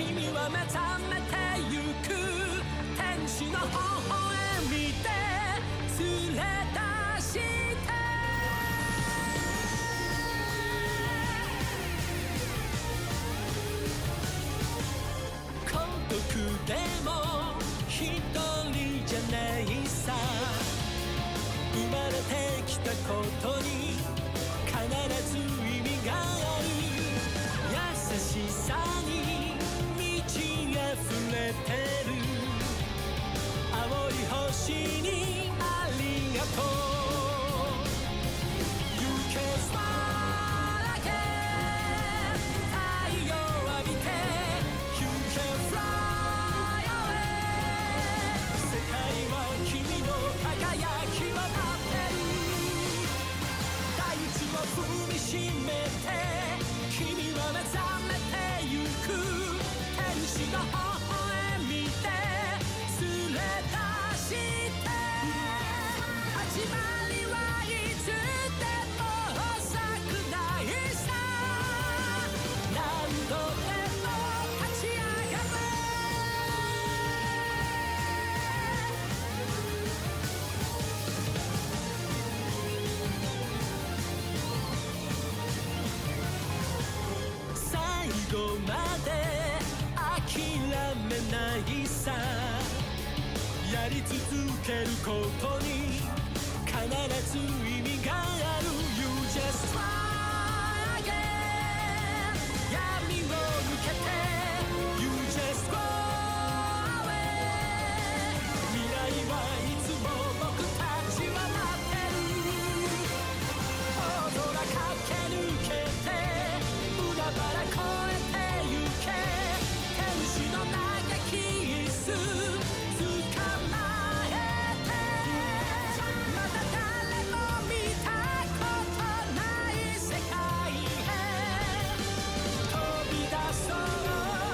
君は目覚めてゆく天使の微笑みで連れ出して孤独でも一人じゃないさ生まれてきたことに必ず意味がある優しさに満ち溢れてる青い星にありがとう You can smile again 太陽浴びて You can fly away 世界は君の輝きを待ってる大地を踏みしめて君は目覚めてゆく天使の微笑みで連れ出して始まりはいつでも遅くないさ何度でも立ち上がれ最後まで諦めないさやり続けることに必ず意味がある You just try again 闇を抜けて You just go away 未来はいつも僕たちは待ってる大空駆け抜けて海原越えてゆけ天使の嘆き椅子捕まえてまだ誰も見たことない世界へ飛び出そう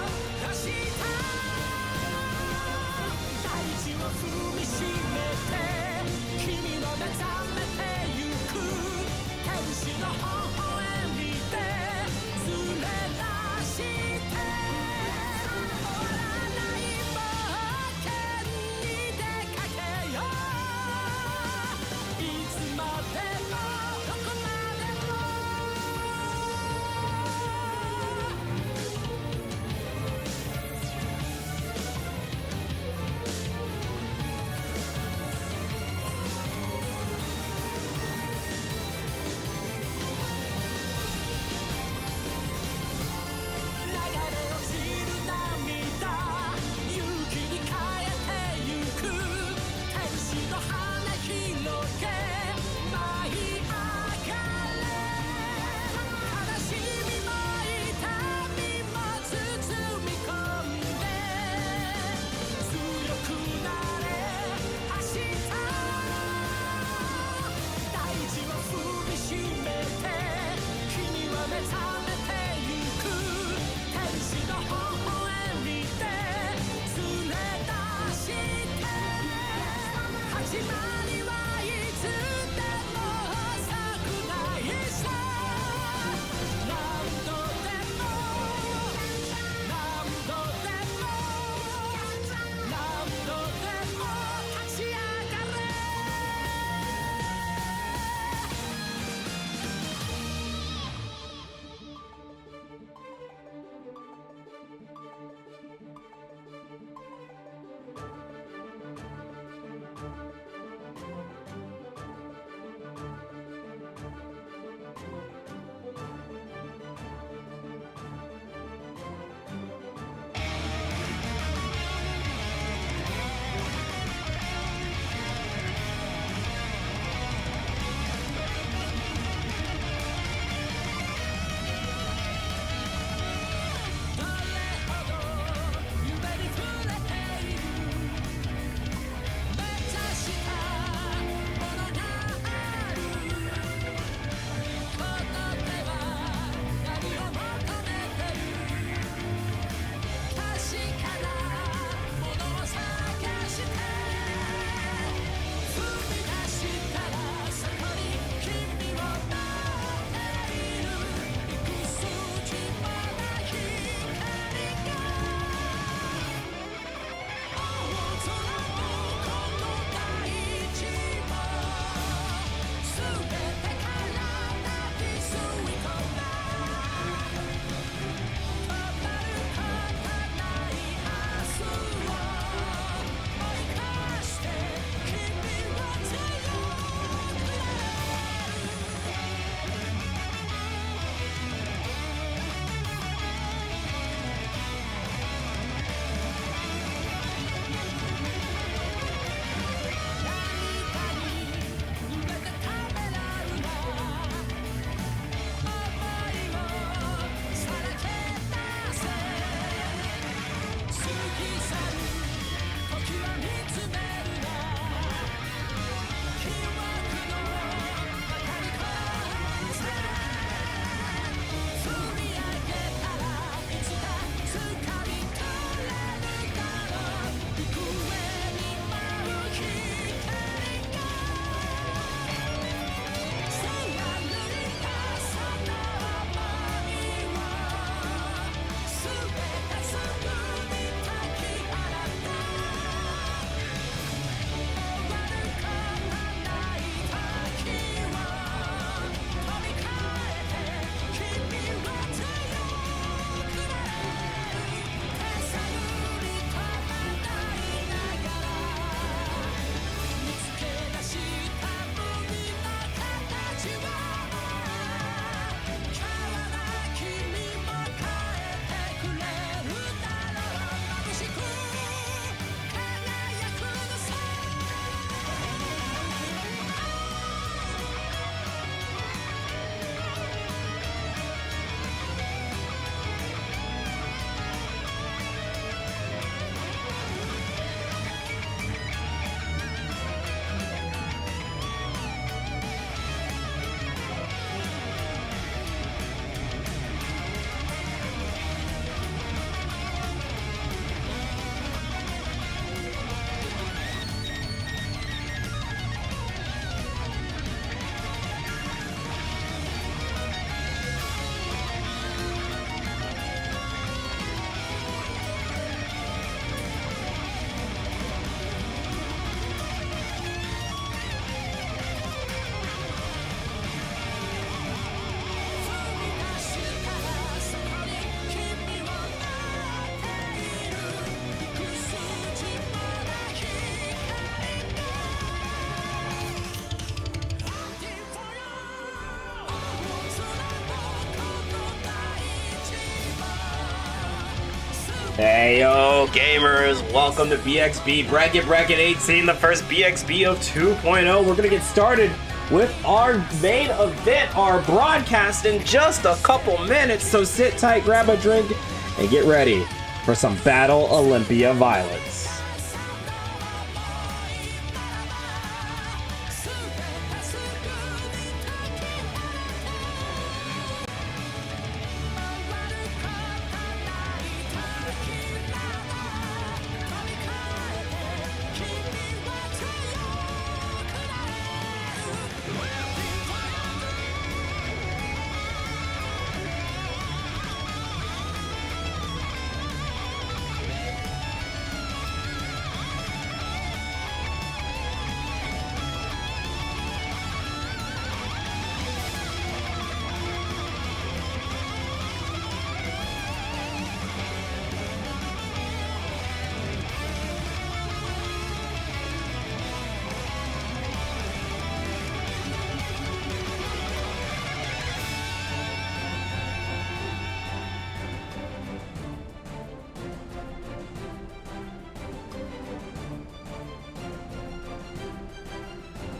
Hey yo gamers, welcome to BXB Bracket Bracket 18, the first BXB of 2.0. We're gonna get started with our main event, our broadcast, in just a couple minutes. So sit tight, grab a drink, and get ready for some Battle Olympia violence.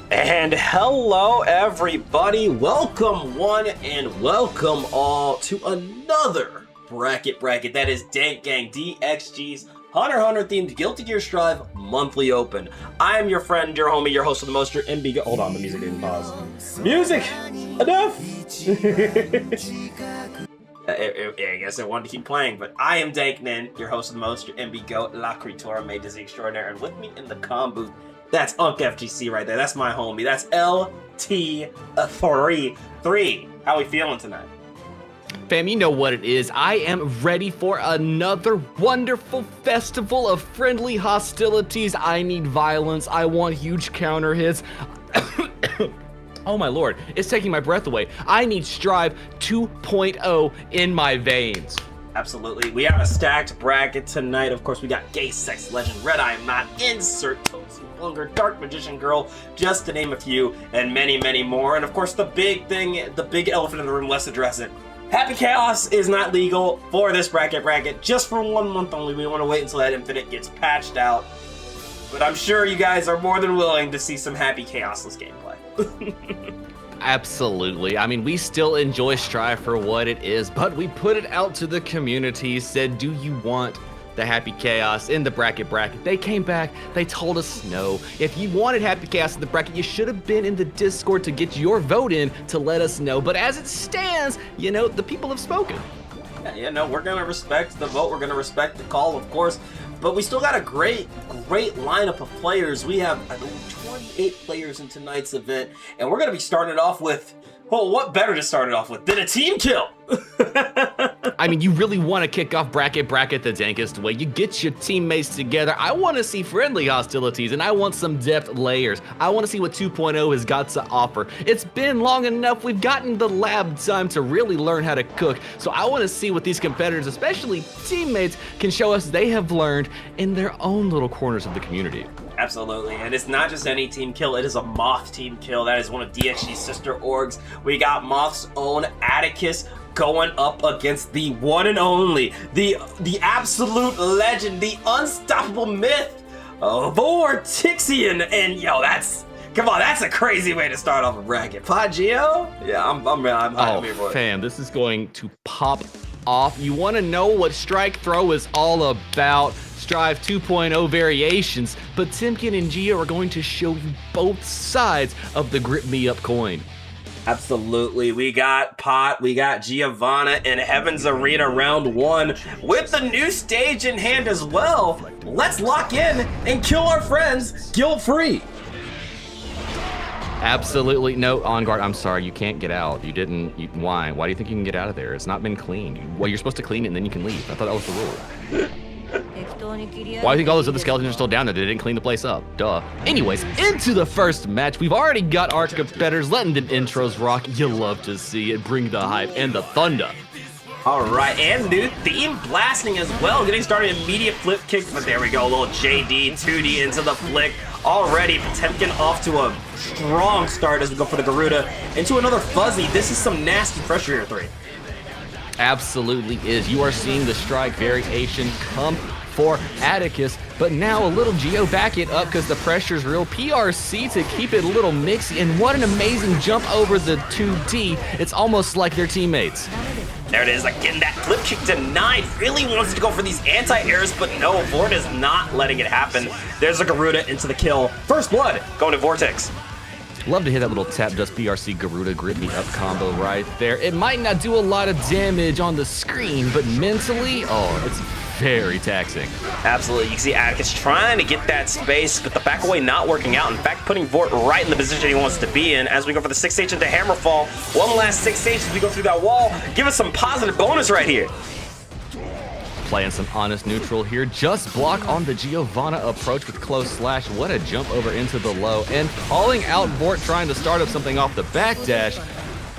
And hello everybody, welcome one and welcome all to another Bracket Bracket. That is Dank Gang DXG's Hunter x Hunter themed Guilty Gear Strive monthly open. I am your friend, your homie, your host of the most, your MB. Hold on, the music didn't pause. Music! Enough! I guess I wanted to keep playing, but I am Dank Nin, your host of the most, your MB Goat, La Creatura, Made Dizzy Extraordinaire, and with me in the comm booth, that's Unk FGC right there. That's my homie. That's LT33. How we feeling tonight? Fam, you know what it is. I am ready for another wonderful festival of friendly hostilities. I need violence. I want huge counter hits. Oh my lord, it's taking my breath away. I need Strive 2.0 in my veins. Absolutely. We have a stacked bracket tonight. Of course, we got Gay Sex Legend, Red Eye Matt, Insert Tozy Bunker, Dark Magician Girl, just to name a few, and many, many more. And of course, the big thing, the big elephant in the room, let's address it. Happy Chaos is not legal for this bracket, just for 1 month only. We want to wait until that Infinite gets patched out. But I'm sure you guys are more than willing to see some Happy Chaosless gameplay. Absolutely. I mean, we still enjoy Strive for what it is, but we put it out to the community, said, do you want the Happy Chaos in the bracket? They came back, they told us no. If you wanted Happy Chaos in the bracket, you should have been in the Discord to get your vote in to let us know. But as it stands, you know, the people have spoken. Yeah, no, we're gonna respect the vote, we're gonna respect the call, of course, but we still got a great lineup of players. We have, I believe, 28 players in tonight's event, and we're gonna be starting it off with, well, what better to start it off with than a team kill? I mean, you really want to kick off Bracket the dankest way. You get your teammates together. I want to see friendly hostilities, and I want some depth layers. I want to see what 2.0 has got to offer. It's been long enough. We've gotten the lab time to really learn how to cook. So I want to see what these competitors, especially teammates, can show us they have learned in their own little corners of the community. Absolutely, and it's not just any team kill, it is a Moth team kill. That is one of DXG's sister orgs. We got Moth's own Atticus going up against the one and only, the absolute legend, the unstoppable myth of Vortixian. And yo, come on, that's a crazy way to start off a bracket. Podgeo? Yeah, I'm happy for it. Fam, this is going to pop off. You want to know what Strike Throw is all about? Strive 2.0 variations, but Timken and Gio are going to show you both sides of the Grip Me Up coin. Absolutely. We got Pot, we got Giovanna in Heaven's Arena round 1 with the new stage in hand as well. Let's lock in and kill our friends guilt-free. Absolutely. No, On Guard, I'm sorry, you can't get out. You didn't. Why? Why do you think you can get out of there? It's not been cleaned. Well, you're supposed to clean it and then you can leave. I thought that was the rule. Why do you think all those other skeletons are still down there? They didn't clean the place up. Duh. Anyways, into the first match. We've already got our competitors letting the intros rock. You love to see it. Bring the hype and the thunder. All right, and new theme blasting as well. Getting started, immediate flip kick, but there we go. A little JD, 2D into the flick. Already, Potemkin off to a strong start as we go for the Garuda. Into another Fuzzy. This is some nasty pressure here, 3. Absolutely is. You are seeing the strike variation come for Atticus, but now a little Geo back it up because the pressure's real. PRC to keep it a little mixy, and what an amazing jump over the 2D. It's almost like they're teammates. There it is, again, that flip kick denied. Really wants to go for these anti-airs, but no, Vort is not letting it happen. There's a Garuda into the kill. First blood going to Vortex. Love to hit that little tap dust PRC Garuda grip me up combo right there. It might not do a lot of damage on the screen, but mentally, oh, it's very taxing. Absolutely. You can see Atticus trying to get that space, but the back away not working out. In fact, putting Vort right in the position he wants to be in as we go for the 6H into Hammerfall. One last 6H as we go through that wall. Give us some positive bonus right here. Playing some honest neutral here. Just block on the Giovanna approach with close slash. What a jump over into the low. And calling out Vort trying to start up something off the backdash.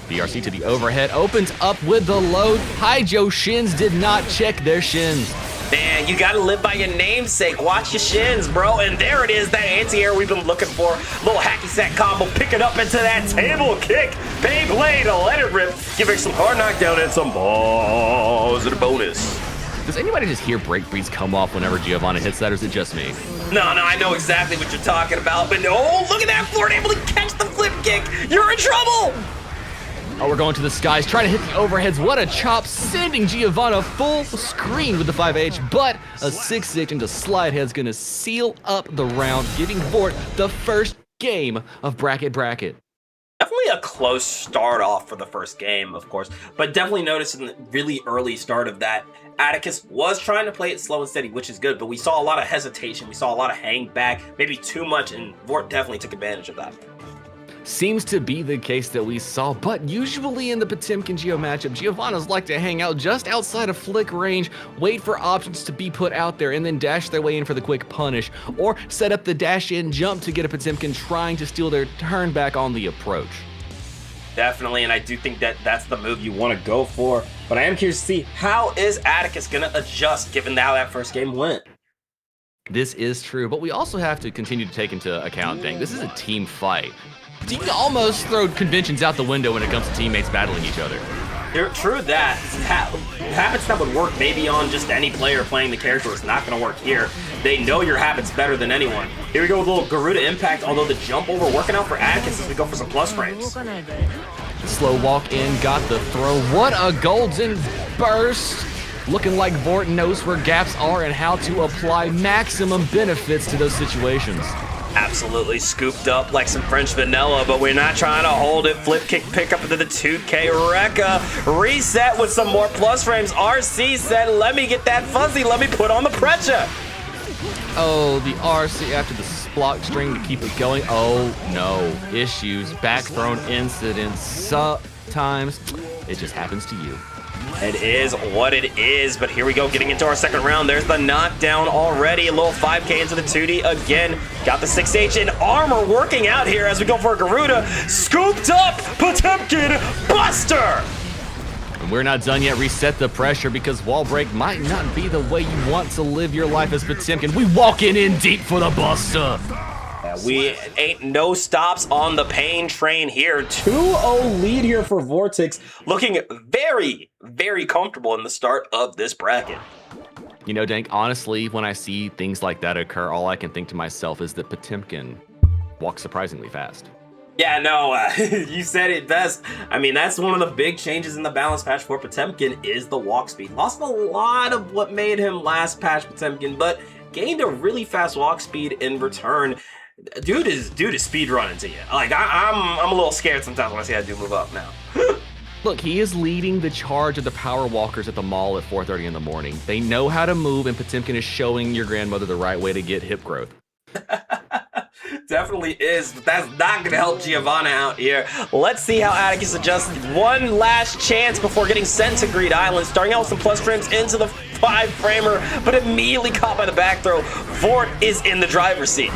BRC to the overhead. Opens up with the load. Joe shins did not check their shins. Man, you gotta live by your namesake. Watch your shins, bro. And there it is, that anti-air we've been looking for. Little hacky sack combo. Pick it up into that table kick. Beyblade, let it rip. Give it some hard knockdown and some positive bonus. Does anybody just hear break beats come off whenever Giovanna hits that, or is it just me? No, I know exactly what you're talking about, but oh, look at that, Ford able to catch the flip kick. You're in trouble. Oh, we're going to the skies, trying to hit the overheads. What a chop, sending Giovanna full screen with the 5H, but a 6H into slide head's gonna seal up the round, giving Vort the first game of Bracket Bracket. Definitely a close start off for the first game, of course, but definitely noticed in the really early start of that, Atticus was trying to play it slow and steady, which is good, but we saw a lot of hesitation, we saw a lot of hang back, maybe too much, and Vort definitely took advantage of that. Seems to be the case that we saw, but usually in the Potemkin Geo matchup, Giovannas like to hang out just outside of flick range, wait for options to be put out there, and then dash their way in for the quick punish, or set up the dash-in jump to get a Potemkin trying to steal their turn back on the approach. Definitely, and I do think that that's the move you want to go for, but I am curious to see how is Atticus going to adjust given how that first game went. This is true, but we also have to continue to take into account, dang, this is a team fight. You can almost throw conventions out the window when it comes to teammates battling each other. True that. Habits that would work maybe on just any player playing the character is not going to work here. They know your habits better than anyone. Here we go with a little Garuda impact, although the jump over working out for Atticus as we go for some plus frames. Slow walk in, got the throw. What a golden burst. Looking like Vort knows where gaps are and how to apply maximum benefits to those situations. Absolutely scooped up like some French vanilla, but we're not trying to hold it. Flip kick pick up into the 2K Rekka. Reset with some more plus frames. RC said, let me get that fuzzy. Let me put on the pressure. Oh, the RC after the block string to keep it going. Oh, no. Issues. Back thrown incidents. Sometimes it just happens to you. It is what it is, but here we go, getting into our second round. There's the knockdown already. A little 5K into the 2D again. Got the 6H in armor working out here as we go for a Garuda. Scooped up, Potemkin Buster! And we're not done yet. Reset the pressure because wall break might not be the way you want to live your life as Potemkin. We walking in deep for the Buster. We ain't no stops on the pain train here. 2-0 lead here for Vortex. Looking very, very comfortable in the start of this bracket. You know, Dank, honestly, when I see things like that occur, all I can think to myself is that Potemkin walks surprisingly fast. Yeah, no, you said it best. I mean, that's one of the big changes in the balance patch for Potemkin is the walk speed. Lost a lot of what made him last patch Potemkin, but gained a really fast walk speed in return. Dude is speed running to you. Like I'm a little scared sometimes when I see that dude move up now. Look, he is leading the charge of the power walkers at the mall at 4:30 in the morning. They know how to move, and Potemkin is showing your grandmother the right way to get hip growth. Definitely is, but that's not going to help Giovanna out here. Let's see how Atticus adjusts. One last chance before getting sent to Greed Island. Starting out with some plus frames into the 5-framer, but immediately caught by the back throw. Vort is in the driver's seat.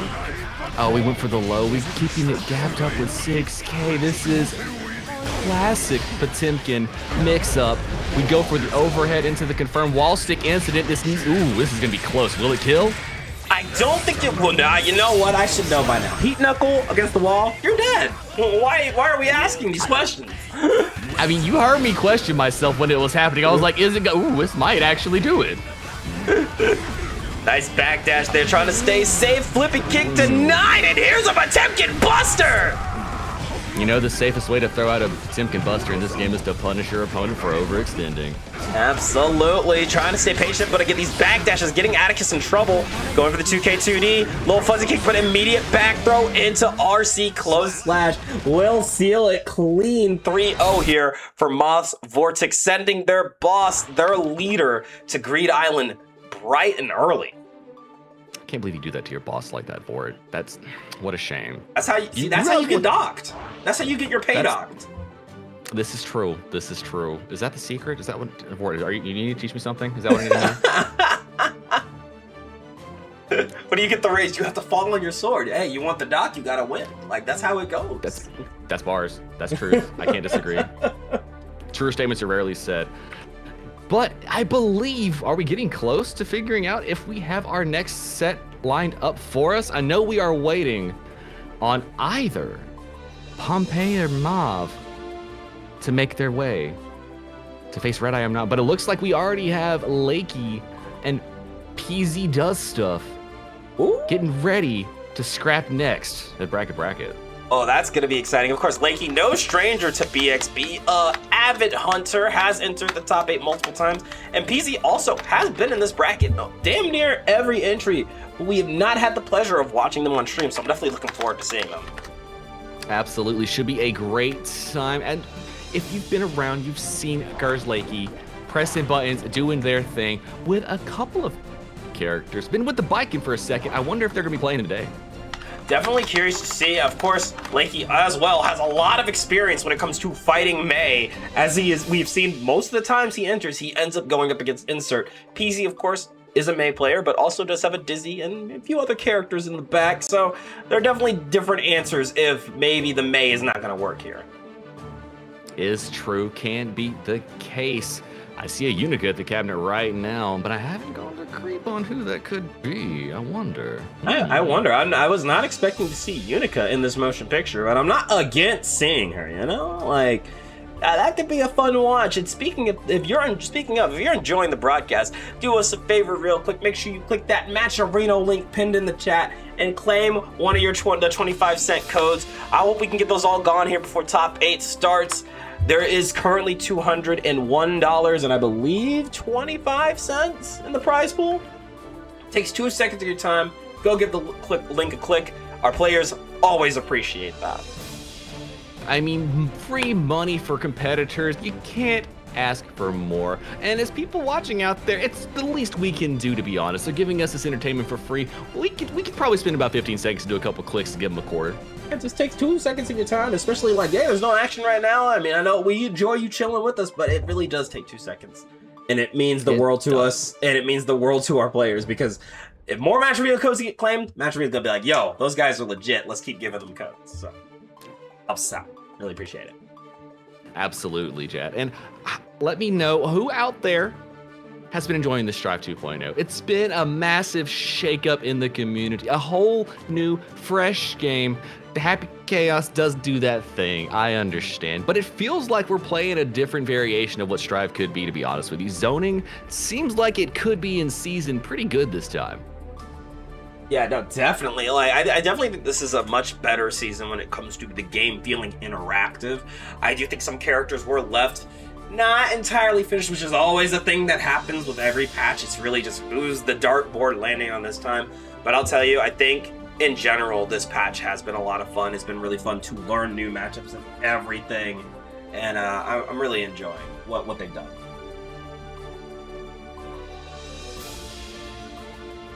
Oh, we went for the low. We're keeping it gapped up with 6K. This is classic Potemkin mix-up. We go for the overhead into the confirmed wall stick incident. This is going to be close. Will it kill? I don't think it will. Nah, you know what? I should know by now. Heat knuckle against the wall, you're dead. Why are we asking these questions? I mean, you heard me question myself when it was happening. I was like, is it ooh, this might actually do it. Nice backdash there, trying to stay safe. Flipping kick denied, and here's a Potemkin Buster! You know, the safest way to throw out a Potemkin Buster in this game is to punish your opponent for overextending. Absolutely. Trying to stay patient, but again, these backdashes getting Atticus in trouble. Going for the 2K2D. Little fuzzy kick, but immediate back throw into RC. Close slash will seal it clean. 3-0 here for Moth's Vortex, sending their boss, their leader, to Greed Island bright and early. I can't believe you do that to your boss like that, Vort. That's what a shame. That's how you that's how you get docked. That's how you get your pay docked. This is true. This is true. Is that the secret? Is that what Vort? Are you need to teach me something? Is that what I need to know? When you get the raise, you have to fall on your sword. Hey, you want the dock, you gotta win. Like, that's how it goes. That's bars. That's truth. I can't disagree. True statements are rarely said. But I believe, are we getting close to figuring out if we have our next set lined up for us? I know we are waiting on either Pompeii or Mauve to make their way to face Red I Am Not, but it looks like we already have Lakey and PZ Does Stuff getting ready to scrap next at Bracket. Oh, that's going to be exciting. Of course, Lakey, no stranger to BXB. Avid hunter, has entered the top 8 multiple times. And PZ also has been in this bracket damn near every entry. But we have not had the pleasure of watching them on stream, so I'm definitely looking forward to seeing them. Absolutely. Should be a great time. And if you've been around, you've seen Gars Lakey pressing buttons, doing their thing with a couple of characters. Been with the Biking for a second. I wonder if they're going to be playing today. Definitely curious to see. Of course, Lakey as well has a lot of experience when it comes to fighting May, as we've seen most of the times he enters, he ends up going up against Insert. PZ, of course, is a May player, but also does have a Dizzy and a few other characters in the back, so there are definitely different answers if maybe the May is not going to work here. Is true, can be the case. I see a Unica at the cabinet right now, but I haven't gone to creep on who that could be. I wonder. I wonder. I was not expecting to see Unica in this motion picture, but I'm not against seeing her, you know? Like, that could be a fun watch. And speaking of, if you're enjoying the broadcast, do us a favor real quick. Make sure you click that Matcherino link pinned in the chat and claim one of your the 25-cent codes. I hope we can get those all gone here before top 8 starts. There is currently $201 and I believe 25 cents in the prize pool. Takes 2 seconds of your time. Go give the link a click. Our players always appreciate that. I mean, free money for competitors, you can't ask for more. And as people watching out there, it's the least we can do, to be honest. They're giving us this entertainment for free. We could probably spend about 15 seconds to do a couple clicks to give them a quarter. It just takes 2 seconds of your time, especially like, yeah, there's no action right now. I mean, I know we enjoy you chilling with us, but it really does take 2 seconds. And it means the world to us, and it means the world to our players, because if more Match Reveal codes get claimed, Match Reveal's gonna be like, yo, those guys are legit. Let's keep giving them codes. So, helps out. Really appreciate it. Absolutely, Chad. And let me know who out there has been enjoying this Strive 2.0. It's been a massive shakeup in the community, a whole new, fresh game. The Happy Chaos does do that thing, I understand, but it feels like we're playing a different variation of what Strive could be, to be honest with you. Zoning seems like it could be in season pretty good this time. Yeah, no, definitely. Like, I definitely think this is a much better season when it comes to the game feeling interactive. I do think some characters were left not entirely finished, which is always a thing that happens with every patch. It's really just who's the dartboard landing on this time. But I'll tell you, I think in general, this patch has been a lot of fun. It's been really fun to learn new matchups and everything. And I'm really enjoying what they've done.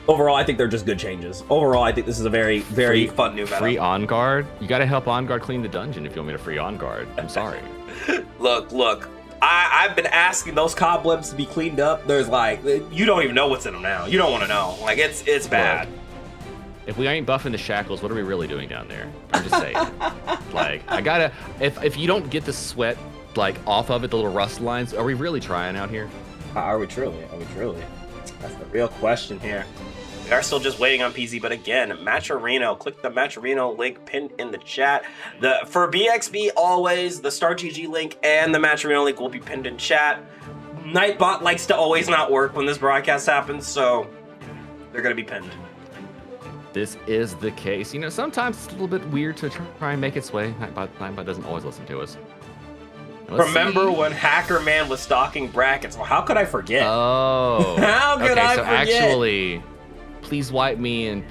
Overall, I think they're just good changes. Overall, I think this is a very, very fun new meta. Free On Guard? You gotta help On Guard clean the dungeon if you want me to free On Guard. I'm sorry. Look. I've been asking those cobwebs to be cleaned up. There's like, you don't even know what's in them now. You don't want to know. Like, it's bad. Look, if we ain't buffing the shackles, what are we really doing down there? I'm just saying. Like, I gotta, if you don't get the sweat, like, off of it, the little rust lines, are we really trying out here? Are we truly? That's the real question here. We are still just waiting on PZ, but again, Matcherino, click the Matcherino link pinned in the chat. For BXB, always, the StarGG link and the Matcherino link will be pinned in chat. Nightbot likes to always not work when this broadcast happens, so they're going to be pinned. This is the case. You know, sometimes it's a little bit weird to try and make its way. Nightbot doesn't always listen to us. Remember when Hacker Man was stalking brackets? Well, how could I forget? Oh. How could I forget? Actually, Please Wipe Me and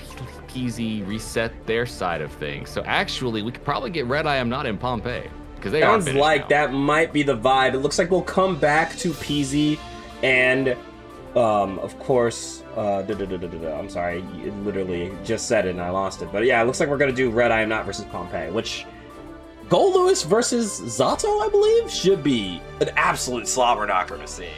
PZ reset their side of things. So actually, we could probably get Red I Am Not in Pompeii. Because they sounds are like now. That might be the vibe. It looks like we'll come back to PZ and, of course, I'm sorry, it literally just said it and I lost it. But yeah, it looks like we're going to do Red I Am Not versus Pompeii, which Gold Lewis versus Zato, I believe, should be an absolute slobber knocker to see.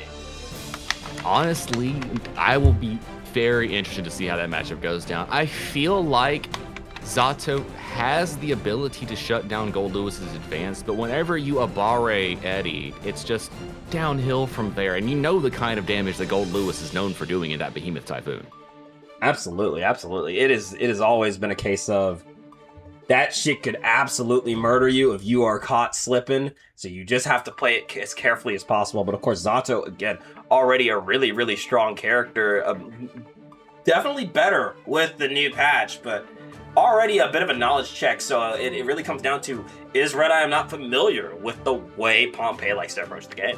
Honestly, I will be very interested to see how that matchup goes down. I feel like Zato has the ability to shut down Gold Lewis's advance, but whenever you Abare Eddie, it's just downhill from there, and you know the kind of damage that Gold Lewis is known for doing in that Behemoth Typhoon. Absolutely, absolutely. It has always been a case of that shit could absolutely murder you if you are caught slipping, so you just have to play it as carefully as possible. But of course, Zato, again, already a really, really strong character. Definitely better with the new patch, but already a bit of a knowledge check, so it really comes down to, is Red I Am Not familiar with the way Pompeii likes to approach the game?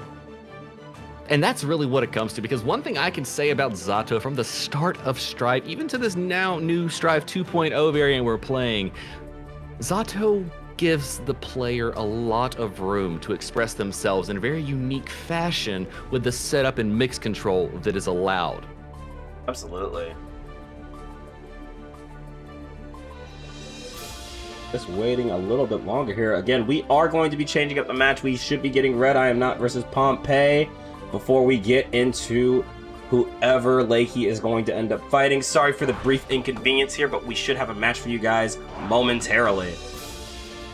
And that's really what it comes to, because one thing I can say about Zato from the start of Strive, even to this now new Strive 2.0 variant we're playing, Zato gives the player a lot of room to express themselves in a very unique fashion with the setup and mix control that is allowed. Absolutely. Just waiting a little bit longer here. Again, we are going to be changing up the match. We should be getting Red I Am Not versus Pompeii before we get into whoever Lakey is going to end up fighting. Sorry for the brief inconvenience here, but we should have a match for you guys momentarily.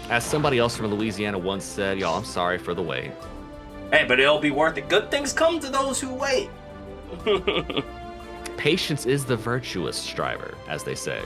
As somebody else from Louisiana once said, y'all, I'm sorry for the wait. Hey, but it'll be worth it. Good things come to those who wait. Patience is the virtuous striver, as they say.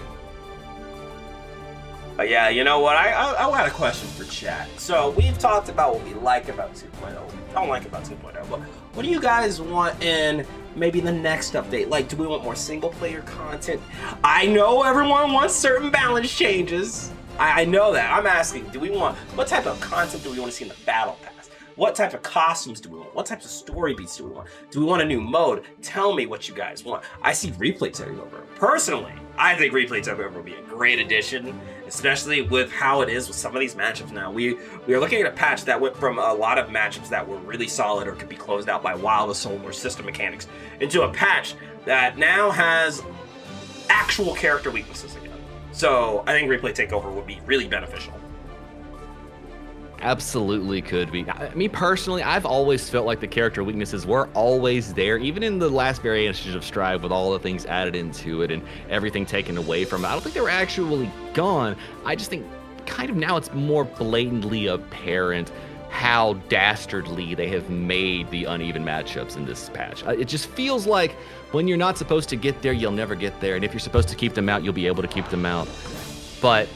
But yeah, you know what? I got a question for chat. So we've talked about what we like about 2.0, what we don't like about 2.0, but what do you guys want in maybe the next update? Like, do we want more single player content? I know everyone wants certain balance changes. I know that. I'm asking, what type of content do we want to see in the battle pass? What type of costumes do we want? What types of story beats do we want? Do we want a new mode? Tell me what you guys want. I see replay takeover. Personally, I think replay takeover would be a great addition, especially with how it is with some of these matchups now. We are looking at a patch that went from a lot of matchups that were really solid or could be closed out by Wild Assault or system mechanics into a patch that now has actual character weaknesses again. So I think replay takeover would be really beneficial. Absolutely could be. Me personally, I've always felt like the character weaknesses were always there, even in the last variations of Strive with all the things added into it and everything taken away from it. I don't think they were actually gone. I just think kind of now it's more blatantly apparent how dastardly they have made the uneven matchups in this patch. It just feels like when you're not supposed to get there, you'll never get there. And if you're supposed to keep them out, you'll be able to keep them out. But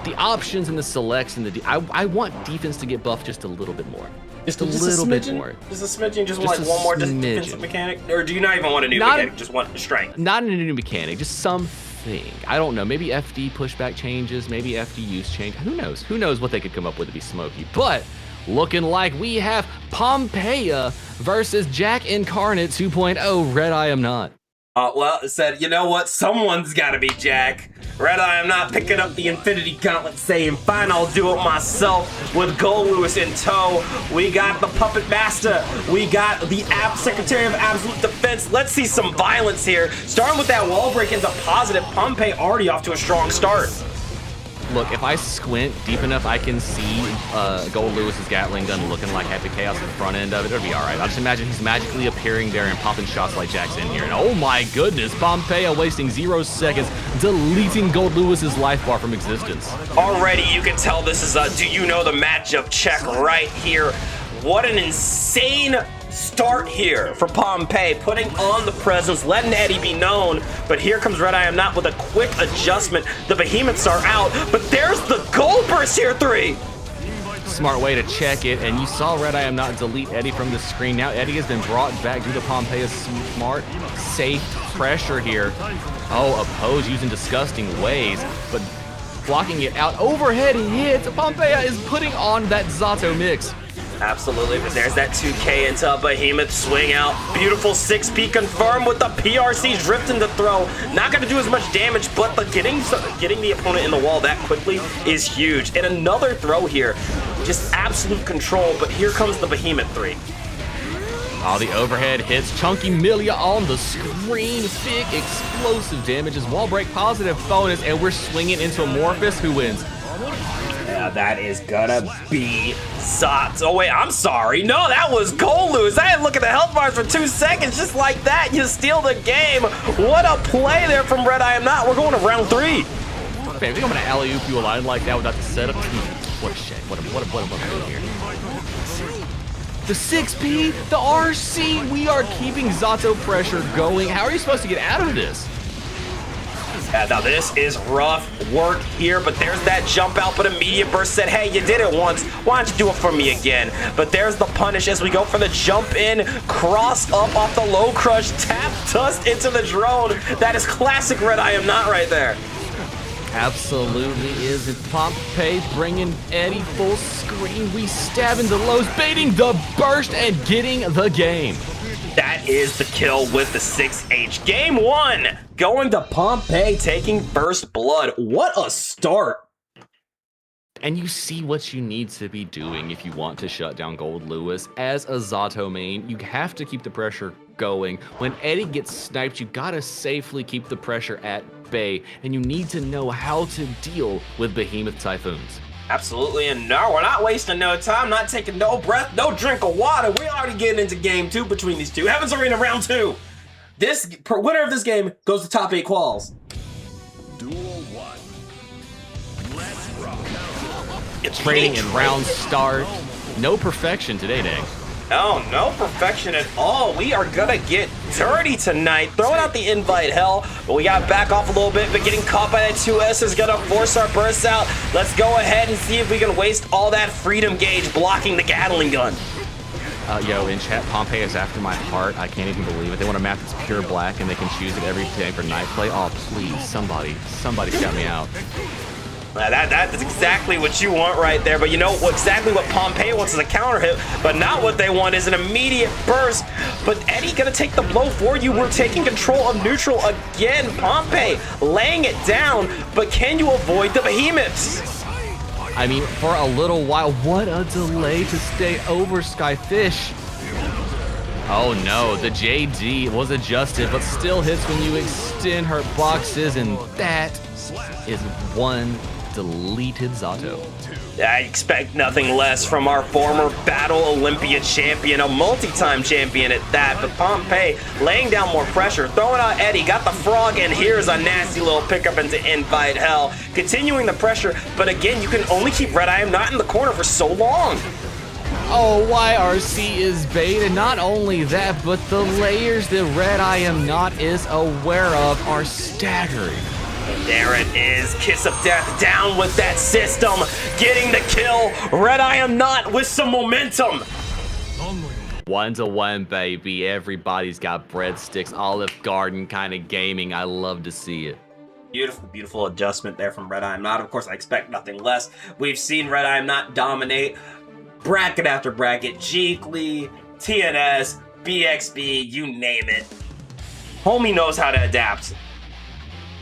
the options and the selects and I want defense to get buffed just a little bit more. Just a little bit more. Just a smidgen? Just want like one more defensive mechanic? Or do you not even want a new mechanic? Just want strength? Not a new mechanic, just something. I don't know. Maybe FD pushback changes, maybe FD use change. Who knows? Who knows what they could come up with to be smoky. But looking like we have Pompeii versus Jack Incarnate 2.0. Red I Am Not. Well, it said, you know what? Someone's got to be Jack. Red I Am Not picking up the Infinity Gauntlet, saying, fine, I'll do it myself with Gold Lewis in tow. We got the Puppet Master. We got the Secretary of Absolute Defense. Let's see some violence here. Starting with that wall break into positive. Pompeii already off to a strong start. Look, if I squint deep enough, I can see Gold Lewis's Gatling gun looking like Happy Chaos at the front end of it. It'll be all right. I just imagine he's magically appearing there and popping shots like Jack's in here. And oh my goodness, Pompeii wasting 0 seconds, deleting Gold Lewis's life bar from existence. Already, you can tell this is a do you know the matchup check right here. What an insane start here for Pompeii, putting on the presence, letting Eddie be known. But here comes Red I Am Not with a quick adjustment. The Behemoths are out, but there's the Gold Burst here, 3. Smart way to check it, and you saw Red I Am Not delete Eddie from the screen. Now Eddie has been brought back due to Pompeii's smart, safe pressure here. Oh, oppose using disgusting ways, but blocking it out. Overhead hit. Pompeii is putting on that Zato mix. Absolutely, but there's that 2K into Behemoth swing out. Beautiful 6P confirmed with the PRC drifting to throw. Not going to do as much damage, but getting the opponent in the wall that quickly is huge. And another throw here. Just absolute control, but here comes the Behemoth 3. Oh, the overhead hits. Chunky Milia on the screen. Big explosive damage is wall break positive bonus, and we're swinging into Amorphous, who wins. Yeah, that is gonna be Zots. Oh wait, I'm sorry. No, that was Goluz. I had to look at the health bars for 2 seconds. Just like that, you steal the game. What a play there from Red I Am Not. We're going to round 3. Man, I think I'm gonna alley-oop you a line like that without the setup. What a shit. What a here. The 6P, the RC, we are keeping Zato pressure going. How are you supposed to get out of this? Yeah, now this is rough work here, but there's that jump out, but immediate burst said, hey, you did it once, why don't you do it for me again? But there's the punish as we go for the jump in, cross up off the low crush, tap dust into the drone. That is classic Red I Am Not right there. Absolutely is. It's Pompeii bringing Eddie full screen. We stabbing the lows, baiting the burst, and getting the game. That is the kill with the 6H. Game 1, going to Pompeii, taking first blood. What a start. And you see what you need to be doing if you want to shut down Gold Lewis. As a Zato main, you have to keep the pressure going. When Eddie gets sniped, you gotta safely keep the pressure at bay, and you need to know how to deal with Behemoth Typhoons. Absolutely, and no, we're not wasting no time, not taking no breath, no drink of water. We're already getting into game 2 between these two. Heaven's Arena round 2. Winner of this game goes to top 8 quals. Duel 1. Let's rock. It's Trading in round start. No perfection today, Dang. Oh, no perfection at all. We are gonna get dirty tonight. Throwing out the invite hell, but we got back off a little bit, but getting caught by that 2S is gonna force our bursts out. Let's go ahead and see if we can waste all that freedom gauge blocking the Gatling gun. Yo, in chat, Pompeii is after my heart. I can't even believe it. They want a map that's pure black and they can choose it every day for night play. Oh, please, somebody scout me out. That's exactly what you want right there, but you know exactly what Pompeii wants is a counter hit, but not what they want is an immediate burst. But Eddie gonna take the blow for you. We're taking control of neutral again. Pompeii laying it down, but can you avoid the Behemoths? I mean, for a little while, what a delay to stay over Skyfish. Oh no, the JD was adjusted, but still hits when you extend her boxes, and that is one deleted Zato. I expect nothing less from our former Battle Olympia champion, a multi-time champion at that, but Pompeii laying down more pressure, throwing out Eddie, got the frog, and here's a nasty little pickup into Invite Hell. Continuing the pressure, but again, you can only keep Red I Am Not in the corner for so long. Oh, YRC is bait, and not only that, but the layers that Red I Am Not is aware of are staggering. There it is, Kiss of Death down with that system, getting the kill. Red I Am Not with some momentum. 1-1, baby. Everybody's got breadsticks, Olive Garden kind of gaming. I love to see it. Beautiful, beautiful adjustment there from Red I Am Not. Of course, I expect nothing less. We've seen Red I Am Not dominate bracket after bracket, Geekly, TNS, BXB, you name it. Homie knows how to adapt.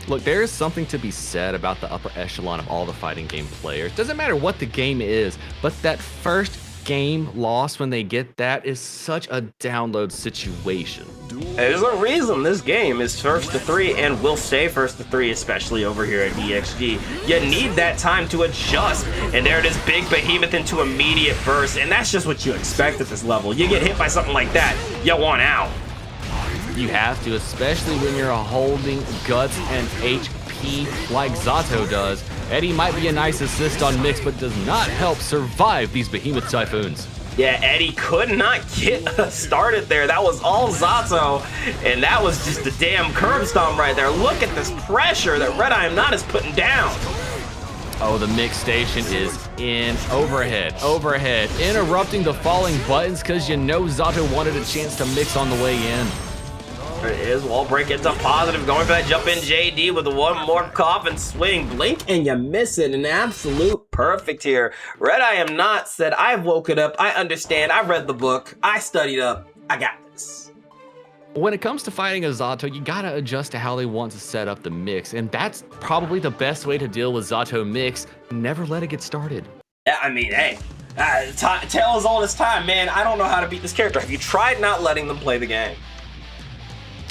Look, there is something to be said about the upper echelon of all the fighting game players. Doesn't matter what the game is, but that first game loss when they get that is such a download situation. There's a reason this game is first to 3 and will stay first to 3, especially over here at EXG. You need that time to adjust, and there it is, big Behemoth into immediate burst, and that's just what you expect at this level. You get hit by something like that, you want out. You have to, especially when you're holding guts and HP like Zato does. Eddie might be a nice assist on mix, but does not help survive these Behemoth Typhoons. Yeah, Eddie could not get started there. That was all Zato, and that was just a damn curb stomp right there. Look at this pressure that Red I Am Not is putting down. Oh, the mix station is in overhead, interrupting the falling buttons because you know Zato wanted a chance to mix on the way in. There it is. Wall break into positive. Going for that jump in JD with one more coffin swing. Blink and you miss it. An absolute perfect here. Red I Am Not said, I've woken up. I understand. I read the book. I studied up. I got this. When it comes to fighting a Zato, you gotta adjust to how they want to set up the mix. And that's probably the best way to deal with Zato mix. Never let it get started. Yeah, I mean, hey. Tale as old as time, man. I don't know how to beat this character. Have you tried not letting them play the game?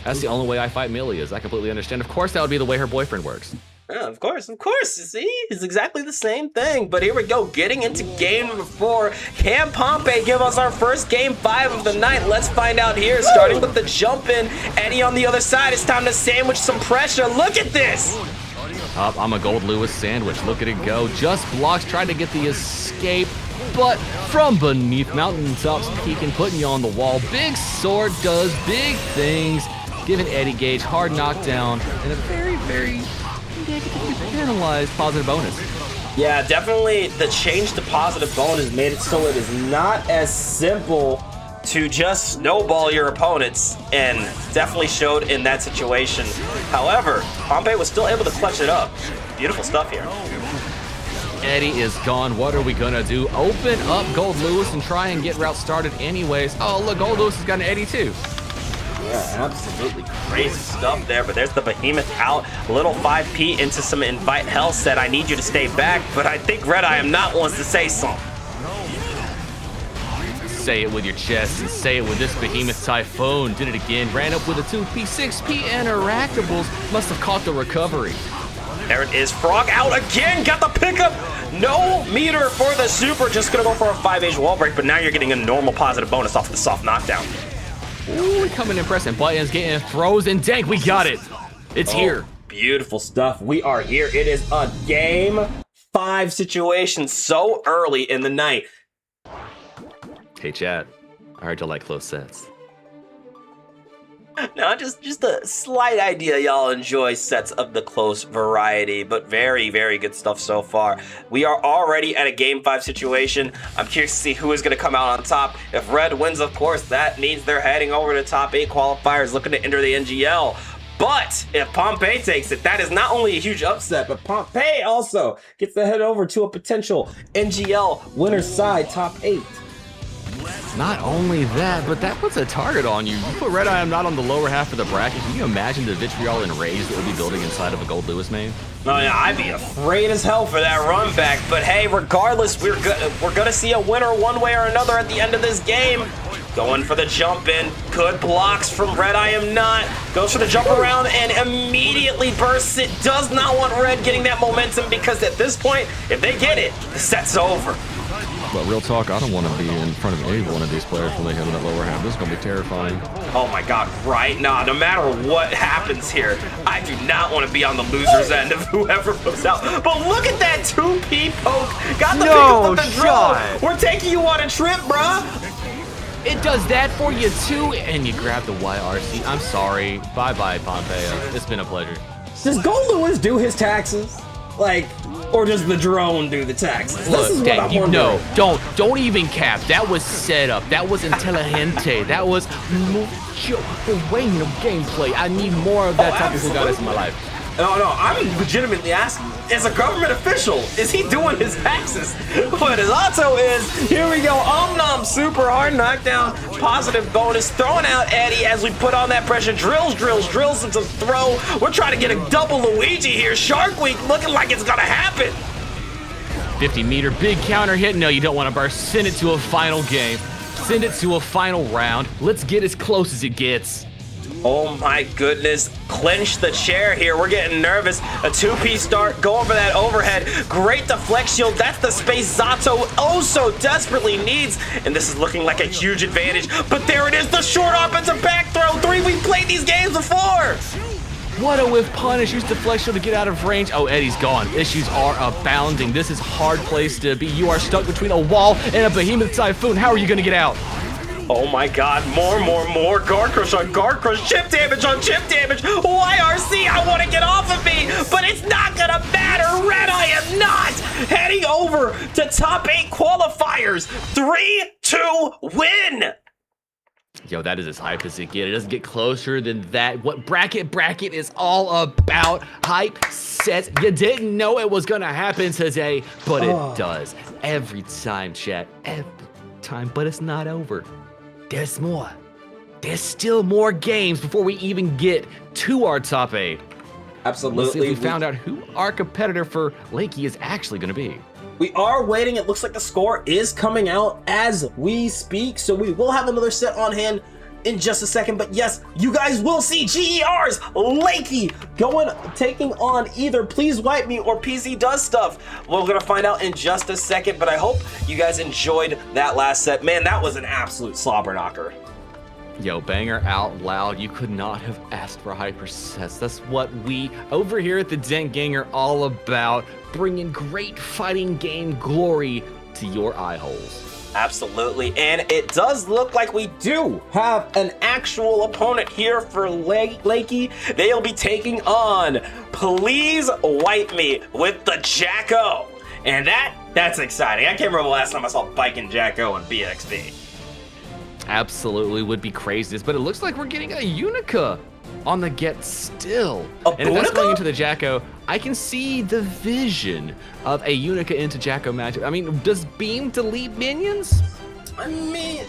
That's the only way I fight Millie is. I completely understand. Of course, that would be the way her boyfriend works. Yeah, of course. See, it's exactly the same thing. But here we go, getting into game number 4. Can Pompey give us our first game 5 of the night? Let's find out here, starting with the jump in. Eddie on the other side. It's time to sandwich some pressure. Look at this. I'm a Gold Lewis sandwich. Look at it go. Just blocks, trying to get the escape. But from beneath, mountaintops peeking, putting you on the wall. Big sword does big things. Giving Eddie Gage hard knockdown and a very, very negatively penalized positive bonus. Yeah, definitely the change to positive bonus made it so it is not as simple to just snowball your opponents, and definitely showed in that situation. However, Pompey was still able to clutch it up. Beautiful stuff here. Eddie is gone. What are we gonna do? Open up Gold Lewis and try and get route started anyways. Oh, look, Gold Lewis has got an Eddie too. Yeah, absolutely crazy stuff there, but there's the Behemoth out. Little 5P into some invite hell, said, I need you to stay back, but I think Red I Am Not wants to say something. Say it with your chest and say it with this Behemoth Typhoon. Did it again, ran up with a 2P, 6P interactables. Must have caught the recovery. There it is, Frog out again, got the pickup. No meter for the super, just gonna go for a 5H wall break, but now you're getting a normal positive bonus off the soft knockdown. Ooh, coming in pressing buttons, getting throws, and dang, we got it. It's here. Beautiful stuff. We are here. It is a game 5 situation so early in the night. Hey, chat. I heard you like close sets. Now, just a slight idea y'all enjoy sets of the close variety, but very, very good stuff so far. We are already at a game 5 situation. I'm curious to see who is going to come out on top. If Red wins, of course, that means they're heading over to top 8 qualifiers looking to enter the NGL. But if Pompey takes it, that is not only a huge upset, but Pompey also gets to head over to a potential NGL winner's side top 8. Not only that, but that puts a target on you. You put Red I Am Not on the lower half of the bracket. Can you imagine the vitriol and rage that would be building inside of a Gold Lewis main? Oh yeah, I'd be afraid as hell for that run back. But hey, regardless, we're gonna see a winner one way or another at the end of this game. Going for the jump in. Good blocks from Red I Am Not. Goes for the jump around and immediately bursts it. Does not want Red getting that momentum because at this point, if they get it, the set's over. But real talk, I don't want to be in front of any one of these players when they hit on that lower half. This is going to be terrifying. Oh my god, right now, no matter what happens here, I do not want to be on the loser's end of whoever moves out. But look at that 2P poke. Got the pickup with the drone. We're taking you on a trip, bruh. It does that for you too, and you grab the YRC. I'm sorry. Bye-bye, Pompeo. It's been a pleasure. Does Gold Lewis do his taxes? Like, or does the drone do the taxes? Look, this is dang, what I'm wondering. Don't even cap. That was set up. That was inteligente. That was mucho bueno gameplay. I need more of that type of guys in my life. No, I'm legitimately asking, as a government official, is he doing his taxes? But his auto is, here we go, Nom super hard knockdown, positive bonus, throwing out Eddie as we put on that pressure, drills into throw. We're trying to get a double Luigi here. Shark Week looking like it's gonna happen. 50-meter big counter hit. No, you don't want to burst. Send it to a final game. Send it to a final round. Let's get as close as it gets. Oh my goodness, clinch the chair here. We're getting nervous. A 2P start, going for that overhead. Great deflect shield. That's the space Zato oh so desperately needs. And this is looking like a huge advantage. But there it is, the short offensive back throw. 3, we've played these games before. What a whiff punish. Use deflection to get out of range. Oh, Eddie's gone. Issues are abounding. This is hard place to be. You are stuck between a wall and a behemoth typhoon. How are you going to get out? Oh my god, more. Guard crush on guard crush. Chip damage on chip damage. YRC, I want to get off of me, but it's not going to matter. Red, I am not. Heading over to top 8 qualifiers. 3-2 win. Yo, that is as hype as it gets. It doesn't get closer than that. What Bracket is all about. Hype sets. You didn't know it was gonna happen today, but it does. Every time, chat. Every time. But it's not over. There's more. There's still more games before we even get to our top 8. Absolutely. Let's see if we found out who our competitor for Lakey is actually gonna be. We are waiting. It looks like the score is coming out as we speak, so we will have another set on hand in just a second. But yes, you guys will see GER's Lakey taking on either Please Wipe Me or PC Does Stuff. We're gonna find out in just a second, but I hope you guys enjoyed that last set. Man, that was an absolute slobber knocker. Yo, banger out loud. You could not have asked for hyper sets. That's what we over here at the Dent Gang are all about, bringing great fighting game glory to your eye holes. Absolutely, and it does look like we do have an actual opponent here for Lakey. They'll be taking on Please Wipe Me with the Jacko. And that's exciting. I can't remember the last time I saw Biking Jacko on BXB. Absolutely would be craziest, but it looks like we're getting a Unica on the get still. A and if that's Bunica? going into the Jacko, I can see the vision of a Unica into Jacko matchup. I mean, does Beam delete minions? I mean,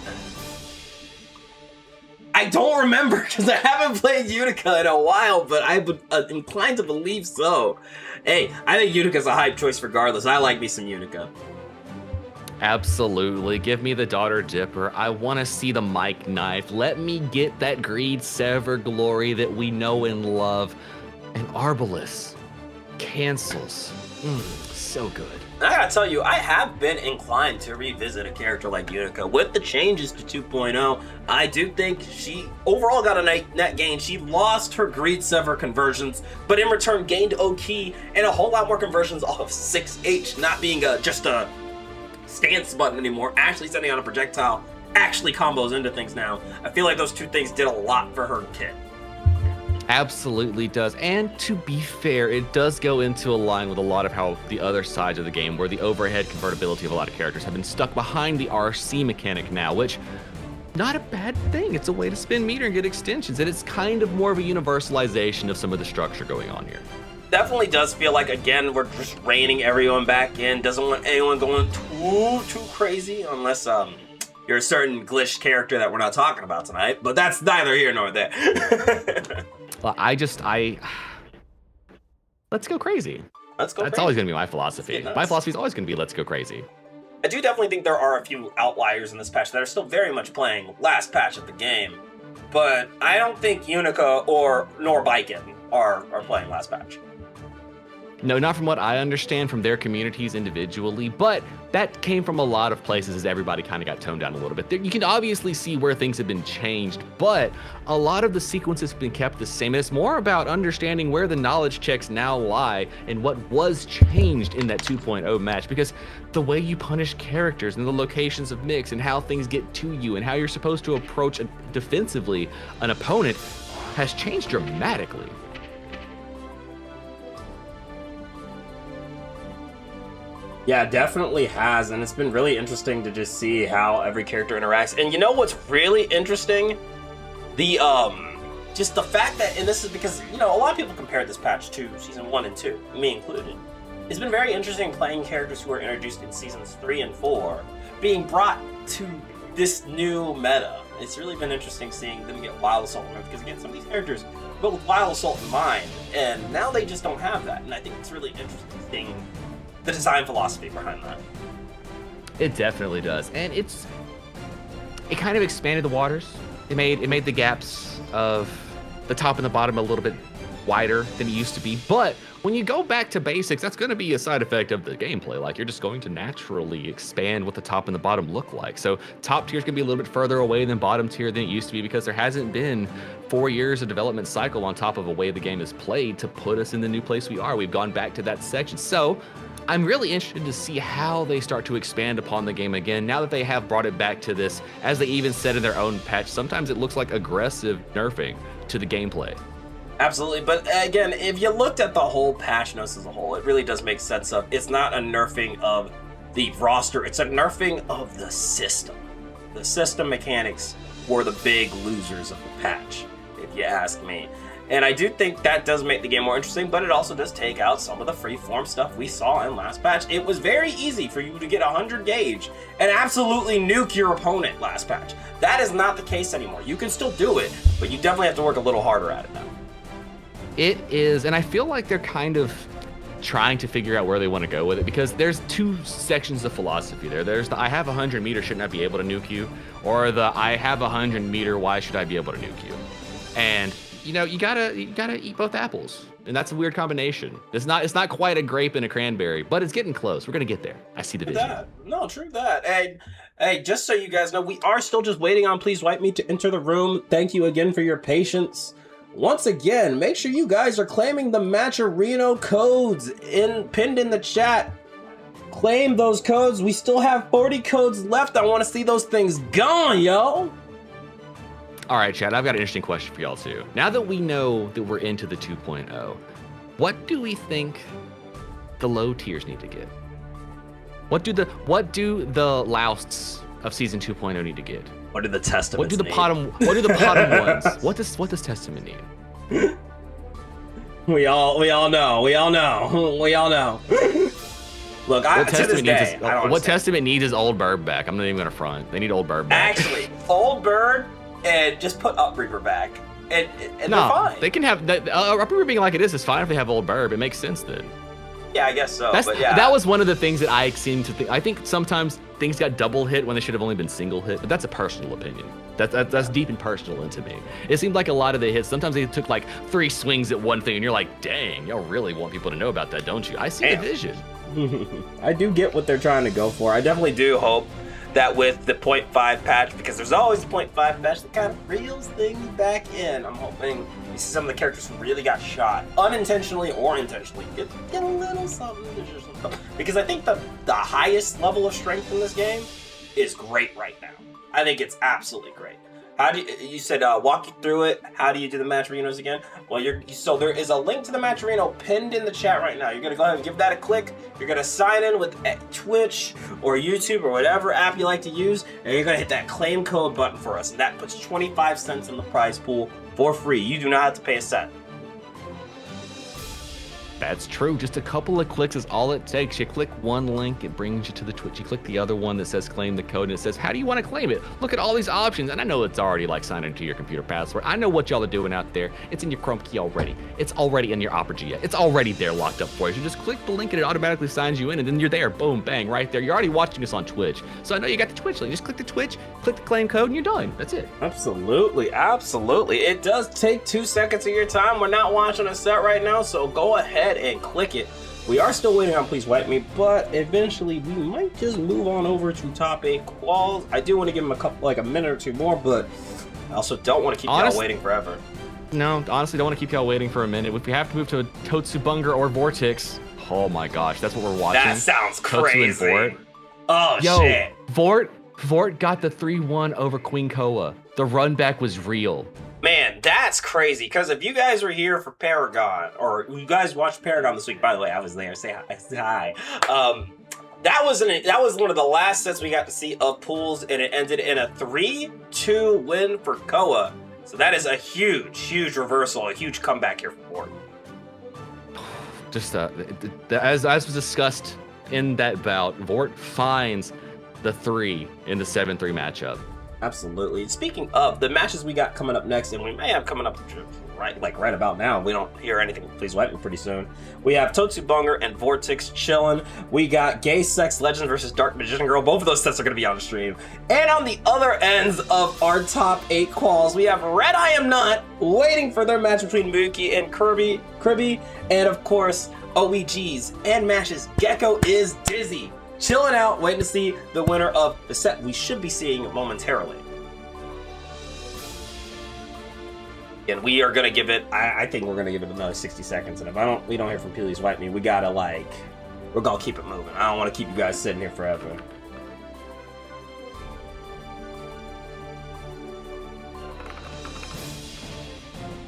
I don't remember because I haven't played Unica in a while, but I would inclined to believe so. Hey, I think Unica's a hype choice regardless. I like me some Unica. Absolutely. Give me the Daughter Dipper. I want to see the Mike Knife. Let me get that Greed Sever glory that we know and love. And Arbalest cancels. So good. I gotta tell you, I have been inclined to revisit a character like Unica. With the changes to 2.0, I do think she overall got a net gain. She lost her Greed Sever conversions, but in return gained O-Key and a whole lot more conversions off of 6H, not being just a stance button anymore, actually sending out a projectile, actually combos into things now. I feel like those two things did a lot for her kit. Absolutely does. And to be fair, it does go into a line with a lot of how the other sides of the game, where the overhead convertibility of a lot of characters have been stuck behind the RC mechanic now, which not a bad thing. It's a way to spin meter and get extensions, and it's kind of more of a universalization of some of the structure going on here. Definitely does feel like, again, we're just reining everyone back in. Doesn't want anyone going too crazy unless you're a certain glitch character that we're not talking about tonight. But that's neither here nor there. Well, let's go crazy. Let's go That's crazy. always going to be my philosophy. Let's get My nuts. philosophy is always going to be let's go crazy. I do definitely think there are a few outliers in this patch that are still very much playing last patch of the game. But I don't think Unica nor Biken are playing last patch. No, not from what I understand from their communities individually, but that came from a lot of places as everybody kind of got toned down a little bit. You can obviously see where things have been changed, but a lot of the sequences have been kept the same. It's more about understanding where the knowledge checks now lie and what was changed in that 2.0 match, because the way you punish characters and the locations of mix and how things get to you and how you're supposed to approach defensively an opponent has changed dramatically. Yeah, definitely has, and it's been really interesting to just see how every character interacts. And you know what's really interesting? Just the fact that, and this is because, a lot of people compared this patch to Season 1 and 2, me included. It's been very interesting playing characters who were introduced in Seasons 3 and 4, being brought to this new meta. It's really been interesting seeing them get Wild Assault removed, because again, some of these characters built with Wild Assault in mind, and now they just don't have that, and I think it's really interesting seeing the design philosophy behind that. It definitely does, and it kind of expanded the waters. It made the gaps of the top and the bottom a little bit wider than it used to be. But when you go back to basics, that's going to be a side effect of the gameplay. Like, you're just going to naturally expand what the top and the bottom look like. So top tier is going to be a little bit further away than bottom tier than it used to be, because there hasn't been 4 years of development cycle on top of a way the game is played to put us in the new place we are. We've gone back to that section. So I'm really interested to see how they start to expand upon the game again, now that they have brought it back to this, as they even said in their own patch, sometimes it looks like aggressive nerfing to the gameplay. Absolutely, but again, if you looked at the whole patch notes as a whole, it really does make sense of, it's not a nerfing of the roster, it's a nerfing of the system. The system mechanics were the big losers of the patch, if you ask me. And I do think that does make the game more interesting, but it also does take out some of the free-form stuff we saw in last patch. It was very easy for you to get 100 gauge and absolutely nuke your opponent last patch. That is not the case anymore. You can still do it, but you definitely have to work a little harder at it now. It is, and I feel like they're kind of trying to figure out where they want to go with it, because there's two sections of philosophy there. There's the I have 100 meter, shouldn't I be able to nuke you? Or the I have 100 meter, why should I be able to nuke you? And you know, you gotta eat both apples, and that's a weird combination. It's not quite a grape and a cranberry, but it's getting close. We're gonna get there. I see the vision. No, true that. Hey, just so you guys know, we are still just waiting on Please Wipe Me to enter the room. Thank you again for your patience. Once again, make sure you guys are claiming the Matcherino codes pinned in the chat. Claim those codes. We still have 40 codes left. I want to see those things gone, yo. All right, Chad, I've got an interesting question for y'all too. Now that we know that we're into the 2.0, what do we think the low tiers need to get? What do the lousts of season 2.0 need to get? What do the testaments What do the need? bottom ones? What does Testament need? We all know. Look, What Testament needs is Old Bird back. I'm not even gonna front. They need Old Bird back. Actually, Old Bird and just put Upreaper back, and they're fine. They can have that. Upreaper being like it is fine if they have Old Bird. It makes sense then. Yeah, I guess so. But yeah. That was one of the things that I seem to think. I think sometimes things got double hit when they should have only been single hit, but that's a personal opinion. That's deep and personal into me. It seemed like a lot of the hits, sometimes they took like 3 swings at one thing, and you're like, dang, y'all really want people to know about that, don't you? I see the vision. I do get what they're trying to go for. I definitely do hope that with the 0.5 patch, because there's always a 0.5 patch that kind of reels things back in. I'm hoping you see some of the characters who really got shot, unintentionally or intentionally, get a little something. Because I think the highest level of strength in this game is great right now. I think it's absolutely great. How do you said walk you through it? How do you do the Matcherinos again? Well, so there is a link to the Matcherino pinned in the chat right now. You're gonna go ahead and give that a click. You're gonna sign in with Twitch or YouTube or whatever app you like to use, and you're gonna hit that claim code button for us, and that puts 25 cents in the prize pool for free. You do not have to pay a cent. That's true. Just a couple of clicks is all it takes. You click one link, it brings you to the Twitch. You click the other one that says claim the code, and it says, how do you want to claim it? Look at all these options. And I know it's already like signed into your computer password. I know what y'all are doing out there. It's in your Chrome key already. It's already in your Opera GX. It's already there locked up for you. So just click the link and it automatically signs you in, and then you're there. Boom, bang, right there. You're already watching us on Twitch. So I know you got the Twitch link. Just click the Twitch, click the claim code, and you're done. That's it. Absolutely. It does take 2 seconds of your time. We're not watching a set right now, so go ahead and click it. We are still waiting on Please Wipe Me, but eventually we might just move on over to top 8 quals. I do want to give them a minute or two more, but I also don't want to keep y'all waiting forever. No, honestly, don't want to keep y'all waiting for a minute. If we have to move to a Totsubunger or Vortex, oh my gosh, that's what we're watching. That sounds crazy. Totsu and Vort. Oh, shit. Vort got the 3-1 over Queen Koa. The run back was real. Man, that's crazy, because if you guys were here for Paragon, or you guys watched Paragon this week, by the way, I was there, say hi. That was one of the last sets we got to see of pools, and it ended in a 3-2 win for Koa. So that is a huge reversal, a huge comeback here for Vort. Just as was discussed in that bout, Vort finds the 3 in the 7-3 matchup. Absolutely. Speaking of the matches we got coming up next, and we may have coming up right about now. We don't hear anything. Please wipe me pretty soon. We have Totsubunger and Vortex chilling. We got Gay Sex Legends versus Dark Magician Girl. Both of those sets are going to be on the stream. And on the other ends of our top 8 quals, we have Red I Am Not waiting for their match between Mookie and Kirby, and of course OEGs and matches. Gecko is dizzy, chilling out, waiting to see the winner of the set we should be seeing momentarily. And we are gonna give it. I think we're gonna give it another 60 seconds. And if we don't hear from Please Wipe Me, we're gonna keep it moving. I don't want to keep you guys sitting here forever.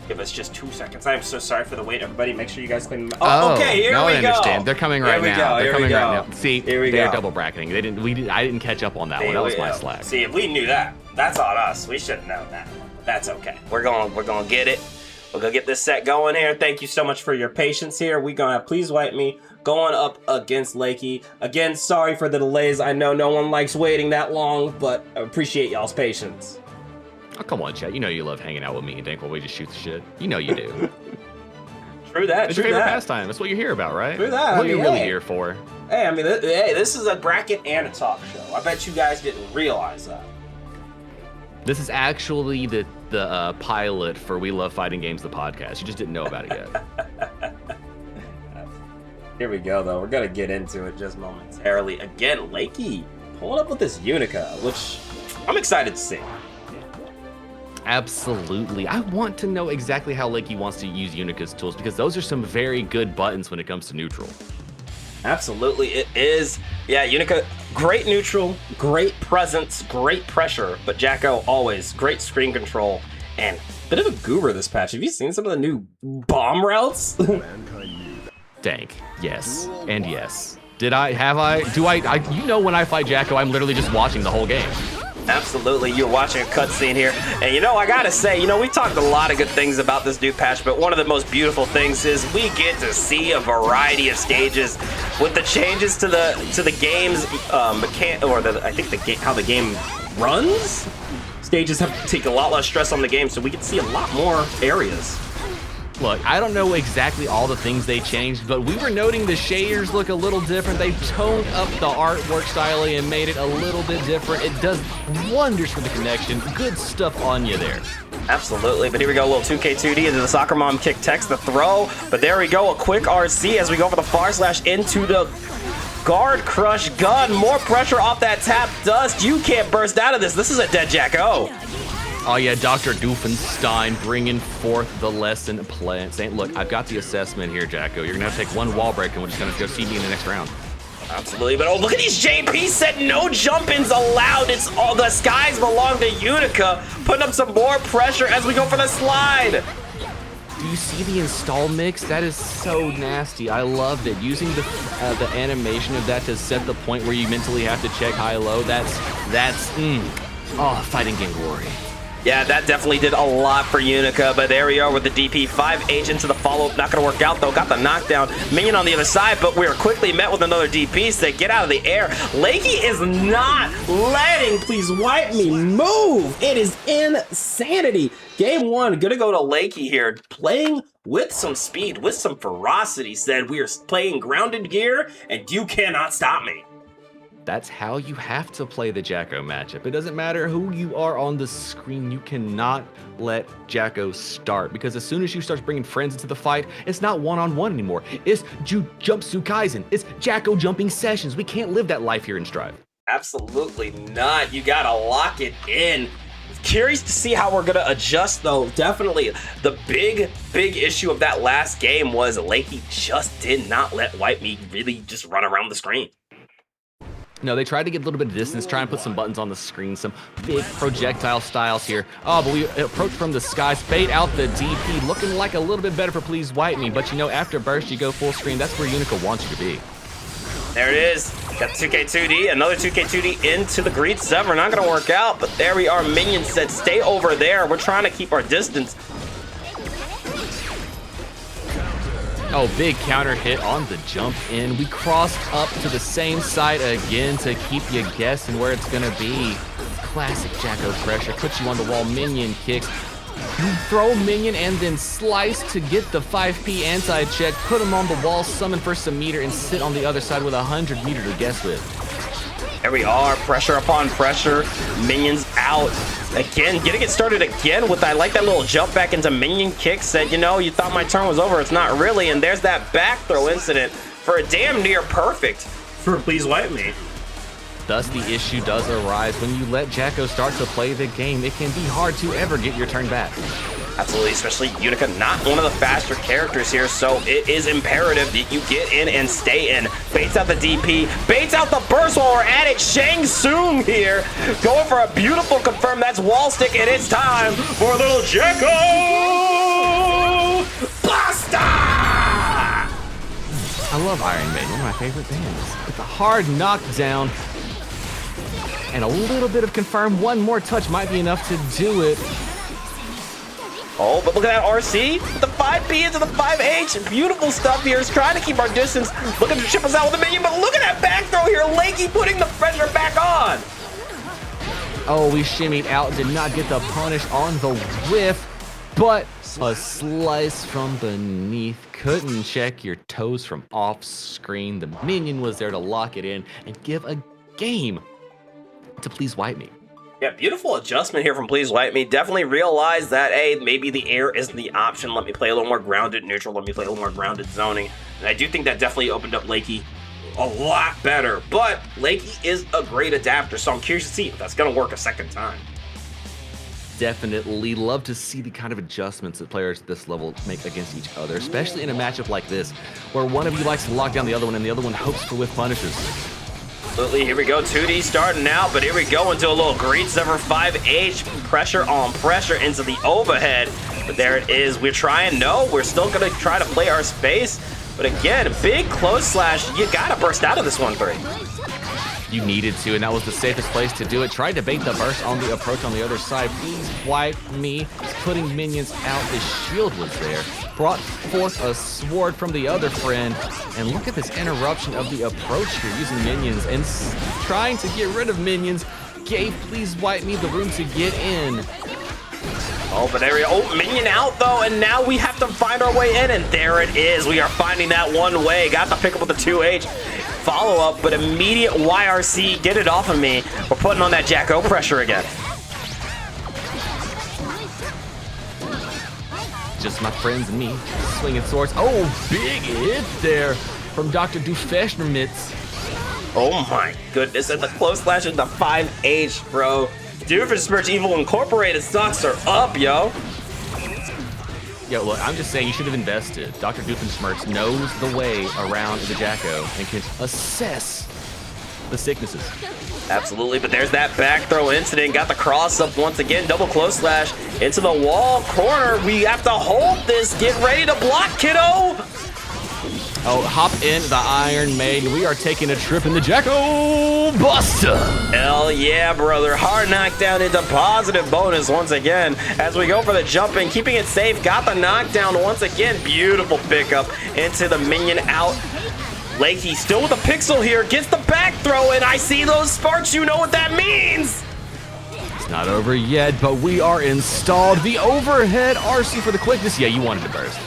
Give us just 2 seconds. I am so sorry for the wait, everybody. Make sure you guys clean them. Oh, okay. Here we go. I understand. They're coming right now. They're coming right now. See, they're double bracketing. They didn't. I didn't catch up on that one. That was my slack. See, if we knew that, that's on us. We should have known that. That's okay. We're gonna get it. We're gonna get this set going here. Thank you so much for your patience here. We're gonna have Please Wipe Me going up against Lakey. Again, sorry for the delays. I know no one likes waiting that long, but I appreciate y'all's patience. Oh, come on, chat. You know you love hanging out with me and Dink while we just shoot the shit. You know you do. True that. It's your favorite pastime. That's what you're here about, right? True that. What are you really here for? Hey, I mean, this is a bracket and a talk show. I bet you guys didn't realize that. This is actually the pilot for We Love Fighting Games, the podcast. You just didn't know about it yet. Here we go, though. We're going to get into it just momentarily. Again, Lakey pulling up with this Unica, which I'm excited to see. Absolutely. I want to know exactly how Lakey wants to use Unica's tools, because those are some very good buttons when it comes to neutral. Absolutely, it is. Yeah, Unica, great neutral, great presence, great pressure, but Jacko always great screen control and bit of a goober this patch. Have you seen some of the new bomb routes? Dank, yes, and yes. Do I, you know when I fight Jacko, I'm literally just watching the whole game. Absolutely, you're watching a cutscene here, and I gotta say, we talked a lot of good things about this new patch, but one of the most beautiful things is we get to see a variety of stages with the changes to the game's how the game runs. Stages have to take a lot less stress on the game, so we get to see a lot more areas. Look, I don't know exactly all the things they changed, but we were noting the shaders look a little different. They toned up the artwork style and made it a little bit different. It does wonders for the connection. Good stuff on you there. Absolutely, but here we go, a little 2K2D into the Soccer Mom kick text, the throw, but there we go, a quick RC as we go for the far slash into the guard crush gun. More pressure off that tap dust. You can't burst out of this. This is a dead Jacko. Oh yeah, Dr. Doofenstein bringing forth the lesson plan. Saying, look, I've got the assessment here, Jacko. You're gonna have to take one wall break and we're just gonna go see me in the next round. Absolutely, but look at these JP said no jump-ins allowed. It's all the skies belong to Unica. Putting up some more pressure as we go for the slide. Do you see the install mix? That is so nasty. I loved it. Using the animation of that to set the point where you mentally have to check high-low. Fighting game glory. Yeah, that definitely did a lot for Unica, but there we are with the DP. 5H into the follow-up. Not going to work out, though. Got the knockdown. Minion on the other side, but we are quickly met with another DP. Say, get out of the air. Lakey is not letting Please Wipe Me move. It is insanity. Game 1, going to go to Lakey here. Playing with some speed, with some ferocity. Said, we are playing grounded gear, and you cannot stop me. That's how you have to play the Jacko matchup. It doesn't matter who you are on the screen. You cannot let Jacko start, because as soon as you start bringing friends into the fight, it's not one-on-one anymore. It's Jujutsu Kaisen. It's Jacko jumping sessions. We can't live that life here in Strive. Absolutely not. You gotta lock it in. Curious to see how we're gonna adjust, though. Definitely the big issue of that last game was Lakey just did not let Wipe Me really just run around the screen. No, they tried to get a little bit of distance, try and put some buttons on the screen, some big projectile styles here. Oh, but we approach from the skies, fade out the DP, looking like a little bit better for Please Wipe Me, but after burst, you go full screen. That's where Unica wants you to be. There it is. Got 2K2D, another 2K2D into the Greed Sever. Not gonna work out, but there we are. Minion said, stay over there. We're trying to keep our distance. Oh, big counter hit on the jump in. We crossed up to the same side again to keep you guessing where it's gonna be. classic Jacko pressure. Puts you on the wall, minion kicks. You throw minion and then slice to get the 5P anti-check, put him on the wall, summon for some meter, and sit on the other side with 100 meter to guess with. There we are, pressure upon pressure, minions out. Again, getting it started again with, I like that little jump back into minion kick. Said, you know, you thought my turn was over, it's not really. And there's that back throw incident for a damn near perfect for Please Wipe Me. Thus, the issue does arise when you let Jacko start to play the game. It can be hard to ever get your turn back. Absolutely, especially Unica, not one of the faster characters here, so it is imperative that you get in and stay in. Baits out the DP, baits out the burst while we're at it. Shang Tsung here, going for a beautiful confirm. That's wall stick, and it's time for a little Jacko Buster! I love Iron Maiden, one of my favorite bands. With a hard knockdown and a little bit of confirm, one more touch might be enough to do it. Oh, but look at that RC with the 5P into the 5H. Beautiful stuff here. Is trying to keep our distance. Looking to chip us out with a minion, but look at that back throw here. Lakey putting the pressure back on. Oh, we shimmied out, did not get the punish on the whiff, but a slice from beneath. Couldn't check your toes from off screen. The minion was there to lock it in and give a game to Please Wipe Me. Yeah, beautiful adjustment here from Please Wipe Me. Definitely realized that, hey, maybe the air isn't the option. Let me play a little more grounded neutral. Let me play a little more grounded zoning. And I do think that definitely opened up Lakey a lot better. But Lakey is a great adapter, so I'm curious to see if that's going to work a second time. Definitely love to see the kind of adjustments that players at this level make against each other, especially in a matchup like this, where one of you likes to lock down the other one and the other one hopes for whiff punishes. Absolutely, here we go, 2D starting out, but here we go into a little Greed Sever 5H, pressure on pressure into the overhead, but there it is. We're trying, no, we're still gonna try to play our space, but again, big close slash, you gotta burst out of this 1-3. You needed to, and that was the safest place to do it. Tried to bait the burst on the approach on the other side. Please wipe me. Putting minions out. The shield was there. Brought forth a sword from the other friend. And look at this interruption of the approach here using minions and trying to get rid of minions. Gave Please Wipe Me the room to get in. Oh, but there we go. Oh, minion out though, and now we have to find our way in, and there it is. We are finding that one way. Got the pick up with the 2H. Follow-up, but immediate YRC, get it off of me. We're putting on that Jacko pressure again. Just my friends and me, swinging swords. Oh, big hit there from Dr. Doofenshmirtz. Oh my goodness, and the close slash into 5H, bro. Doofenshmirtz Evil Incorporated stocks are up, yo. Yo, look, I'm just saying you should have invested. Dr. Doofenshmirtz knows the way around the Jacko and can assess the sicknesses. Absolutely, but there's that back throw incident. Got the cross up once again. Double close slash into the wall corner. We have to hold this. Get ready to block, kiddo. Oh, hop in the Iron Maiden. We are taking a trip in the Jacko Buster. Hell yeah, brother. Hard knockdown into positive bonus once again as we go for the jump in. Keeping it safe. Got the knockdown once again. Beautiful pickup into the minion out. Lakey still with a pixel here. Gets the back throw, and I see those sparks. You know what that means. It's not over yet, but we are installed. The overhead RC for the quickness. Yeah, you wanted to burst.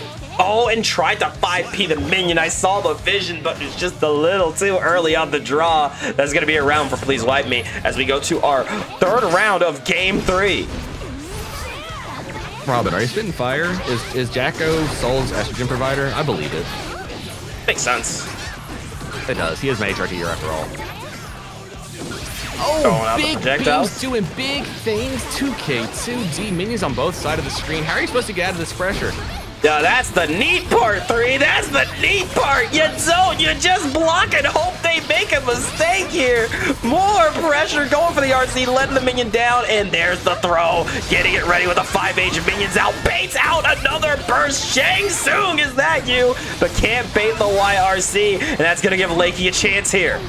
Oh, and tried to 5P the minion. I saw the vision, but it's just a little too early on the draw. That's going to be a round for Please Wipe Me as we go to our third round of Game 3. Robin, are you spitting fire? Is Jacko Soul's estrogen provider? I believe it. Makes sense. It does. He is my HRT here after all. Going Oh, out the big projectiles. beams doing big things. 2K, 2D, minions on both sides of the screen. How are you supposed to get out of this pressure? Yeah, that's the neat part, 3. That's the neat part. You don't. You just block and hope they make a mistake here. More pressure going for the RC, letting the minion down, and there's the throw. Getting it ready with a 5H. Minions out. Baits out another burst. Shang Tsung, is that you? But can't bait the YRC, and that's going to give Lakey a chance here.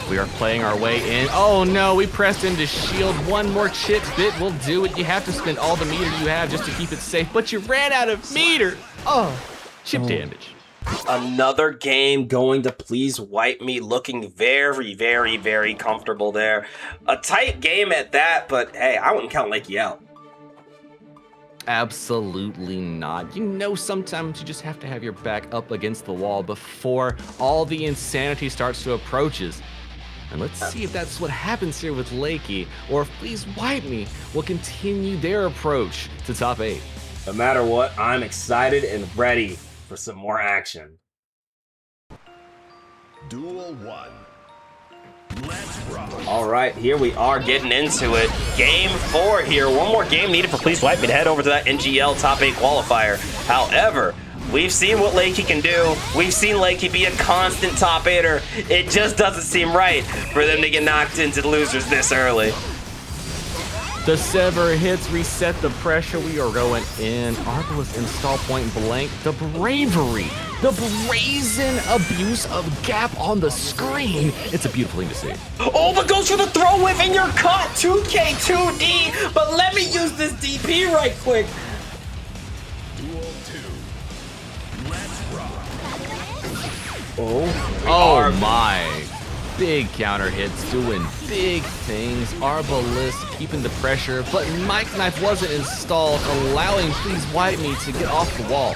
We are playing our way in. Oh no, we pressed into shield. One more chip bit will do it. You have to spend all the meter you have just to keep it safe, but you ran out of meter. Oh, chip damage. Another game going to Please Wipe Me, looking very, very, very comfortable there. A tight game at that, but hey, I wouldn't count Lakey out. Absolutely not. You know, sometimes you just have to have your back up against the wall before all the insanity starts to approaches. And let's see if that's what happens here with Lakey, or if Please Wipe Me will continue their approach to top 8. No matter what, I'm excited and ready for some more action. Duel 1. Let's rock. All right, here we are getting into it. Game 4 here. One more game needed for Please Wipe Me to head over to that NGL top 8 qualifier. However, we've seen what Lakey can do. We've seen Lakey be a constant top 8er. It just doesn't seem right for them to get knocked into the losers this early. The sever hits, reset the pressure. We are going in. Arbalest install point blank. The bravery, the brazen abuse of gap on the screen. It's a beautiful thing to see. Oh, but goes for the throw whip and you're caught. 2K2D. But let me use this DP right quick. Duel 2. Let's rock. Oh my. Big counter hits, doing big things. Arbalest keeping the pressure, but Mike Knife wasn't installed, allowing Please Wipe Me to get off the wall.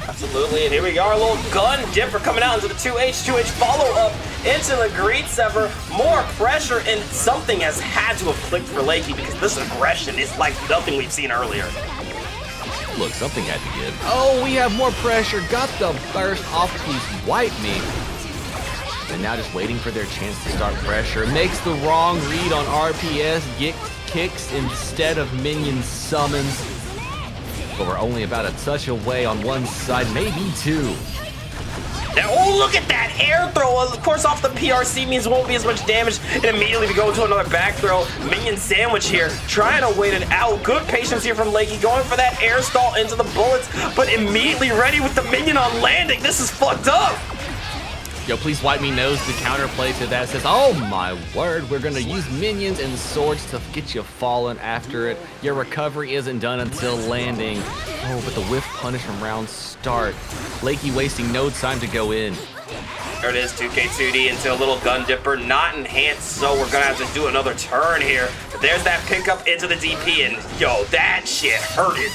Absolutely, and here we are, a little gun dipper coming out into the 2H follow-up into the green sever. More pressure, and something has had to have clicked for Lakey because this aggression is like nothing we've seen earlier. Look, something had to give. Oh, we have more pressure. Got the burst off Please Wipe Me. And now just waiting for their chance to start pressure. Makes the wrong read on RPS. Kicks instead of minion summons. But we're only about a touch away on one side, maybe two. Now, oh, look at that air throw. Of course, off the PRC means won't be as much damage. And immediately we go into another back throw. Minion sandwich here, trying to wait it out. Good patience here from Lakey, going for that air stall into the bullets, but immediately ready with the minion on landing. This is fucked up. Yo, Please Wipe Me knows the counterplay to that. Says, oh my word, we're gonna use minions and swords to get you falling after it. Your recovery isn't done until landing. Oh, but the whiff punish from round start. Lakey wasting no time to go in. There it is, 2K2D into a little gun dipper, not enhanced, so we're gonna have to do another turn here. But there's that pickup into the DP, and yo, that shit hurted.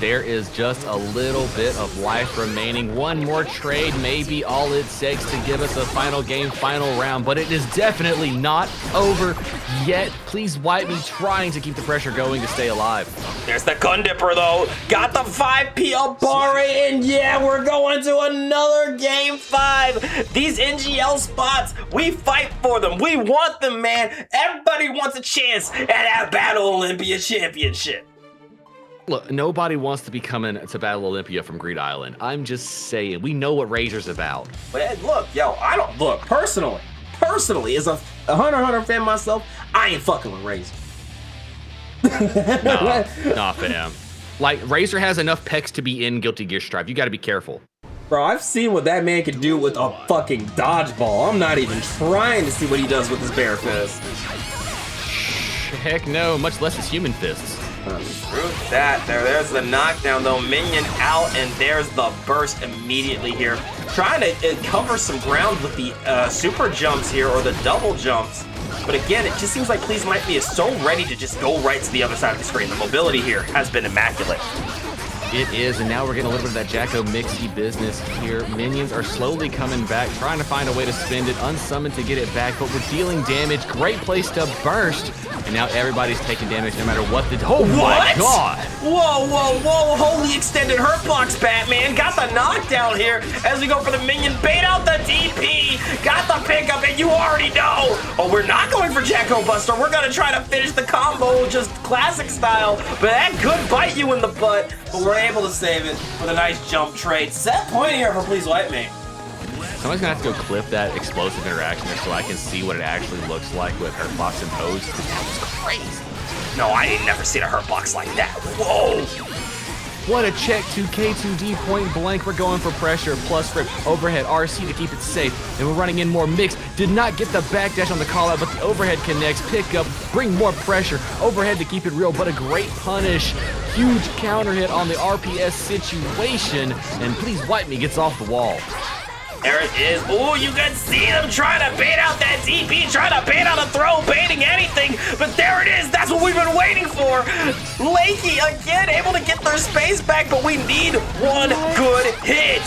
There is just a little bit of life remaining. One more trade may be all it takes to give us a final game, final round, but it is definitely not over yet. Please Wipe Me trying to keep the pressure going to stay alive. There's the gun dipper though. Got the 5P Abare, and yeah, we're going to another game 5. These NGL spots, we fight for them. We want them, man. Everybody wants a chance at that Battle Olympia Championship. Look, nobody wants to be coming to Battle Olympia from Greed Island. I'm just saying, we know what Razor's about. But look, yo, I don't look personally, as a Hunter x Hunter fan myself, I ain't fucking with Razor. Nah, fam. Like, Razor has enough pecs to be in Guilty Gear Strive. You gotta be careful. Bro, I've seen what that man can do with a fucking dodgeball. I'm not even trying to see what he does with his bare fist. Heck no, much less his human fists. Screw that. There's the knockdown though. Minion out, and there's the burst immediately here. Trying to cover some ground with the super jumps here, or the double jumps. But again, it just seems like Please Wipe Me is so ready to just go right to the other side of the screen. The mobility here has been immaculate. It is, and now we're getting a little bit of that Jacko Mixie business here. Minions are slowly coming back, trying to find a way to spend it, unsummoned to get it back, but we're dealing damage. Great place to burst, and now everybody's taking damage no matter what the... Oh my god! Whoa, whoa, whoa, holy extended hurt box, Batman. Got the knockdown here as we go for the minion. Bait out the DP, got the pickup, and you already know. Oh, we're not going for Jacko Buster. We're gonna try to finish the combo just classic style, but that could bite you in the butt. But we're able to save it with a nice jump trade. Set point here for Please Wipe Me. Somebody's gonna have to go clip that explosive interaction there so I can see what it actually looks like with Hurtbox imposed. That was crazy. No, I ain't never seen a hurt box like that. Whoa! What a check to K2D point blank. We're going for pressure, plus rip, overhead, RC to keep it safe. And we're running in more mix. Did not get the backdash on the call out, but the overhead connects, pick up, bring more pressure. Overhead to keep it real, but a great punish huge counter hit on the RPS situation, and Please Wipe Me gets off the wall. There it is. Oh, you can see him trying to bait out that DP, trying to bait out a throw, baiting anything. But there it is. That's what we've been waiting for. Lakey again able to get their space back, but we need one good hit.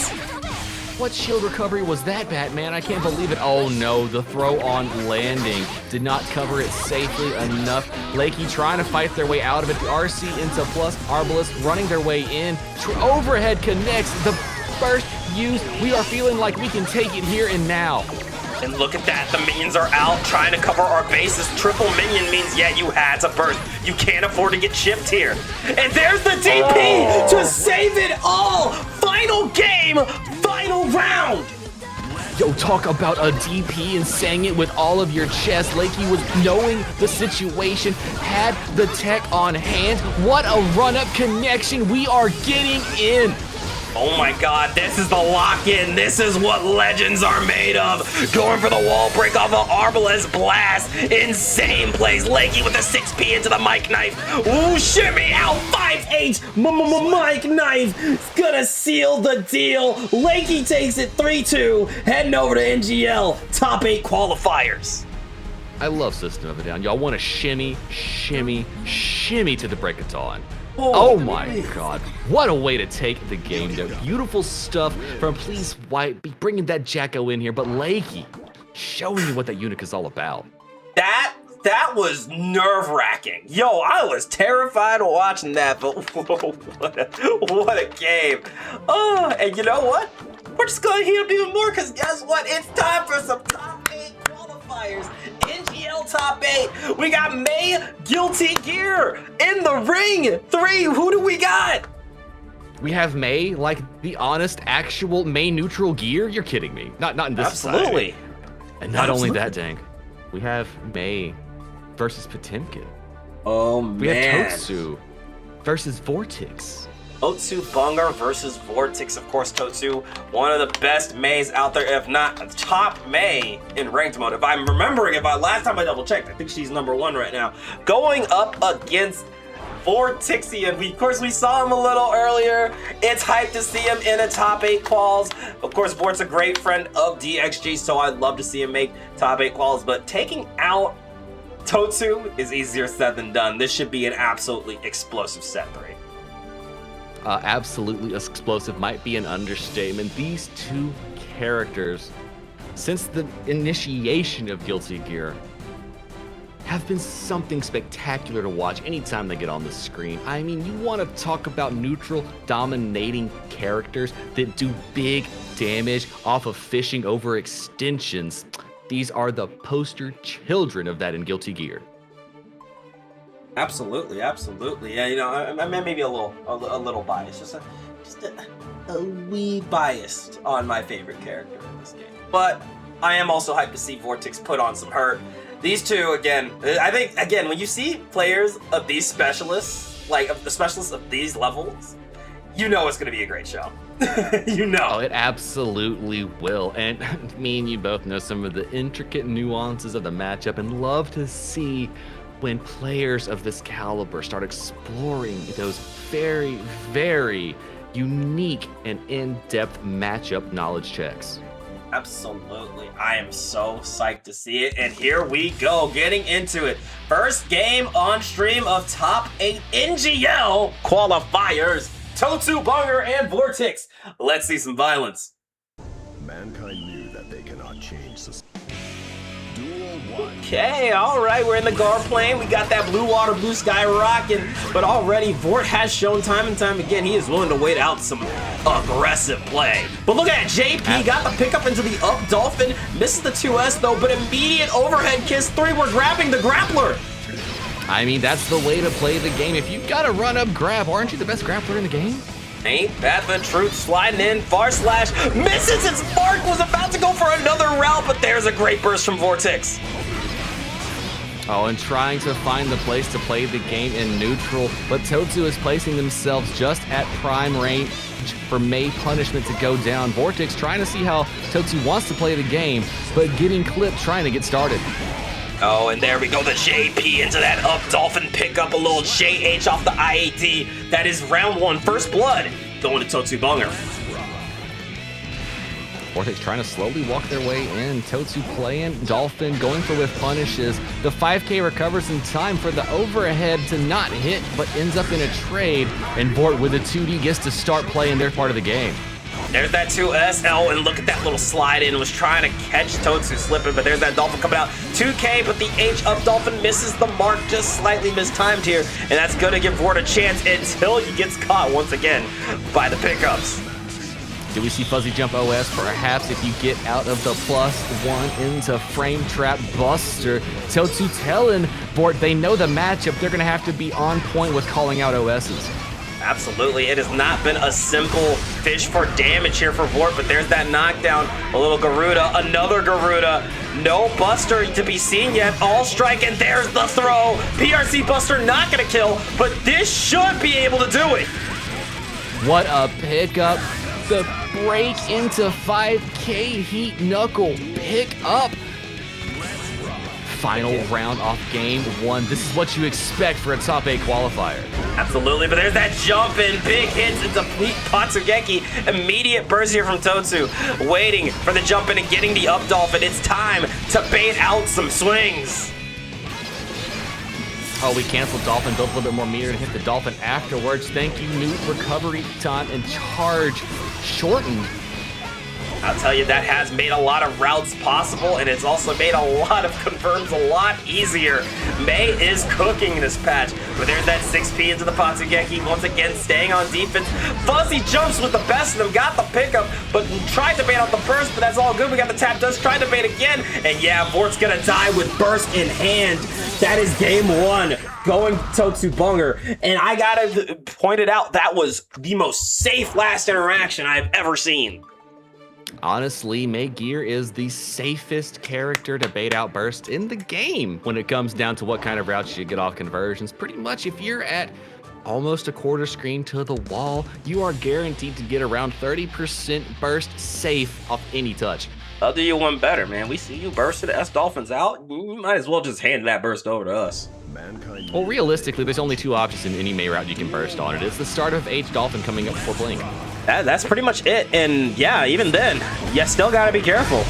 What shield recovery was that, Batman? I can't believe it. Oh no, the throw on landing did not cover it safely enough. Lakey trying to fight their way out of it. The RC into plus, Arbalest running their way in. Overhead connects. The first use. We are feeling like we can take it here and now. And look at that, the minions are out trying to cover our bases. Triple minion means, yeah, you had to burst. You can't afford to get chipped here. And there's the DP to save it all. Final game, final round. Yo, talk about a DP and saying it with all of your chest. Lakey was knowing the situation, had the tech on hand. What a run-up connection. We are getting in. Oh my god, this is the lock-in. This is what legends are made of. Going for the wall break off of Arbalest blast. Insane plays. Lakey with a 6P into the mic knife. Ooh, shimmy out. 5H. Mic knife. It's gonna seal the deal. Lakey takes it 3-2. Heading over to NGL. Top 8 qualifiers. I love System of a Down. Y'all want to shimmy, shimmy, shimmy to the break of dawn. Oh my god. What a way to take the game there. Beautiful stuff from Please Wipe Me, bringing that Jacko in here, but Lakey showing you what that unit is all about. That was nerve-wracking. Yo, I was terrified watching that, but what a game. Oh, and you know what? We're just gonna heat up even more, because guess what? It's time for some top 8 qualifiers. NGL top 8. We got May Guilty Gear in the ring. 3. Who do we got? We have May, like the honest, actual May neutral gear? You're kidding me. Not in this Absolutely. society. And not only that, Dank, we have May versus Potemkin. Oh, man. We have Totsu versus Vortex. Totsu Bungar versus Vortex. Of course, Totsu, one of the best Mays out there, if not top May in ranked mode. If I'm remembering, last time I double checked, I think she's number 1 right now. Going up against Vortexy, and of course we saw him a little earlier. It's hype to see him in a top 8 quals. Of course, Vort's a great friend of DXG, so I'd love to see him make top 8 quals, but taking out Totsu is easier said than done. This should be an absolutely explosive set 3. Absolutely explosive might be an understatement. These two characters, since the initiation of Guilty Gear, have been something spectacular to watch anytime they get on the screen. I mean, you want to talk about neutral, dominating characters that do big damage off of fishing over extensions. These are the poster children of that in Guilty Gear. Absolutely. Yeah, you know, I may be a little biased, just a wee biased on my favorite character in this game. But I am also hyped to see Vortex put on some hurt. These two, again, I think, again, when you see players of these specialists, like of the specialists of these levels, you know it's going to be a great show. You know. Oh, it absolutely will. And me and you both know some of the intricate nuances of the matchup and love to see when players of this caliber start exploring those very, very unique and in-depth matchup knowledge checks. Absolutely. I am so psyched to see it. And here we go, getting into it. First game on stream of top 8 NGL qualifiers. Totsu, Bungar, and Vortex. Let's see some violence. Mankind knew that they cannot change the Duel 1. Okay, all right, we're in the guard plane. We got that blue water, blue sky rocking. But already, Vort has shown time and time again he is willing to wait out some aggressive play. But look at it, JP got the pickup into the up dolphin. Misses the 2S though, but immediate overhead kiss 3. We're grabbing the grappler. I mean, that's the way to play the game. If you've got a run-up grab, aren't you the best grappler in the game? Ain't that the truth? Sliding in, far slash, misses, and Spark was about to go for another route, but there's a great burst from Vortex. Oh, and trying to find the place to play the game in neutral, but Totsu is placing themselves just at prime range for May punishment to go down. Vortex trying to see how Totsu wants to play the game, but getting clipped trying to get started. Oh, and there we go, the JP into that up dolphin pickup, a little JH off the IAD. That is round 1, first blood, going to Totsu Bunger. Vortex trying to slowly walk their way in. Totsu playing, Dolphin going for whiff punishes. The 5K recovers in time for the overhead to not hit, but ends up in a trade. And Vort with a 2D gets to start playing their part of the game. There's that 2S. Oh, and look at that little slide in. Was trying to catch Totsu slipping, but there's that Dolphin coming out. 2K, but the H up Dolphin misses the mark, just slightly mistimed here. And that's going to give Vort a chance until he gets caught once again by the pickups. Do we see Fuzzy Jump OS? Perhaps if you get out of the +1 into Frame Trap Buster. Totsu telling Vort they know the matchup. They're going to have to be on point with calling out OSs. Absolutely, it has not been a simple fish for damage here for Vort, but there's that knockdown. A little Garuda, another Garuda. No Buster to be seen yet. All strike, and there's the throw. PRC Buster not going to kill, but this should be able to do it. What a pickup. The break into 5K Heat Knuckle pick up. Final round off game 1. This is what you expect for a top 8 qualifier. Absolutely, but there's that jump in, big hits into Patsugeki. Immediate burst here from Totsu, waiting for the jump in and getting the up dolphin. It's time to bait out some swings. Oh, we canceled Dolphin, built a little bit more meter to hit the Dolphin afterwards. Thank you, Newt. Recovery time and charge shortened. I'll tell you, that has made a lot of routes possible, and it's also made a lot of confirms a lot easier. May is cooking this patch, but there's that 6P into the Patsugeki, once again staying on defense. Fuzzy jumps with the best of them, got the pickup, but tried to bait out the burst, but that's all good. We got the tap dust, tried to bait again, and yeah, Vort's gonna die with burst in hand. That is game 1. Going Totsu Bunger, and I gotta point it out, that was the most safe last interaction I've ever seen. Honestly, May Gear is the safest character to bait out burst in the game when it comes down to what kind of routes you get off conversions. Pretty much if you're at almost a quarter screen to the wall, you are guaranteed to get around 30% burst safe off any touch. I'll do you one better, man. We see you bursted S Dolphins out. You might as well just hand that burst over to us. Well, realistically, there's only 2 options in any May route you can burst on. It is the start of H Dolphin coming up before Blink. That's pretty much it. And yeah, even then, you still gotta be careful.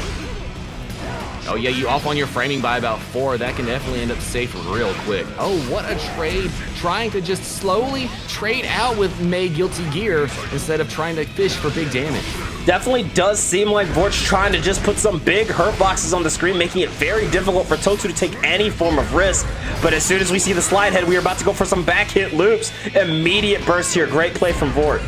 Oh yeah, you off on your framing by about 4. That can definitely end up safe real quick. Oh, what a trade. Trying to just slowly trade out with May Guilty Gear instead of trying to fish for big damage. Definitely does seem like Vort's trying to just put some big hurt boxes on the screen, making it very difficult for Totsu to take any form of risk. But as soon as we see the slide head, we are about to go for some back hit loops. Immediate burst here. Great play from Vort.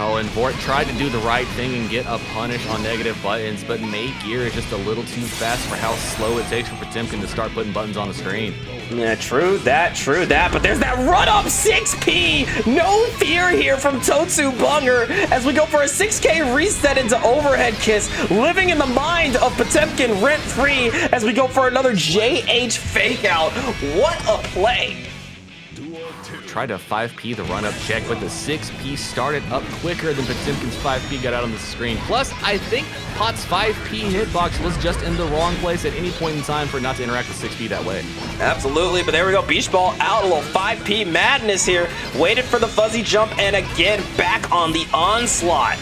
Oh, and Vort tried to do the right thing and get a punish on negative buttons, but May Gear is just a little too fast for how slow it takes for Potemkin to start putting buttons on the screen. Yeah, true that, but there's that run-up 6P! No fear here from Totsu Bunger as we go for a 6K reset into overhead kiss, living in the mind of Potemkin rent-free as we go for another JH fake-out. What a play! Tried to 5P the run-up check, but the 6P started up quicker than Potemkin's 5P got out on the screen. Plus, I think Pot's 5P hitbox was just in the wrong place at any point in time for it not to interact with 6P that way. Absolutely, but there we go. Beach Ball out, a little 5P madness here. Waited for the fuzzy jump, and again, back on the onslaught.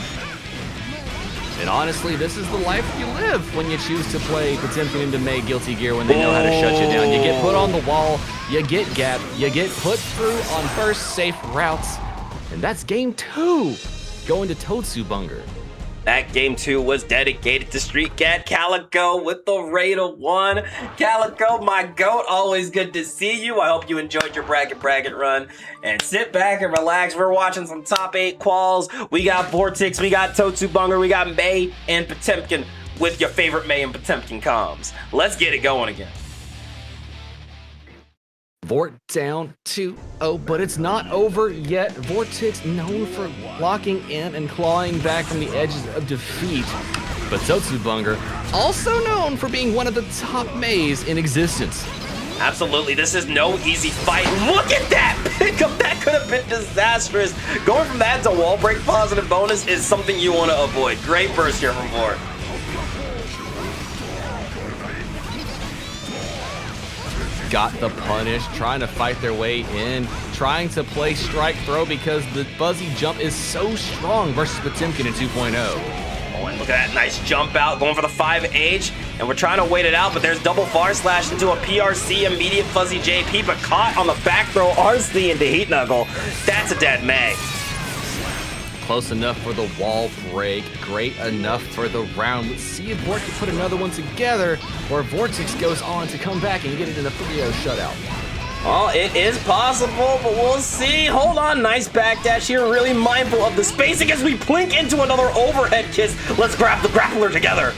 And honestly, this is the life you live when you choose to play Potemkin into May Guilty Gear when they know how to shut you down. You get put on the wall, you get gapped, you get put through on first safe routes, and that's game 2, going to Totsu Bunger. That game 2 was dedicated to Street Cat Calico with the rate of 1. Calico, my goat, always good to see you. I hope you enjoyed your bracket run. And sit back and relax. We're watching some top 8 quals. We got Vortex, we got Totsu Bunger, we got May and Potemkin with your favorite May and Potemkin comms. Let's get it going again. Vort down 2-0, but it's not over yet. Vortex known for locking in and clawing back from the edges of defeat. But Totsu Bunger also known for being one of the top Mays in existence. Absolutely, this is no easy fight. Look at that pickup, that could have been disastrous. Going from that to wall break positive bonus is something you want to avoid. Great burst here from Vort. got the punish, trying to fight their way in, trying to play strike throw because the fuzzy jump is so strong versus Potemkin in 2.0. Oh, and look at that nice jump out, going for the 5H, and we're trying to wait it out, but there's double far slash into a PRC, immediate fuzzy JP, but caught on the back throw, RC into Heat Knuckle. That's a dead May. Close enough for the wall break, great enough for the round. Let's see if Vort can put another one together, or Vortex goes on to come back and get it in a 3-0 shutout. Well, it is possible, but we'll see. Hold on, nice backdash here, really mindful of the spacing as we plink into another overhead kiss. Let's grab the grappler together.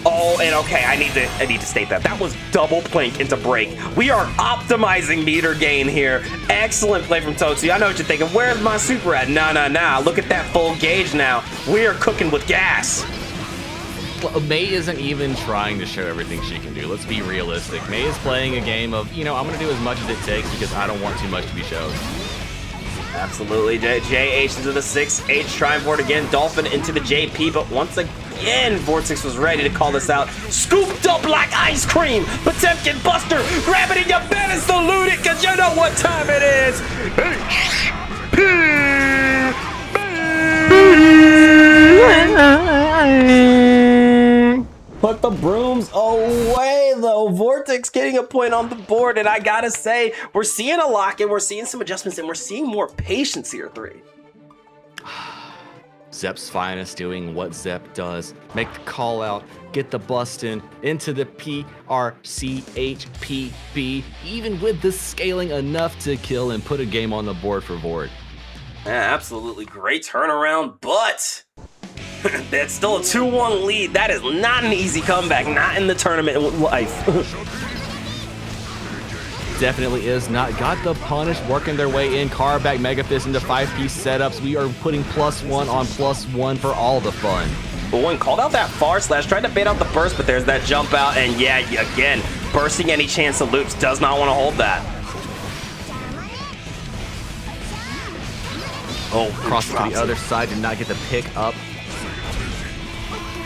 Oh, and okay, I need to state that was double plink into break. We are optimizing meter gain here. Excellent play from Totsu. I know what you're thinking. Where's my super at? Nah. Look at that full gauge now. We are cooking with gas. Well, May isn't even trying to show everything she can do. Let's be realistic. May is playing a game of, I'm going to do as much as it takes because I don't want too much to be shown. Absolutely. JH into the 6H, trying for it again. Dolphin into the JP, but once again, Vortex was ready to call this out. Scooped up like ice cream. Potemkin Buster, grab it and you better salute it because you know what time it is. Put the brooms away, though. Vortex getting a point on the board, and I gotta say, we're seeing a lock, and we're seeing some adjustments, and we're seeing more patience here, 3. Zepp's finest doing what Zepp does. Make the call out, get the bust into the PRCHPB, even with the scaling enough to kill and put a game on the board for Vort. Yeah, absolutely great turnaround, but that's still a 2-1 lead. That is not an easy comeback, not in the tournament life. Definitely is not. Got the punish, working their way in. Car back Mega Fist into 5-piece setups. We are putting +1 on +1 for all the fun. Bowen called out that far slash, tried to bait out the burst, but there's that jump out, and yeah, again, bursting any chance of loops, does not want to hold that. Oh, cross to the other side, did not get the pick up.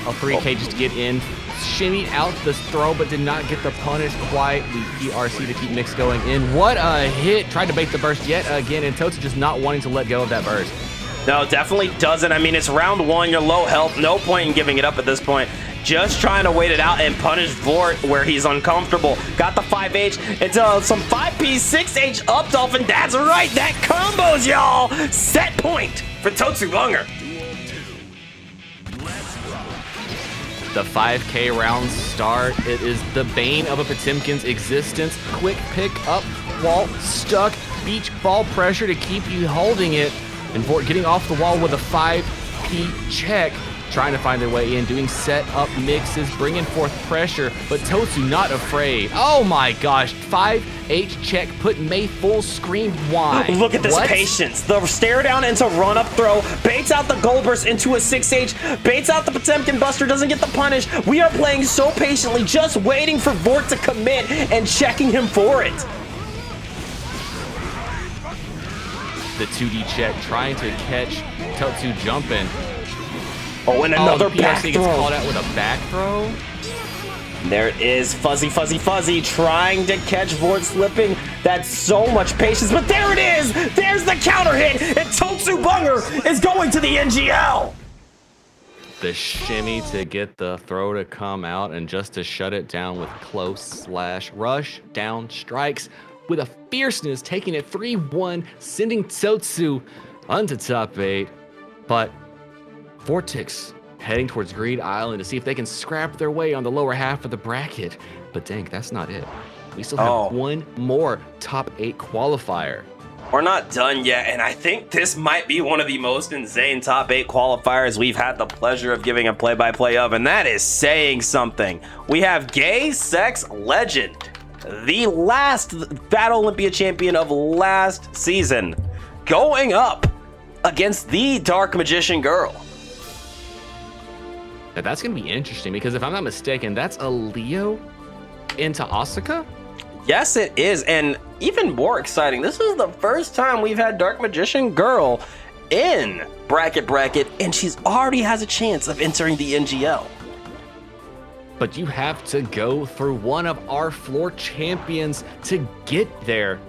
A 3K just to get in. Shimmied out the throw, but did not get the punish quite. The PRC to keep mix going in. What a hit. Tried to bait the burst yet again, and Totsu just not wanting to let go of that burst. No, definitely doesn't. I mean, it's round 1. You're low health. No point in giving it up at this point. Just trying to wait it out and punish Vort where he's uncomfortable. Got the 5H into some 5P, 6H up Dolphin. That's right. That combos, y'all. Set point for Totsu Bunger. The 5K round start. It is the bane of a Potemkin's existence. Quick pick up, wall stuck, beach ball pressure to keep you holding it. And Vort getting off the wall with a 5P check, trying to find their way in, doing set up mixes, bringing forth pressure, but Totsu not afraid. Oh my gosh, 5H check, put May full screen. Why? Look at this patience. The stare down into run up throw, baits out the gold burst into a 6H, baits out the Potemkin Buster, doesn't get the punish. We are playing so patiently, just waiting for Vort to commit and checking him for it. The 2D check, trying to catch Totsu jumping. Oh, and another back PRC throw. gets called out with a back throw. There it is, Fuzzy, trying to catch Vort slipping. That's so much patience, but there it is! There's the counter hit, and Totsu Bunger is going to the NGL! The shimmy to get the throw to come out, and just to shut it down with close slash rush down strikes with a fierceness, taking it 3-1, sending Totsu onto top 8. But Vortex heading towards Greed Island to see if they can scrap their way on the lower half of the bracket. But dang, that's not it. We still have one more top 8 qualifier. We're not done yet, and I think this might be one of the most insane top 8 qualifiers we've had the pleasure of giving a play-by-play of, and that is saying something. We have Gay Sex Legend, the last Battle Olympia champion of last season, going up against the Dark Magician Girl. Now that's going to be interesting because if I'm not mistaken, that's a Leo into Asuka? Yes, it is, and even more exciting, this is the first time we've had Dark Magician Girl in Bracket, and she's already has a chance of entering the NGL. but you have to go through one of our floor champions to get there.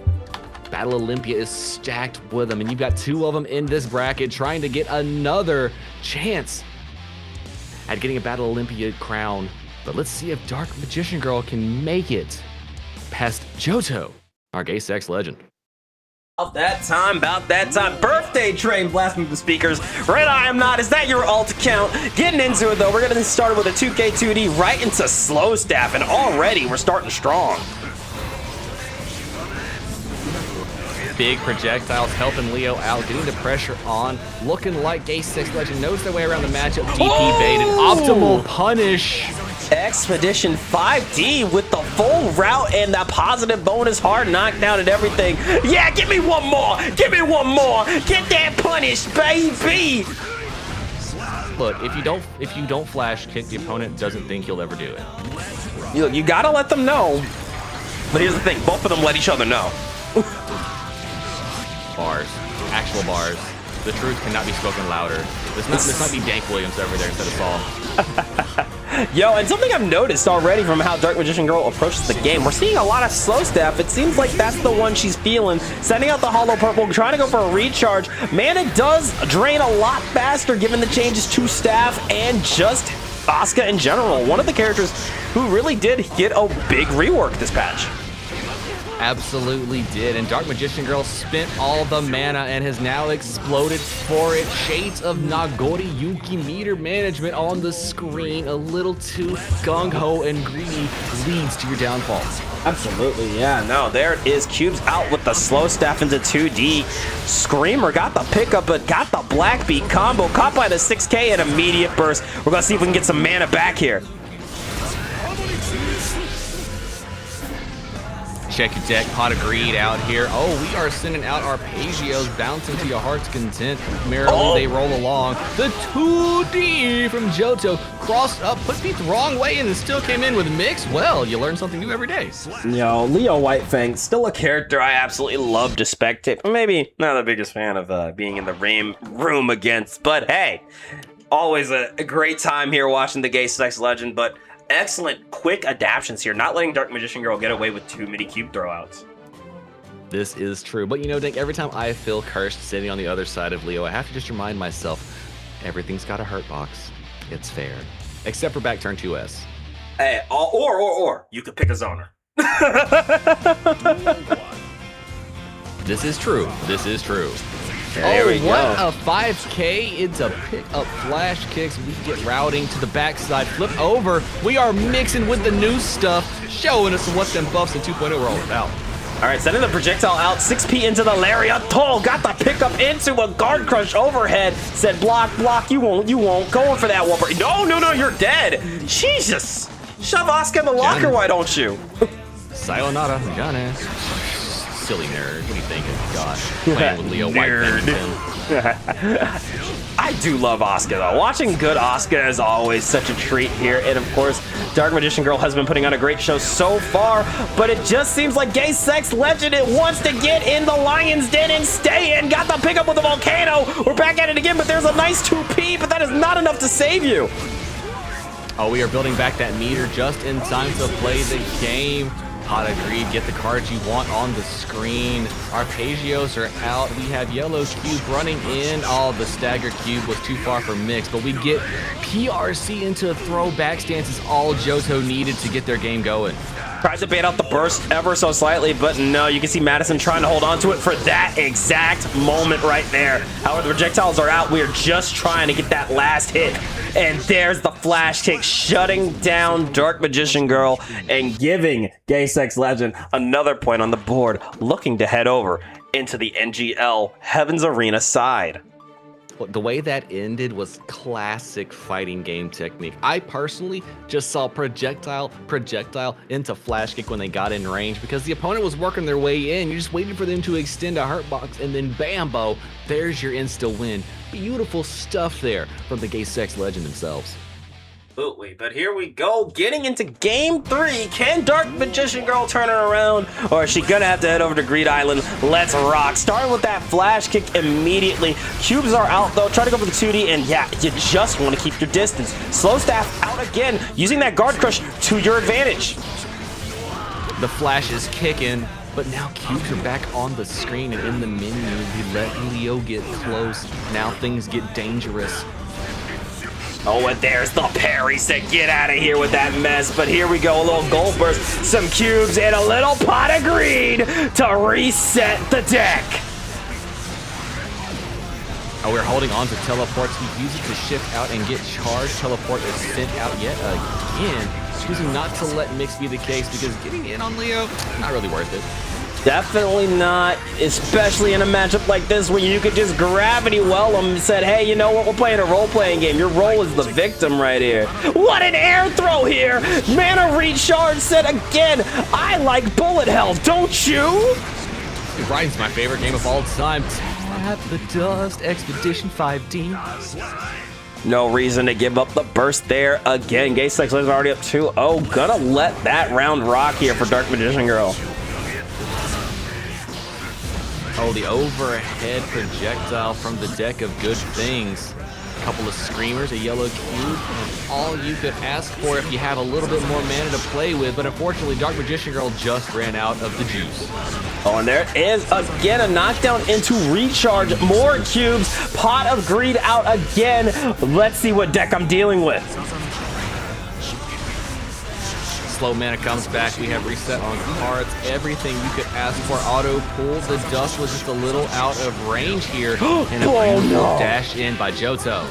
Battle Olympia is stacked with them, and you've got 2 of them in this bracket trying to get another chance at getting a Battle Olympia crown. But let's see if Dark Magician Girl can make it past Johto, our gay sex legend. About that time. Birthday train blasting through the speakers. Red I am not. Is that your alt account? Getting into it though. We're gonna start with a 2K2D right into slow staff, and already we're starting strong. Big projectiles helping Leo out, getting the pressure on, looking like gay sex legend knows their way around the matchup. DP bait and optimal punish. Expedition 5D with the full route and the positive bonus hard knockdown and everything. Yeah, give me one more. Give me one more. Get that punish, baby. Look, if you don't flash kick, the opponent doesn't think you'll ever do it. You gotta let them know. But here's the thing, both of them let each other know. Bars, actual bars. The truth cannot be spoken louder. This might be Dank Williams over there instead of Saul. Yo, and something I've noticed already from how Dark Magician Girl approaches the game, we're seeing a lot of slow staff. It seems like that's the one she's feeling. Sending out the Hollow Purple, trying to go for a recharge. Man, it does drain a lot faster given the changes to staff and just Asuka in general. One of the characters who really did get a big rework this patch. Absolutely did, and Dark Magician Girl spent all the mana and has now exploded for it. Shades of Nagori Yuki meter management on the screen. A little too gung-ho and greedy leads to your downfall. Absolutely, yeah, no, there it is. Cubes out with the slow staff into 2D. Screamer got the pickup, but got the black beat combo. Caught by the 6K and immediate burst. We're gonna see if we can get some mana back here. Check your deck, Pot of Greed out here. Oh, we are sending out our Pagios, bouncing to your heart's content. Merrily, they roll along. The 2D from Johto crossed up, put feet the wrong way, and still came in with mix. Well, you learn something new every day. Yo, Leo Whitefang, still a character I absolutely love to spectate. Maybe not the biggest fan of being in the room against, but hey, always a great time here watching the gay sex legend, but excellent quick adaptions here, not letting Dark Magician Girl get away with too many cube throwouts. This is true, but you know, Dink, every time I feel cursed sitting on the other side of Leo, I have to just remind myself, everything's got a hurt box. It's fair. Except for back turn 2S. Hey, or you could pick a zoner. This is true. This is true. There we what go. a 5K into pick up flash kicks. We get routing to the backside, flip over. We are mixing with the new stuff, showing us what them buffs in 2.0 are all about. All right, sending the projectile out, 6P into the Lariat. Toll got the pickup into a guard crush overhead. Said block, you won't. Going for that whopper. No, you're dead. Jesus. Shove Asuka in the locker, why don't you? Sayonara, Johnny. Silly nerd. What are you thinking? Gosh, playing with Leo White. I do love Asuka though. Watching good Asuka is always such a treat here. And of course, Dark Magician Girl has been putting on a great show so far, but it just seems like gay sex legend, it wants to get in the lion's den and stay in. Got the pickup with the volcano. We're back at it again, but there's a nice 2P, but that is not enough to save you. Oh, we are building back that meter just in time to play the game. Pot of Greed, get the cards you want on the screen. Our Pagios are out. We have Yellow Cube running in. Oh, the Stagger Cube was too far for mix, but we get PRC into throwback stances, all Johto needed to get their game going. Tries to bait out the burst ever so slightly, but no, you can see Madison trying to hold on to it for that exact moment right there. However, the projectiles are out. We are just trying to get that last hit. And there's the flash kick, shutting down Dark Magician Girl and giving Gay Sex Legend another point on the board, looking to head over into the NGL Heaven's Arena side. The way that ended was classic fighting game technique. I personally just saw projectile into flash kick when they got in range because the opponent was working their way in. You just waited for them to extend a hurt box and then bambo, there's your insta win. Beautiful stuff there from the gay sex legend themselves. Absolutely. But here we go, getting into game 3. Can Dark Magician Girl turn it around, or is she gonna have to head over to Greed Island? Let's rock. Starting with that flash kick immediately. Cubes are out though. Try to go for the 2D, and yeah, you just want to keep your distance. Slow staff out again, using that guard crush to your advantage. The flash is kicking, but now cubes are back on the screen and in the menu. We let Leo get close. Now things get dangerous. Oh, and there's the parry. Said, get out of here with that mess. But here we go, a little gold burst, some cubes, and a little pot of greed to reset the deck. Oh, we're holding on to teleports. We use it to shift out and get charged. Teleport is sent out yet again. Choosing not to let mix be the case because getting in on Leo, not really worth it. Definitely not, especially in a matchup like this where you could just gravity well him and said, hey, you know what, we're playing a role-playing game. Your role is the victim right here. What an air throw here. Mana recharge said again, I like bullet hell, don't you? Brian's my favorite game of all time. Tap the dust, Expedition 5D. No reason to give up the burst there again. Gay Sex is already up 2-0. Gonna let that round rock here for Dark Magician Girl. Oh, the overhead projectile from the deck of good things. A couple of screamers, a yellow cube, and all you could ask for if you have a little bit more mana to play with, but unfortunately Dark Magician Girl just ran out of the juice. Oh, and there is again a knockdown into recharge. More cubes, pot of greed out again. Let's see what deck I'm dealing with. Slow mana comes back. We have reset on cards. Everything you could ask for. Auto pull. The dust was just a little out of range here. And a beautiful dash in by Johto.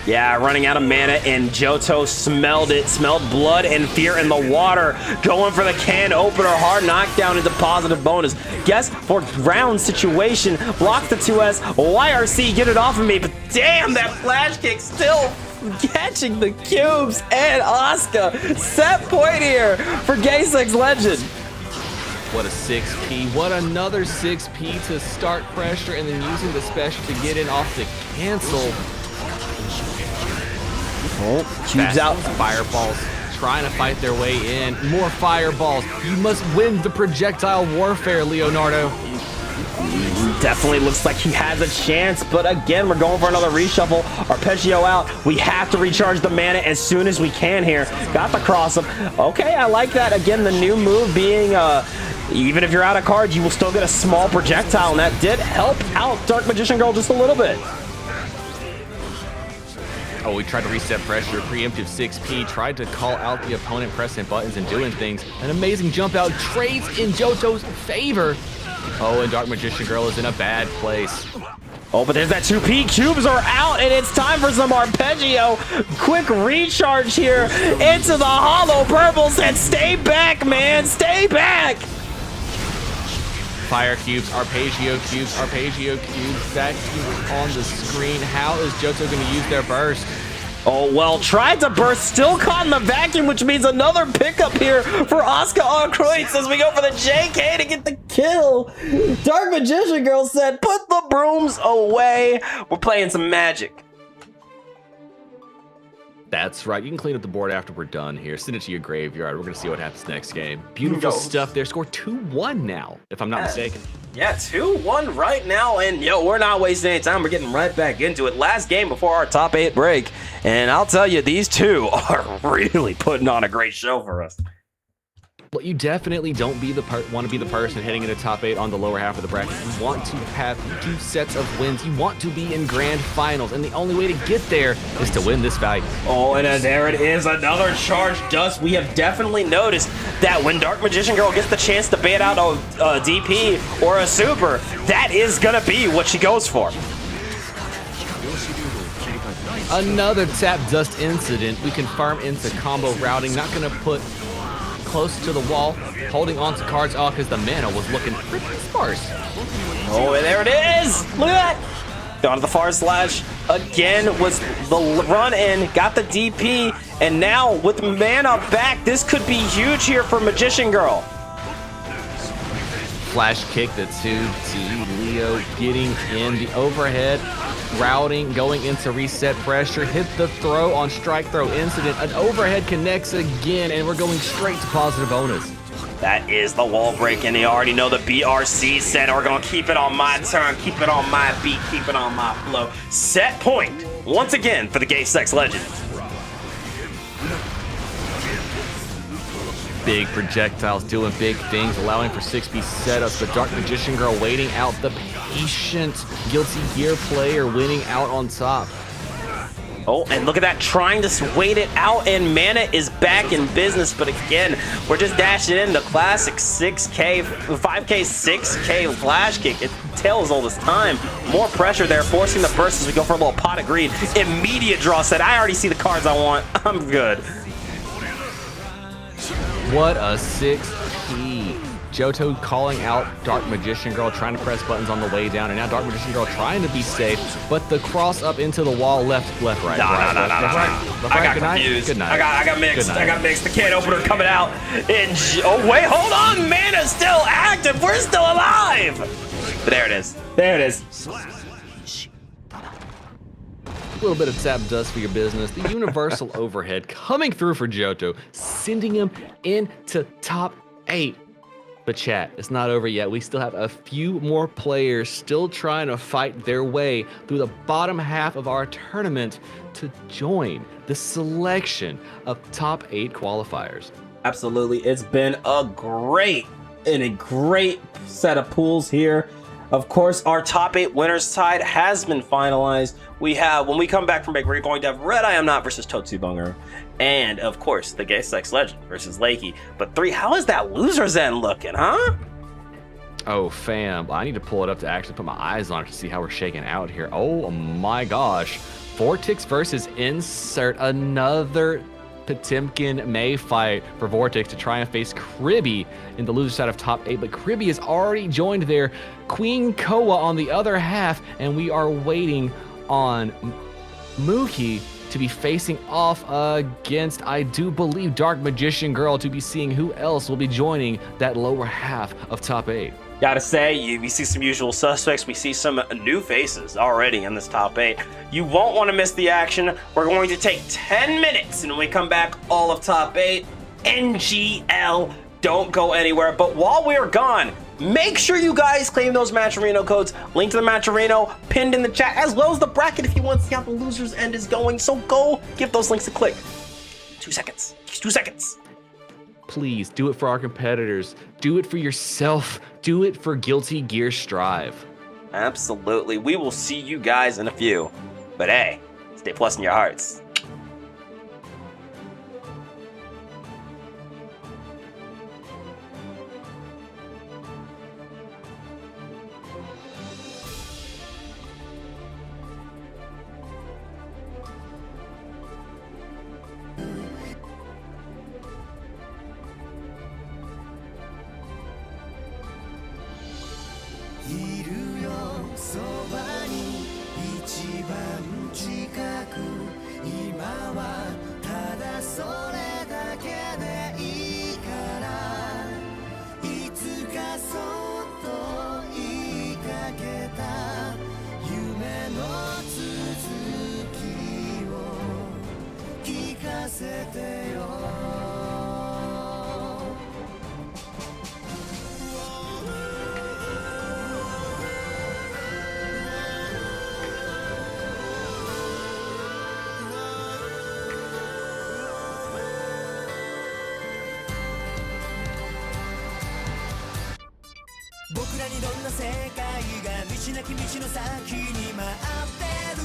Yeah, running out of mana, and Johto smelled it. Smelled blood and fear in the water. Going for the can opener. Hard knockdown into positive bonus. Guess for round situation. Blocks the 2S. YRC, get it off of me. But damn, that flash kick still catching the cubes, and Asuka set point here for Gay Sex Legend. What a 6P. What another 6P to start pressure, and then using the special to get in off the cancel. Oh, cubes out. Fireballs trying to fight their way in. More fireballs. You must win the projectile warfare, Leonardo. Definitely looks like he has a chance, but again, we're going for another reshuffle. Arpeggio out. We have to recharge the mana as soon as we can here. Got the cross up. Okay, I like that. Again, the new move being, even if you're out of cards, you will still get a small projectile, and that did help out Dark Magician Girl just a little bit. Oh, we tried to reset pressure, preemptive 6P, tried to call out the opponent, pressing buttons and doing things. An amazing jump out, trades in Johto's favor. Oh, and Dark Magician Girl is in a bad place. Oh, but there's that 2P. Cubes are out, and it's time for some Arpeggio. Quick recharge here into the hollow purples, and stay back, man. Stay back. Fire cubes, Arpeggio cubes, back on the screen. How is Johto going to use their burst? Oh, well, tried to burst, still caught in the vacuum, which means another pickup here for Asuka on Kreutz as we go for the JK to get the kill. Dark Magician Girl said, put the brooms away. We're playing some Magic. That's right. You can clean up the board after we're done here. Send it to your graveyard. We're going to see what happens next game. Beautiful stuff there. Score 2-1 now, if I'm not mistaken. Yeah, 2-1 right now, and yo, we're not wasting any time. We're getting right back into it. Last game before our top 8 break, and I'll tell you, these two are really putting on a great show for us. Well, you definitely don't want to be the person heading into top 8 on the lower half of the bracket. You want to have 2 sets of wins. You want to be in grand finals, and the only way to get there is to win this value. Oh, and there it is, another charge dust. We have definitely noticed that when Dark Magician Girl gets the chance to bait out a DP or a super, that is going to be what she goes for. Another tap dust incident. We confirm into combo routing. Not going to put close to the wall, holding on to cards off because the mana was looking pretty sparse. Oh, and there it is! Look at that! Down to the far slash. Again was the run in, got the DP, and now with mana back, this could be huge here for Magician Girl. Flash kick the 2T. Leo getting in the overhead. routing, going into reset pressure, hit the throw on strike throw incident, an overhead connects again, and we're going straight to positive bonus. That is the wall break, and they already know the BRC said we're gonna keep it on my turn, keep it on my beat, keep it on my flow. Set point once again for the Gay Sex Legend. Big projectiles doing big things, allowing for 6B setups, but Dark Magician Girl waiting out the patient Guilty Gear player winning out on top. Oh, and look at that, trying to wait it out, and Mana is back in business, but again, we're just dashing in the classic 5K, 6K flash kick. It tails all this time. More pressure there, forcing the burst as we go for a little pot of greed. Immediate draw set. I already see the cards I want. I'm good. What a 6P. Johto calling out Dark Magician Girl, trying to press buttons on the way down, and now Dark Magician Girl trying to be safe, but the cross up into the wall, left, right, No. I got confused. Good night. I got mixed. The can opener coming out. Oh, wait, hold on. Mana's still active. We're still alive. But there it is. There it is. A little bit of tap dust for your business. The universal overhead coming through for Johto, sending him into top 8. But chat, it's not over yet. We still have a few more players still trying to fight their way through the bottom half of our tournament to join the selection of top 8 qualifiers. Absolutely. It's been a great set of pools here. Of course, our top 8 winners tide has been finalized. We have, when we come back from break, we're going to have Red I Am Not versus Totsubunga. And, of course, the Gay Sex Legend versus Lakey. But 3, how is that loser's end looking, huh? Oh, fam, I need to pull it up to actually put my eyes on it to see how we're shaking out here. Oh, my gosh. Vortex versus Insert, another Potemkin May fight for Vortex to try and face Kribby in the loser side of top 8, but Kribby has already joined there. Queen Koa on the other half, and we are waiting on Mookie to be facing off against, I do believe, Dark Magician Girl, to be seeing who else will be joining that lower half of top 8. Gotta say, we see some usual suspects. We see some new faces already in this top 8. You won't want to miss the action. We're going to take 10 minutes, and when we come back, all of top 8, NGL, don't go anywhere. But while we're gone, make sure you guys claim those Matcherino codes. Link to the Matcherino pinned in the chat, as well as the bracket if you want to see how the loser's end is going. So go give those links a click. 2 seconds. 2 seconds. Please do it for our competitors. Do it for yourself. Do it for Guilty Gear Strive. Absolutely. We will see you guys in a few. But hey, stay plus in your hearts.僕らにどんな世界が道なき道の先に待ってる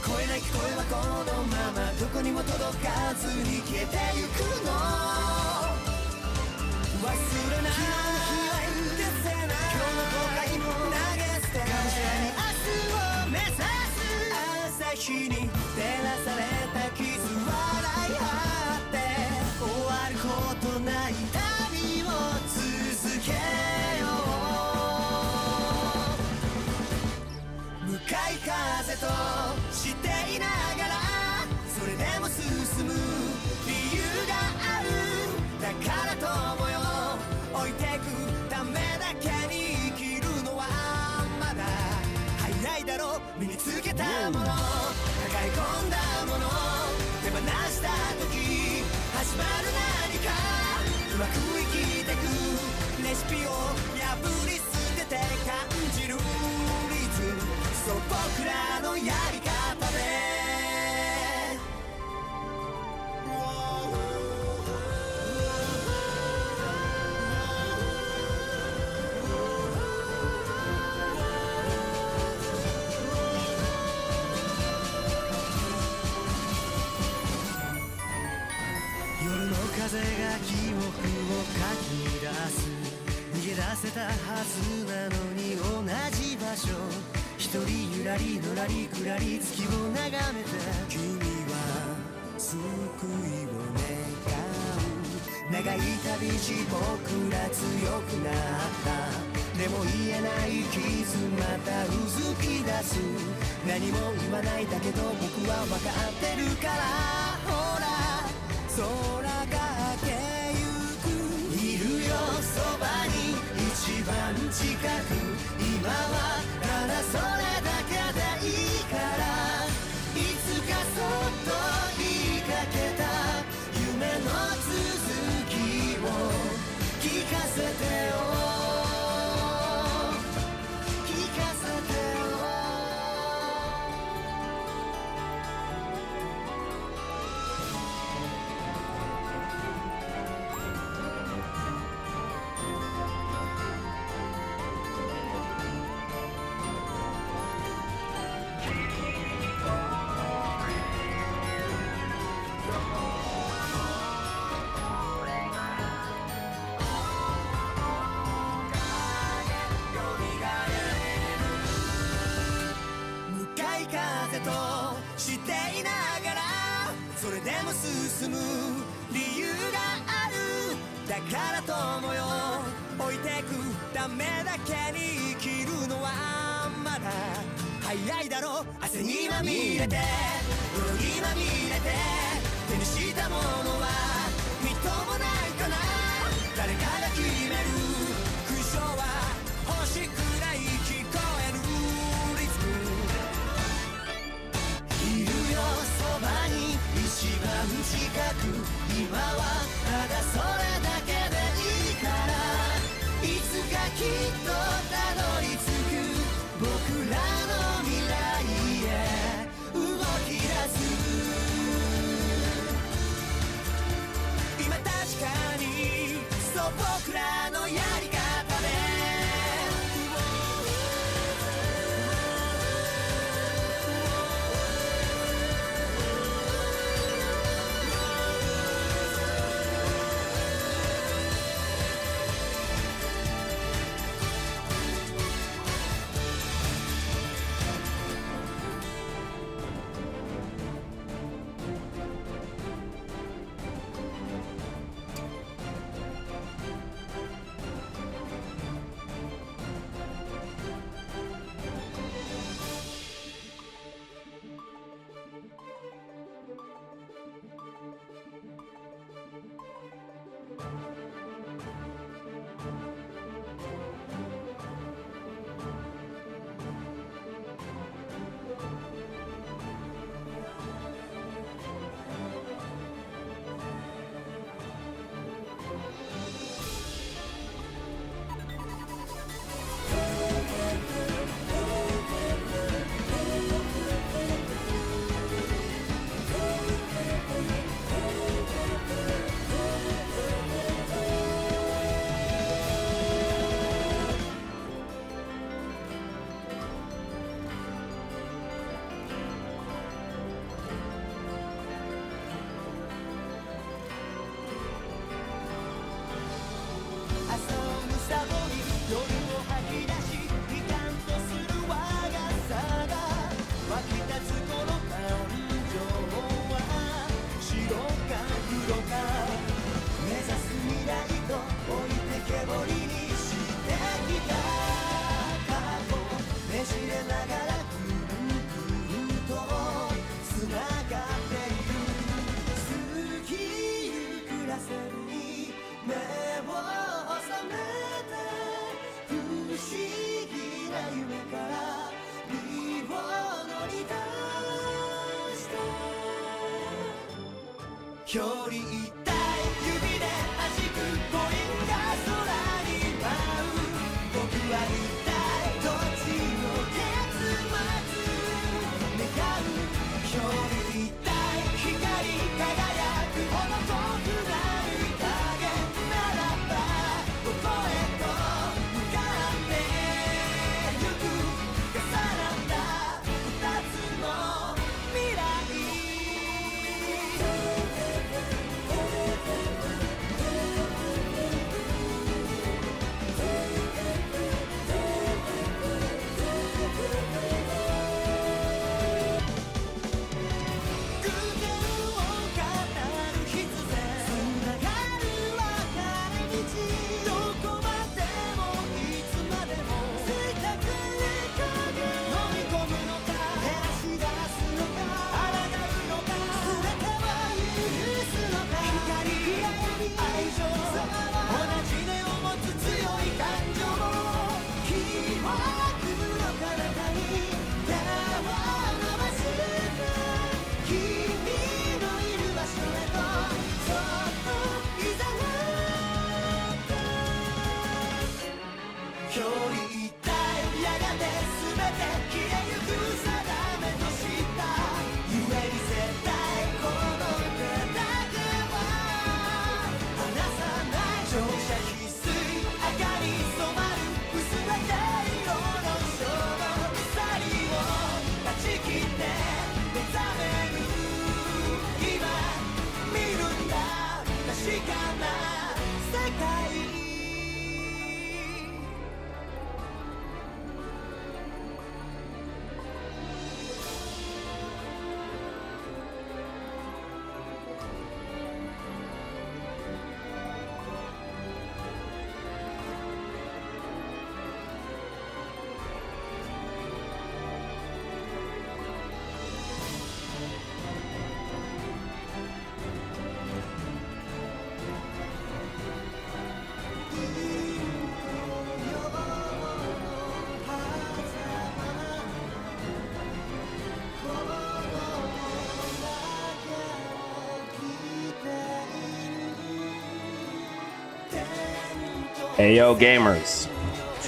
声なき声はこのままどこにも届かずに消えてゆくの忘れない消せない今日の後悔も投げ捨てがむしゃらに明日を目指す朝日に照らされた傷笑い合って終わることない旅を続けよう向かい風としていながらそれでも進む理由があるだから友よ置いてくためだけに生きるのはまだ身につけたもの抱え込んだもの手放した時始まる何かうまく生きてくレシピを破り捨てて感じるリズムそう僕らのやり方で夜の風が記憶をかき出す逃げ出せたはずなのに同じ場所一人ゆらりのらりくらり月を眺めて君は救いを願う長い旅路僕ら強くなったでも言えない傷またうずき出す何も言わないだけど僕は分かってるからほら空がけゆくいるよそばに一番近く今はただそれだけでいいからいつかそっと言いかけた夢の続きを聞かせてよ聞かせてよとしていながらそれでも進む理由があるだから友よ置いてくためだけに生きるのはまだ早いだろう汗にまみれて泥にまみれて手にしたものはみっともないかな誰かが決める勲章は欲しくない聞こえるリズムいるよそばに一番近く今はただそれだけでいいからいつかきっとたどり着く僕らの未来へ動き出す今確かにそう僕らのやり方で距離一体指で弾くコインが空に舞う僕は一体どっちの結末願う距離一体光り輝くほど遠くない影ならばどこへと向かってゆく重なった二つの未来偶然を語る必然つながる分かれ道どこまでもいつまでも正確に影飲み込むのか照らし出すのか抗うのか全ては許すのか光愛情同じ根を持つ強い感情記憶の彼方に手を伸ばして君のいる場所へとそっと誘って距離一体やがて全て消えゆく定めとしたゆえに絶対この手だけは離さない乗車必須明かり染まる薄めて色の衝動鎖を断ち切って目覚める今見るんだ確かな世界Ayo gamers,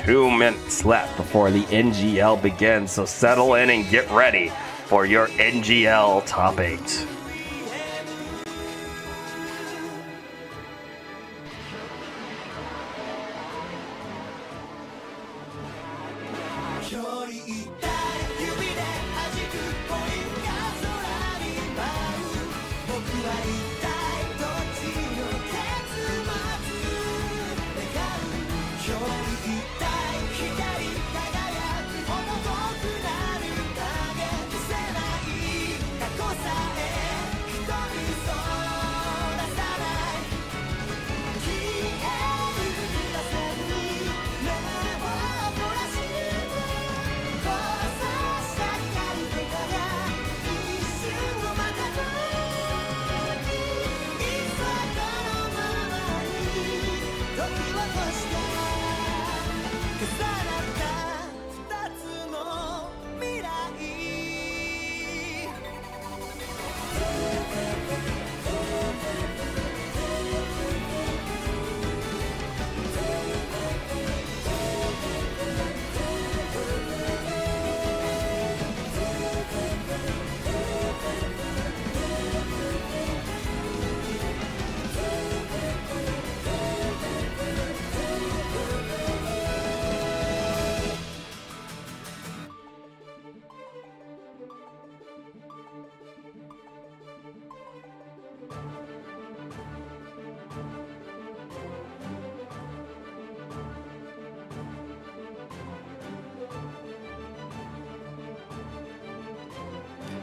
2 minutes left before the NGL begins, so settle in and get ready for your NGL Top 8.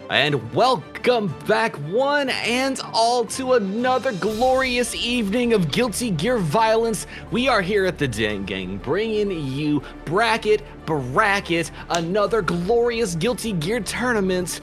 And welcome back, one and all, to another glorious evening of Guilty Gear violence. We are here at the Den Gang, bringing you Bracket, another glorious Guilty Gear tournament.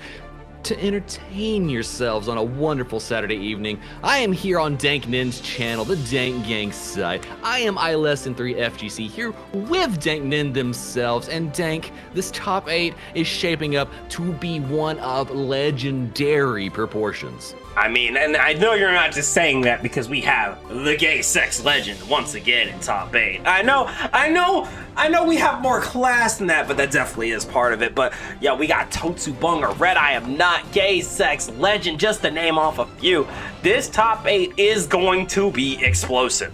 to entertain yourselves on a wonderful Saturday evening. I am here on Dank Nin's channel, the Dank Gang site. I am iLesson3 FGC here with Dank Nin themselves, and Dank, this top 8 is shaping up to be one of legendary proportions. I mean, and I know you're not just saying that because we have the gay sex legend once again in top 8. I know we have more class than that, but that definitely is part of it. But yeah, we got Totsubunger, Red I Am Not, gay sex legend, just to name off a few. This top 8 is going to be explosive.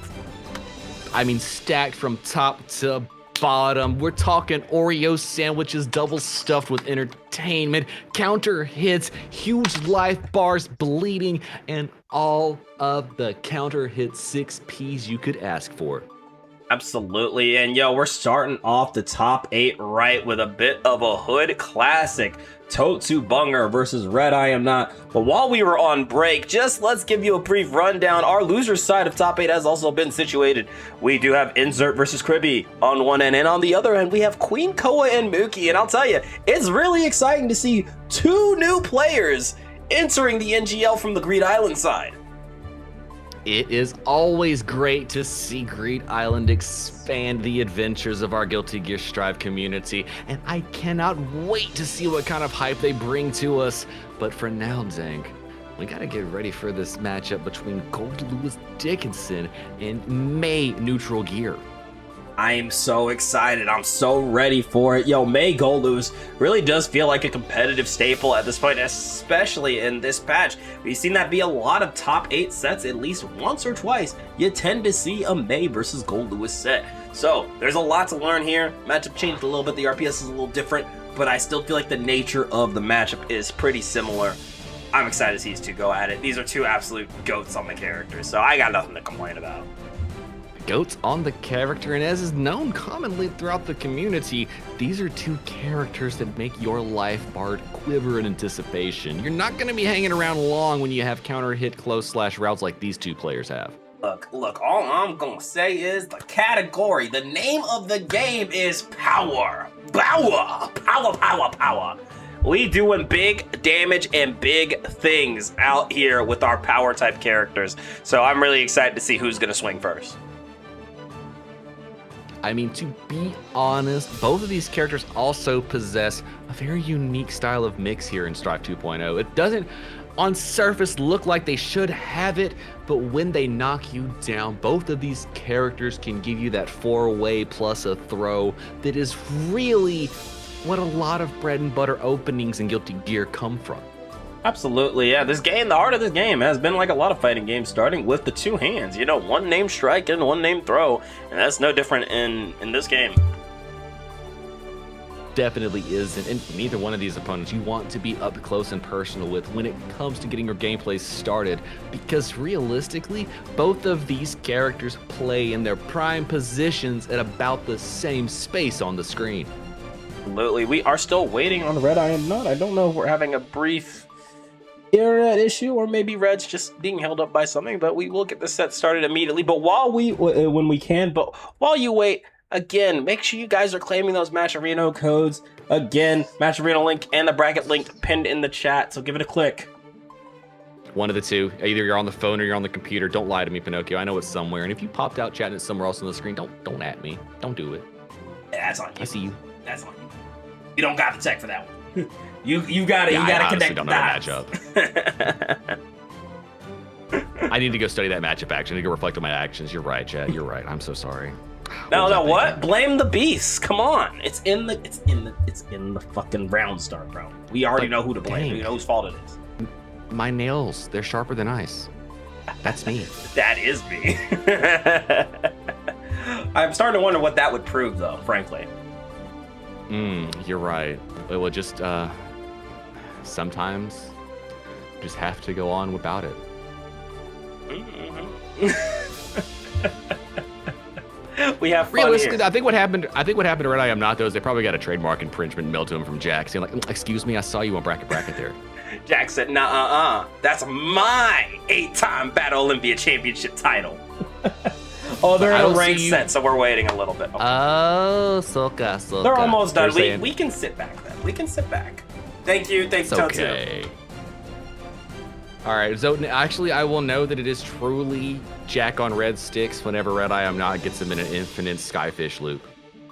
I mean, stacked from top to bottom. We're talking Oreo sandwiches double stuffed with entertainment, counter hits, huge life bars bleeding, and all of the counter hit 6 Ps you could ask for. Absolutely, and yo, we're starting off the top 8 right with a bit of a hood classic. Totsubunger versus Red I Am Not. But while we were on break, just let's give you a brief rundown. Our loser's side of top 8 has also been situated. We do have Insert versus Kribby on one end, and on the other end, we have Queen Koa and Mookie. And I'll tell you, it's really exciting to see 2 new players entering the NGL from the Greed Island side. It is always great to see Greed Island expand the adventures of our Guilty Gear Strive community, and I cannot wait to see what kind of hype they bring to us. But for now, Dank, we gotta get ready for this matchup between Gold Lewis Dickinson and May Neutral Gear. I am so excited. I'm so ready for it. Yo, May Goldlewis really does feel like a competitive staple at this point, especially in this patch. We've seen that be a lot of top 8 sets at least once or twice. You tend to see a May versus Goldlewis set. So there's a lot to learn here. Matchup changed a little bit. The RPS is a little different, but I still feel like the nature of the matchup is pretty similar. I'm excited to see these 2 go at it. These are 2 absolute goats on the characters, so I got nothing to complain about. Goats on the character, and as is known commonly throughout the community, these are 2 characters that make your life bar quiver in anticipation. You're not going to be hanging around long when you have counter hit close / routes like these 2 players have. Look, all I'm gonna say is the category, the name of the game is power. Power. We doing big damage and big things out here with our power type characters. So I'm really excited to see who's gonna swing first. I mean, to be honest, both of these characters also possess a very unique style of mix here in Strive 2.0. It doesn't, on surface, look like they should have it, but when they knock you down, both of these characters can give you that 4-way plus a throw that is really what a lot of bread and butter openings in Guilty Gear come from. Absolutely, yeah. This game, the art of this game has been like a lot of fighting games, starting with the 2 hands. You know, 1 named strike and 1 named throw, and that's no different in this game. Definitely isn't, and neither one of these opponents you want to be up close and personal with when it comes to getting your gameplay started, because realistically, both of these characters play in their prime positions at about the same space on the screen. Absolutely, we are still waiting on Red I Am Not. I don't know if we're having a brief internet issue or maybe Red's just being held up by something, but we will get the set started immediately. But when we can, but while you wait, again, make sure you guys are claiming those Match Arena codes. Again, Match Arena link and the bracket link pinned in the chat, so give it a click. One of the 2. Either you're on the phone or you're on the computer. Don't lie to me, Pinocchio. I know it's somewhere. And if you popped out chatting it somewhere else on the screen, don't at me. Don't do it. That's on you. I see you. That's on you. You don't got to check for that one. You got it. Yeah, you got to I connect don't the know dots. the matchup. I need to go study that matchup action. I need to go reflect on my actions. You're right, Chad. You're right. I'm so sorry. No, what? Blame the beast. Come on. It's in the fucking round start, bro. We already know who to blame. We know whose fault it is. My nails, they're sharper than ice. That's me. That is me. I'm starting to wonder what that would prove, though, frankly. You're right. It will just, sometimes just have to go on without it. We have fun realistically, here. I think what happened to Red I Am Not though is they probably got a trademark infringement mailed to him from Jack, saying like, "Excuse me, I saw you on Bracket there." Jack said, "Nah, that's my 8-time Battle Olympia Championship title." Oh, they're in a ranked set, so we're waiting a little bit. Okay. Oh, soka. They're almost done. We can sit back then. We can sit back. Thank you, It's Totsu. okay. All right, so actually, I will know that it is truly Jack on red sticks whenever Red I Am Not gets him in an infinite Skyfish loop.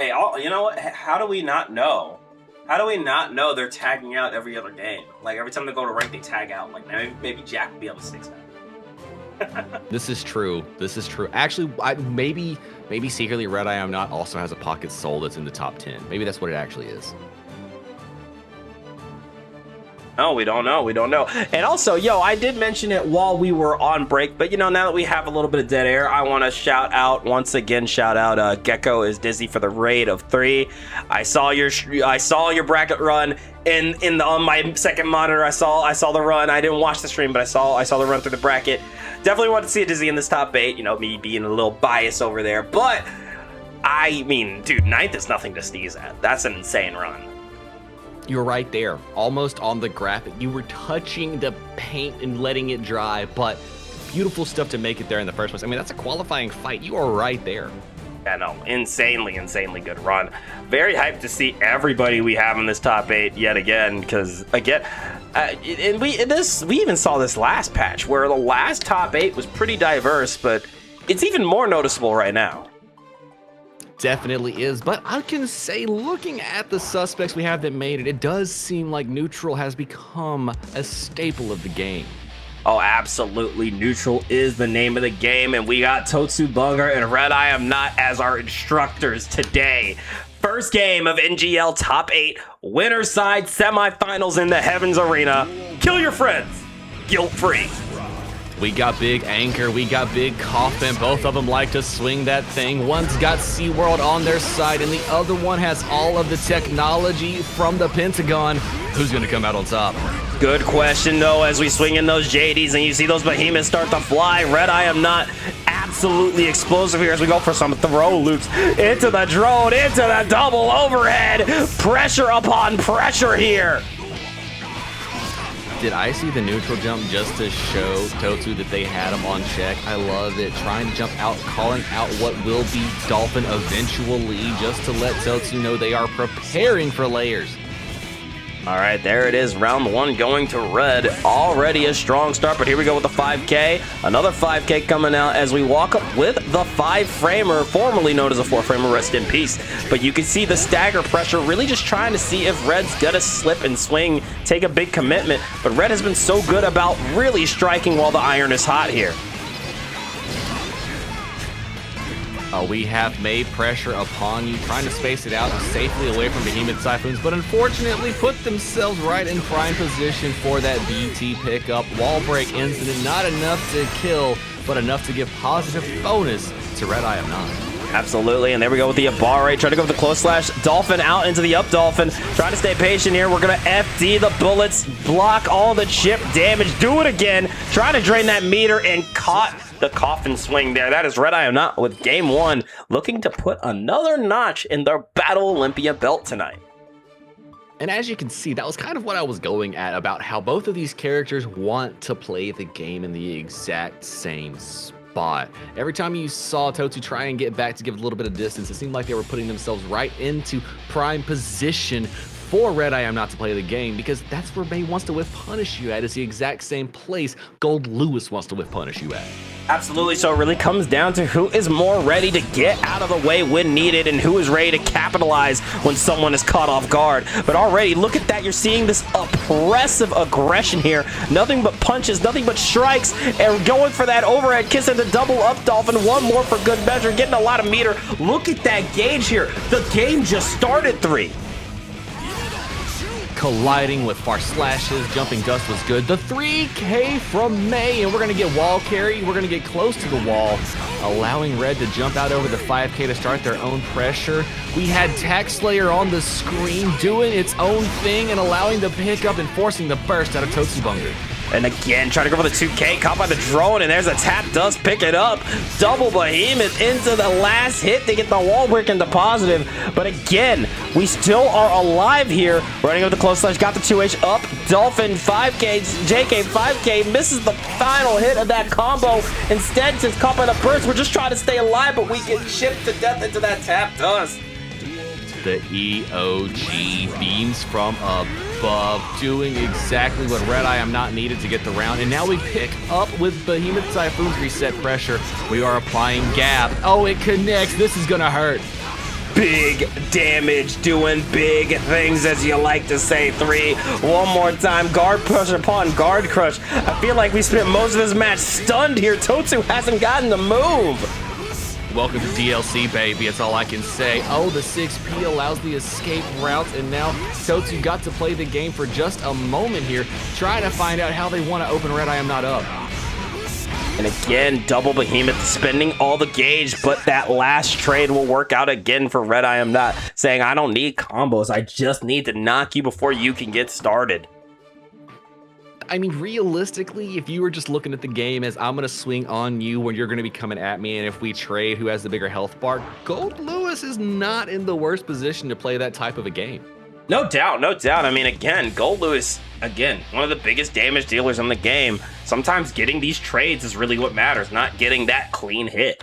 Hey, you know what? How do we not know? How do we not know they're tagging out every other game? Like, every time they go to rank, they tag out. Like, maybe Jack would be able to stick that. This is true. This is true. Actually, maybe secretly Red I Am Not also has a Pocket Soul that's in the top 10. Maybe that's what it actually is. No, we don't know. We don't know. And also, yo, I did mention it while we were on break, but you know, now that we have a little bit of dead air, I want to shout out Gecko is dizzy for the raid of 3. I saw your bracket run on my second monitor. I saw the run. I didn't watch the stream, but I saw the run through the bracket. Definitely wanted to see a dizzy in this top 8. You know, me being a little biased over there, but I mean, dude, 9th is nothing to sneeze at. That's an insane run. You're right there, almost on the graphic. You were touching the paint and letting it dry, but beautiful stuff to make it there in the first place. I mean, that's a qualifying fight. You are right there. Yeah, no, insanely good run. Very hyped to see everybody we have in this top 8 yet again, because again, and we even saw this last patch where the last top 8 was pretty diverse, but it's even more noticeable right now. Definitely is, but I can say, looking at the suspects we have that made it, it does seem like neutral has become a staple of the game. Oh, absolutely. Neutral is the name of the game, and we got Totsu Bunger and Red I Am Not as our instructors today. First game of NGL Top 8, winner side semifinals in the Heavens Arena. Kill your friends, guilt-free. We got Big Anchor, we got Big Coffin. Both of them like to swing that thing. One's got SeaWorld on their side, and the other one has all of the technology from the Pentagon. Who's gonna come out on top? Good question, though, as we swing in those JDs and you see those behemoths start to fly. Red I Am Not absolutely explosive here as we go for some throw loops into the drone, into the double overhead. Pressure upon pressure here. Did I see the neutral jump just to show Totsu that they had him on check? I love it. Trying to jump out, calling out what will be Dolphin eventually, just to let Totsu know they are preparing for layers. All right, there it is. Round 1 going to Red. Already a strong start, but here we go with the 5K. Another 5K coming out as we walk up with the 5-framer, formerly known as a 4-framer, rest in peace. But you can see the stagger pressure, really just trying to see if Red's gonna slip and swing, take a big commitment. But Red has been so good about really striking while the iron is hot here. We have made pressure upon you, trying to space it out safely away from Behemoth Typhoons, but unfortunately put themselves right in prime position for that BT pickup. Wall break incident, not enough to kill, but enough to give positive bonus to Red I Am Not. Absolutely, and there we go with the Abare, trying to go with the close slash. Dolphin out into the up Dolphin, trying to stay patient here. We're gonna FD the bullets, block all the chip damage, do it again, trying to drain that meter, and caught the coffin swing there. That is Red I Am Not with game 1, looking to put another notch in their Battle Olympia belt tonight. And as you can see, that was kind of what I was going at about how both of these characters want to play the game in the exact same spot. Every time you saw Totsu try and get back to give a little bit of distance, it seemed like they were putting themselves right into prime position for Red I Am Not to play the game, because that's where May wants to whiff punish you at. It's the exact same place Gold Lewis wants to whiff punish you at. Absolutely, so it really comes down to who is more ready to get out of the way when needed and who is ready to capitalize when someone is caught off guard. But already, look at that, you're seeing this oppressive aggression here. Nothing but punches, nothing but strikes, and going for that overhead kiss and the double up Dolphin. One more for good measure, getting a lot of meter. Look at that gauge here. The game just started 3. Colliding with far slashes, jumping dust was good. The 3K from May, and we're gonna get wall carry. We're gonna get close to the wall, allowing Red to jump out over the 5K to start their own pressure. We had Tax Slayer on the screen doing its own thing and allowing the pickup and forcing the burst out of Totsu Bunger. And again, trying to go for the 2K, caught by the drone, and there's a tap, does pick it up. Double Behemoth into the last hit to get the wall break into positive. But again, we still are alive here. Running up the close slash, got the 2H up. Dolphin 5K, JK 5K, misses the final hit of that combo. Instead, since caught by the burst, we're just trying to stay alive, but we get chipped to death into that tap dust. The EOG beams from above, doing exactly what Red I Am Not needed to get the round. And now we pick up with Behemoth Typhoon's reset pressure. We are applying gap. Oh, it connects. This is gonna hurt. Big damage, doing big things, as you like to say. 3, one more time. Guard crush upon guard crush. I feel like we spent most of this match stunned here. Totsu hasn't gotten the move. Welcome to DLC, baby. That's all I can say. Oh, the 6P allows the escape routes, and now Totsu got to play the game for just a moment here, trying to find out how they want to open Red I Am Not up. And again, double Behemoth spending all the gauge, but that last trade will work out again for Red I Am Not, saying, I don't need combos, I just need to knock you before you can get started. I mean, realistically, if you were just looking at the game as I'm going to swing on you when you're going to be coming at me, and if we trade who has the bigger health bar, Gold Lewis is not in the worst position to play that type of a game. No doubt, no doubt. I mean, again, Gold Lewis, again, one of the biggest damage dealers in the game. Sometimes getting these trades is really what matters, not getting that clean hit.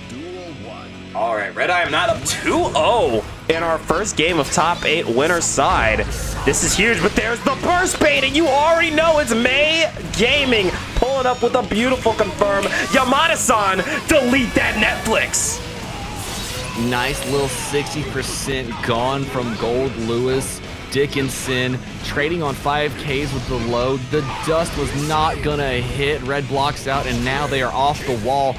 Duel 1. All right, Red I Am Not up 2-0 in our first game of top 8 winner side. This is huge, but there's the burst bait, and you already know it's May Gaming pulling up with a beautiful confirm. Yamada-san, delete that Netflix. Nice little 60% gone from Gold Lewis. Dickinson trading on 5Ks with the load. The dust was not gonna hit. Red blocks out, and now they are off the wall,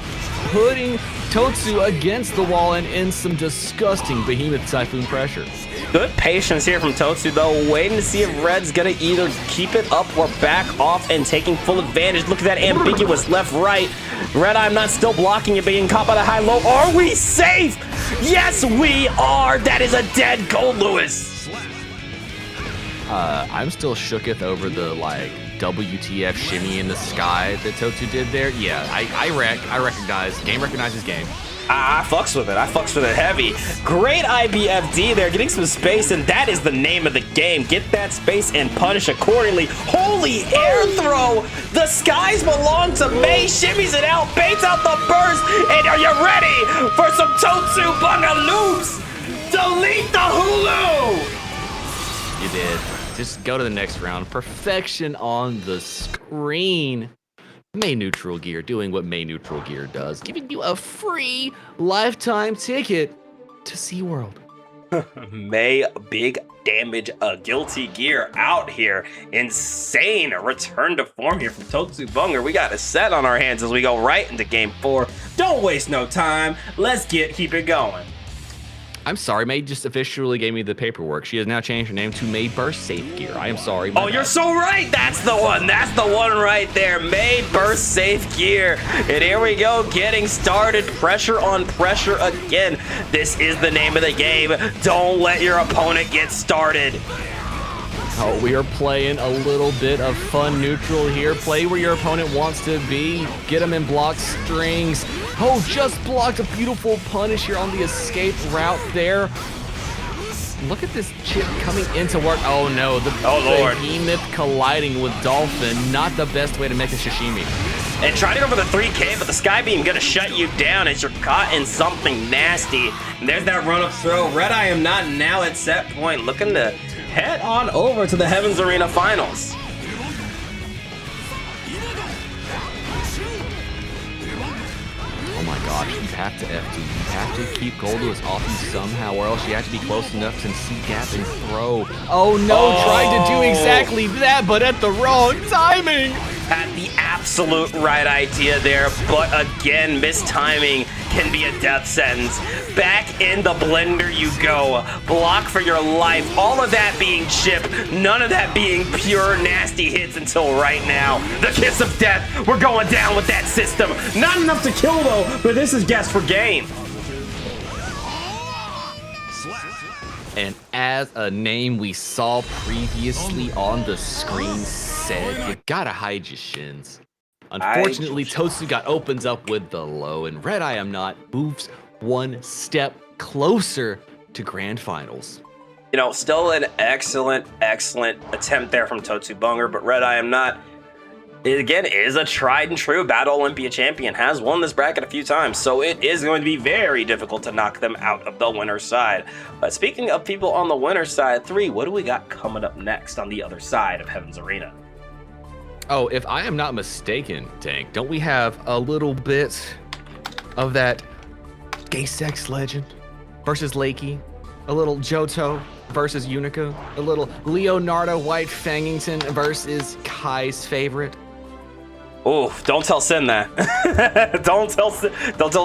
putting Totsu against the wall and in some disgusting Behemoth Typhoon pressure. Good patience here from Totsu, though, waiting to see if Red's gonna either keep it up or back off and taking full advantage. Look at that ambiguous left-right. Red I'm Not still blocking it, being caught by the high-low. Are we safe? Yes, we are. That is a dead Gold Lewis. I'm still shooketh over the, like, WTF shimmy in the sky that Totsu did there. Yeah, I recognize. Game recognizes game. I fucks with it. I fucks with it heavy. Great IBFD there, getting some space, and that is the name of the game. Get that space and punish accordingly. Holy air throw! The skies belong to May. Shimmies it out, baits out the burst, and are you ready for some Totsu Bunga loops? Delete the Hulu! You did. Just go to the next round. Perfection on the screen. May Neutral Gear doing what May Neutral Gear does, giving you a free lifetime ticket to SeaWorld. May big damage, Guilty Gear out here. Insane return to form here from Totsu Bunga. We got a set on our hands as we go right into game 4. Don't waste no time. Let's keep it going. I'm sorry, May just officially gave me the paperwork. She has now changed her name to May Burst Safe Gear. I am sorry. Oh, you're so right. That's the one. That's the one right there. May Burst Safe Gear. And here we go, getting started. Pressure on pressure again. This is the name of the game. Don't let your opponent get started. Oh, we are playing a little bit of fun neutral here. Play where your opponent wants to be. Get them in block strings. Oh, just blocked a beautiful punish here on the escape route there. Look at this chip coming into work. Oh no, the Behemoth colliding with Dolphin. Not the best way to make a sashimi. And try to go for the 3K, but the Sky Beam gonna shut you down as you're caught in something nasty. And there's that run-up throw. Red I Am Not now at set point, looking to head on over to the Heavens Arena Finals. Oh my gosh, you have to FD. You have to keep Gold Lewis off you somehow, or else you have to be close enough to see gap and throw. Oh no, tried to do exactly that, but at the wrong timing. Had the absolute right idea there, but again, mistiming can be a death sentence. Back in the blender you go. Block for your life. All of that being chip, none of that being pure nasty hits until right now. The kiss of death. We're going down with that system. Not enough to kill though, but this is guess for game. And as a name we saw previously on the screen said, you gotta hide your shins. Unfortunately, Totsu got opens up with the low, and Red I Am Not moves one step closer to grand finals. You know, still an excellent attempt there from Totsu Bunga, but Red I Am Not it again is a tried and true Battle Olympia champion, has won this bracket a few times, so it is going to be very difficult to knock them out of the winner's side. But speaking of people on the winner's side, 3, what do we got coming up next on the other side of Heaven's Arena? Oh, if I am not mistaken, Tank, don't we have a little bit of that gay sex legend versus Lakey, a little Johto versus Unica, a little Leonardo White Fangington versus Kai's favorite? Oh, don't tell Sin that. don't tell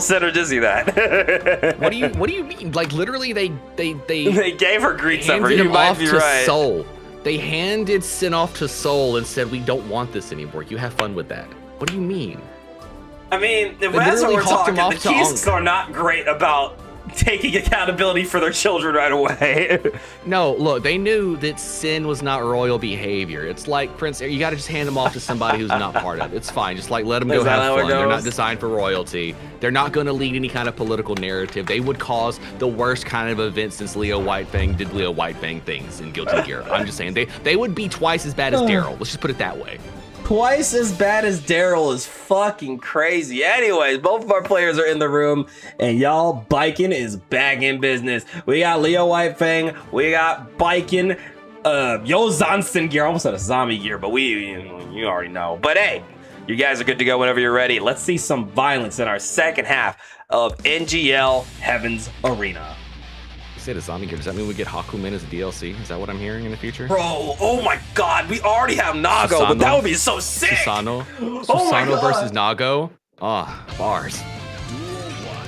Sin or Dizzy that. What do you mean? Like literally, they gave her greets over. handed You him might off be to right. Soul. They handed Sin off to Soul and said, "We don't want this anymore. You have fun with that." What do you mean? I mean, if They that's what literally we're hawked him talking, the off to Keysks are not great about taking accountability for their children right away. No, look, they knew that Sin was not royal behavior. It's like Prince, you got to just hand him off to somebody who's not part of it. It's fine. Just like let them go Is that have how it fun. They're not goes? designed for royalty. They're not going to lead any kind of political narrative. They would cause the worst kind of event since Leo Whitefang did Leo Whitefang things in Guilty Gear. I'm just saying they would be twice as bad as Daryl. Let's just put it that way. Twice as bad as Daryl is fucking crazy. Anyways, both of our players are in the room, and y'all, biking is back in business. We got Leo Whitefang, we got biking, Yo Zansen gear. I almost had a zombie gear, but you already know. But hey, you guys are good to go whenever you're ready. Let's see some violence in our second half of NGL Heaven's Arena. You said a zombie gear. Does that mean we get Hakumen as a DLC? Is that what I'm hearing in the future? Bro, oh my god, we already have Nago, but that would be so sick. Susano? Oh my Susano God. versus Nago? Ah, bars.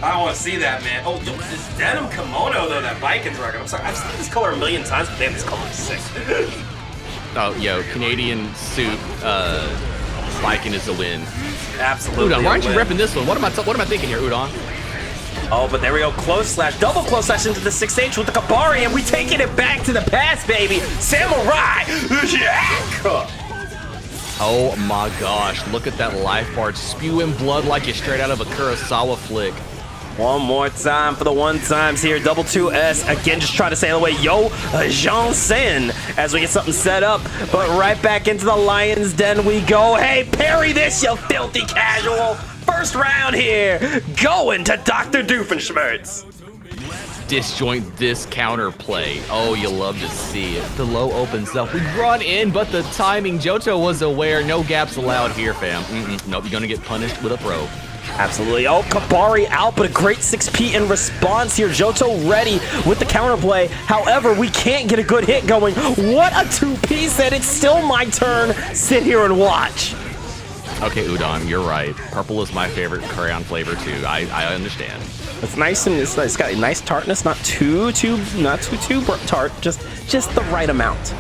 I want to see that, man. Oh, yo, this denim kimono, though, that Vikings record. I'm sorry, I've seen this color a million times, but damn, this color is sick. Oh, yo, Canadian suit, Viking is a win. Absolutely. Udon, why aren't you a win. repping this one? What am I thinking here, Udon? Oh, but there we go. Close slash, double close slash into the 6H with the Kabari, and we taking it back to the past, baby. Samurai Jack! Oh my gosh, look at that life bar spewing blood like you're straight out of a Kurosawa flick. One more time for the one times here. Double 2S. Again, just trying to sail away. Yo, Jean Sin as we get something set up. But right back into the Lion's Den we go. Hey, parry this, you filthy casual. First round here. Going to Dr. Doofenshmirtz. Disjoint this counterplay. Oh, you love to see it. The low opens up. We run in, but the timing. Johto was aware. No gaps allowed here, fam. Nope, you're gonna get punished with a probe. Absolutely. Oh, Kabari out, but a great 6P in response here. Johto ready with the counterplay. However, we can't get a good hit going. What a 2-piece, and it's still my turn. Sit here and watch. Okay, Udon, you're right. Purple is my favorite crayon flavor too. I understand. It's nice and it's got a nice tartness, not too tart, just the right amount.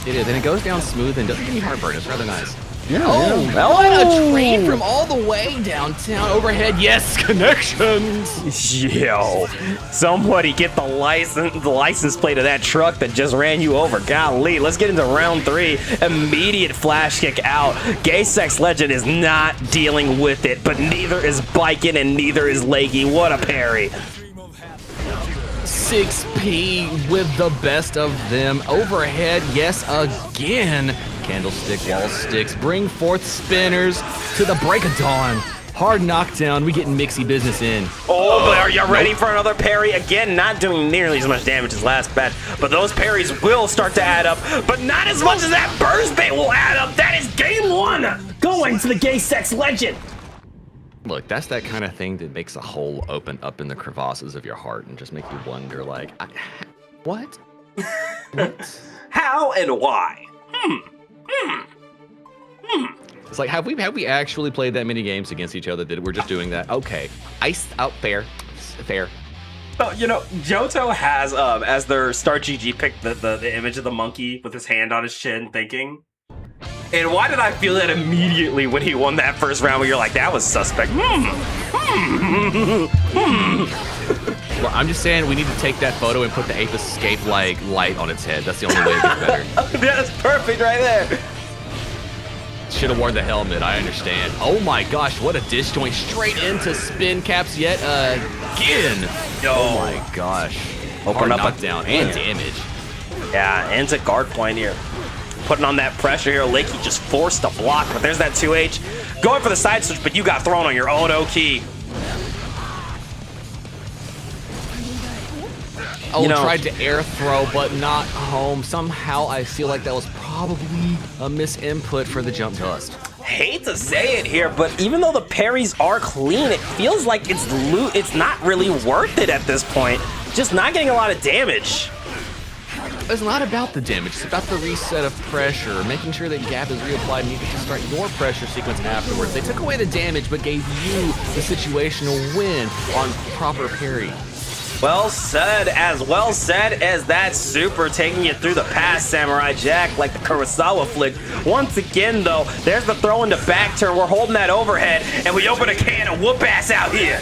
It is, and it goes down smooth and doesn't give me heartburn. It's rather nice. Yeah. Oh, what a train from all the way downtown overhead. Yes, connections. Yo, somebody get the license plate of that truck that just ran you over. Golly, let's get into round 3. Immediate flash kick out. Gay Sex Legend is not dealing with it, but neither is Bikin and neither is Lakey. What a parry. 6P with the best of them. Overhead, yes, again. Candlestick, wall sticks, bring forth spinners to the break of dawn. Hard knockdown, we getting mixy business in. Oh, but are you ready for another parry? Again, not doing nearly as much damage as last batch, but those parries will start to add up, but not as much as that burst bait will add up. That is game 1 going to the Gay Sex Legend. Look, that's that kind of thing that makes a hole open up in the crevasses of your heart and just make you wonder, like, what? What? How and why? It's like, have we actually played that many games against each other that we're just doing that? Okay, ice out, fair. Oh, you know, Johto has as their start GG picked the image of the monkey with his hand on his chin, thinking. And why did I feel that immediately when he won that first round? Where you're like, that was suspect. Well, I'm just saying we need to take that photo and put the Ape Escape like light on its head. That's the only way it gets better. That's perfect right there. Should have worn the helmet, I understand. Oh my gosh, what a disjoint. Straight into spin caps yet again. Yo. Oh my gosh. Open Hard up a- knockdown and damage. Yeah, ends at guard point here. putting on that pressure here. Lakey just forced a block, but there's that 2H. Going for the side switch, but you got thrown on your own O-key. Oh, tried to air throw, but not home. Somehow I feel like that was probably a misinput for the jump dust. Hate to say it here, but even though the parries are clean, it feels like it's not really worth it at this point. Just not getting a lot of damage. It's not about the damage, it's about the reset of pressure, making sure that gap is reapplied and you get to start your pressure sequence afterwards. They took away the damage, but gave you the situational win on proper parry. Well said as that super, taking you through the pass, Samurai Jack, like the Kurosawa flick. Once again, though, there's the throw into back turn. We're holding that overhead, and we open a can of whoop ass out here.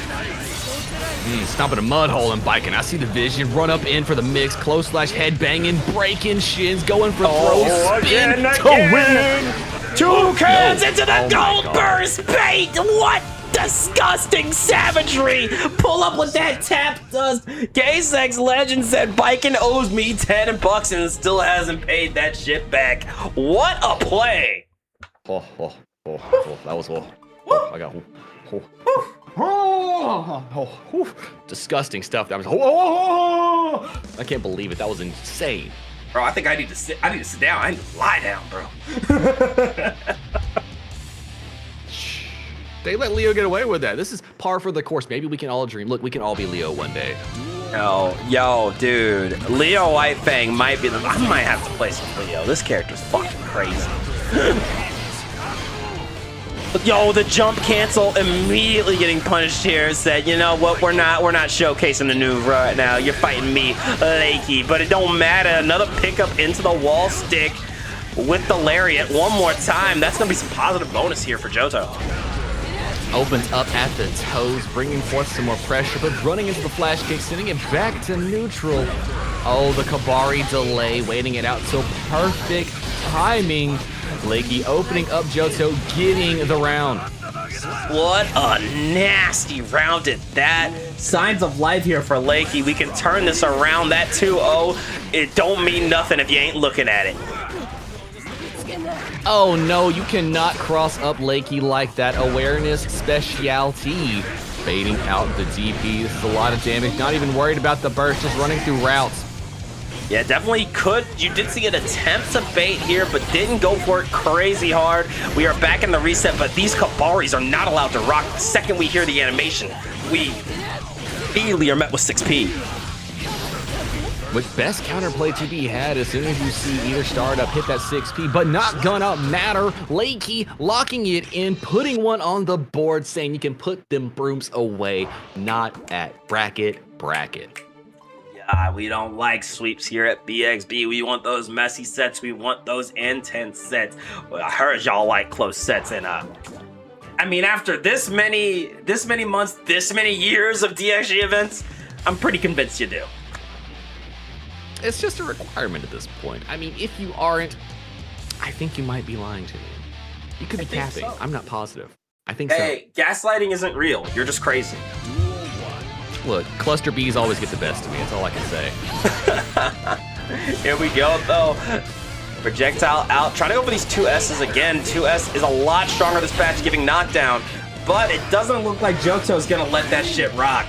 Stomping a mud hole and biking. I see the vision. Run up in for the mix. Close slash head banging, breaking shins, going for throws, spin to win. 2 cans into the gold burst bait. What? Disgusting savagery! Pull up with that tap dust. Gay-Sex Legend said Bikin owes me $10 and still hasn't paid that shit back. What a play! That was I got disgusting stuff. That was I can't believe it. That was insane. Bro, I think I need to sit down. I need to lie down, bro. They let Leo get away with that. This is par for the course. Maybe we can all dream. Look, we can all be Leo one day. Yo, dude. Leo Whitefang might be I might have to play some Leo. This character's fucking crazy. Yo, the jump cancel immediately getting punished here. Said, you know what? We're not showcasing the new right now. You're fighting me, Lakey. But it don't matter. Another pickup into the wall stick with the lariat one more time. That's gonna be some positive bonus here for Johto. Opens up at the toes, bringing forth some more pressure, but running into the flash kick, sending it back to neutral. Oh, the Kabari delay, waiting it out till perfect timing. Lakey opening up Johto, getting the round. What a nasty round at that. Signs of life here for Lakey. We can turn this around. That 2-0, it don't mean nothing if you ain't looking at it. Oh no, you cannot cross up Lakey like that. Awareness specialty. Baiting out the DP. This is a lot of damage. Not even worried about the burst, just running through routes. Yeah, definitely could. You did see an attempt to bait here, but didn't go for it crazy hard. We are back in the reset, but these Kabaris are not allowed to rock. The second we hear the animation, we immediately are met with 6P. With best counterplay to be had as soon as you see either startup hit that 6P, but not gonna matter. Lakey locking it in, putting one on the board, saying you can put them brooms away, not at Bracket. Yeah, we don't like sweeps here at BXB. We want those messy sets. We want those intense sets. Well, I heard y'all like close sets, and I mean, after this many months, this many years of DXG events, I'm pretty convinced you do. It's just a requirement at this point. I mean, if you aren't, I think you might be lying to me. You could be capping. So. I'm not positive. I think Hey, gaslighting isn't real. You're just crazy. Look, cluster Bs always get the best of me. That's all I can say. Here we go, though. Projectile out. Trying to go for these 2S's again. 2S is a lot stronger this patch, giving knockdown. But it doesn't look like Johto's going to let that shit rock.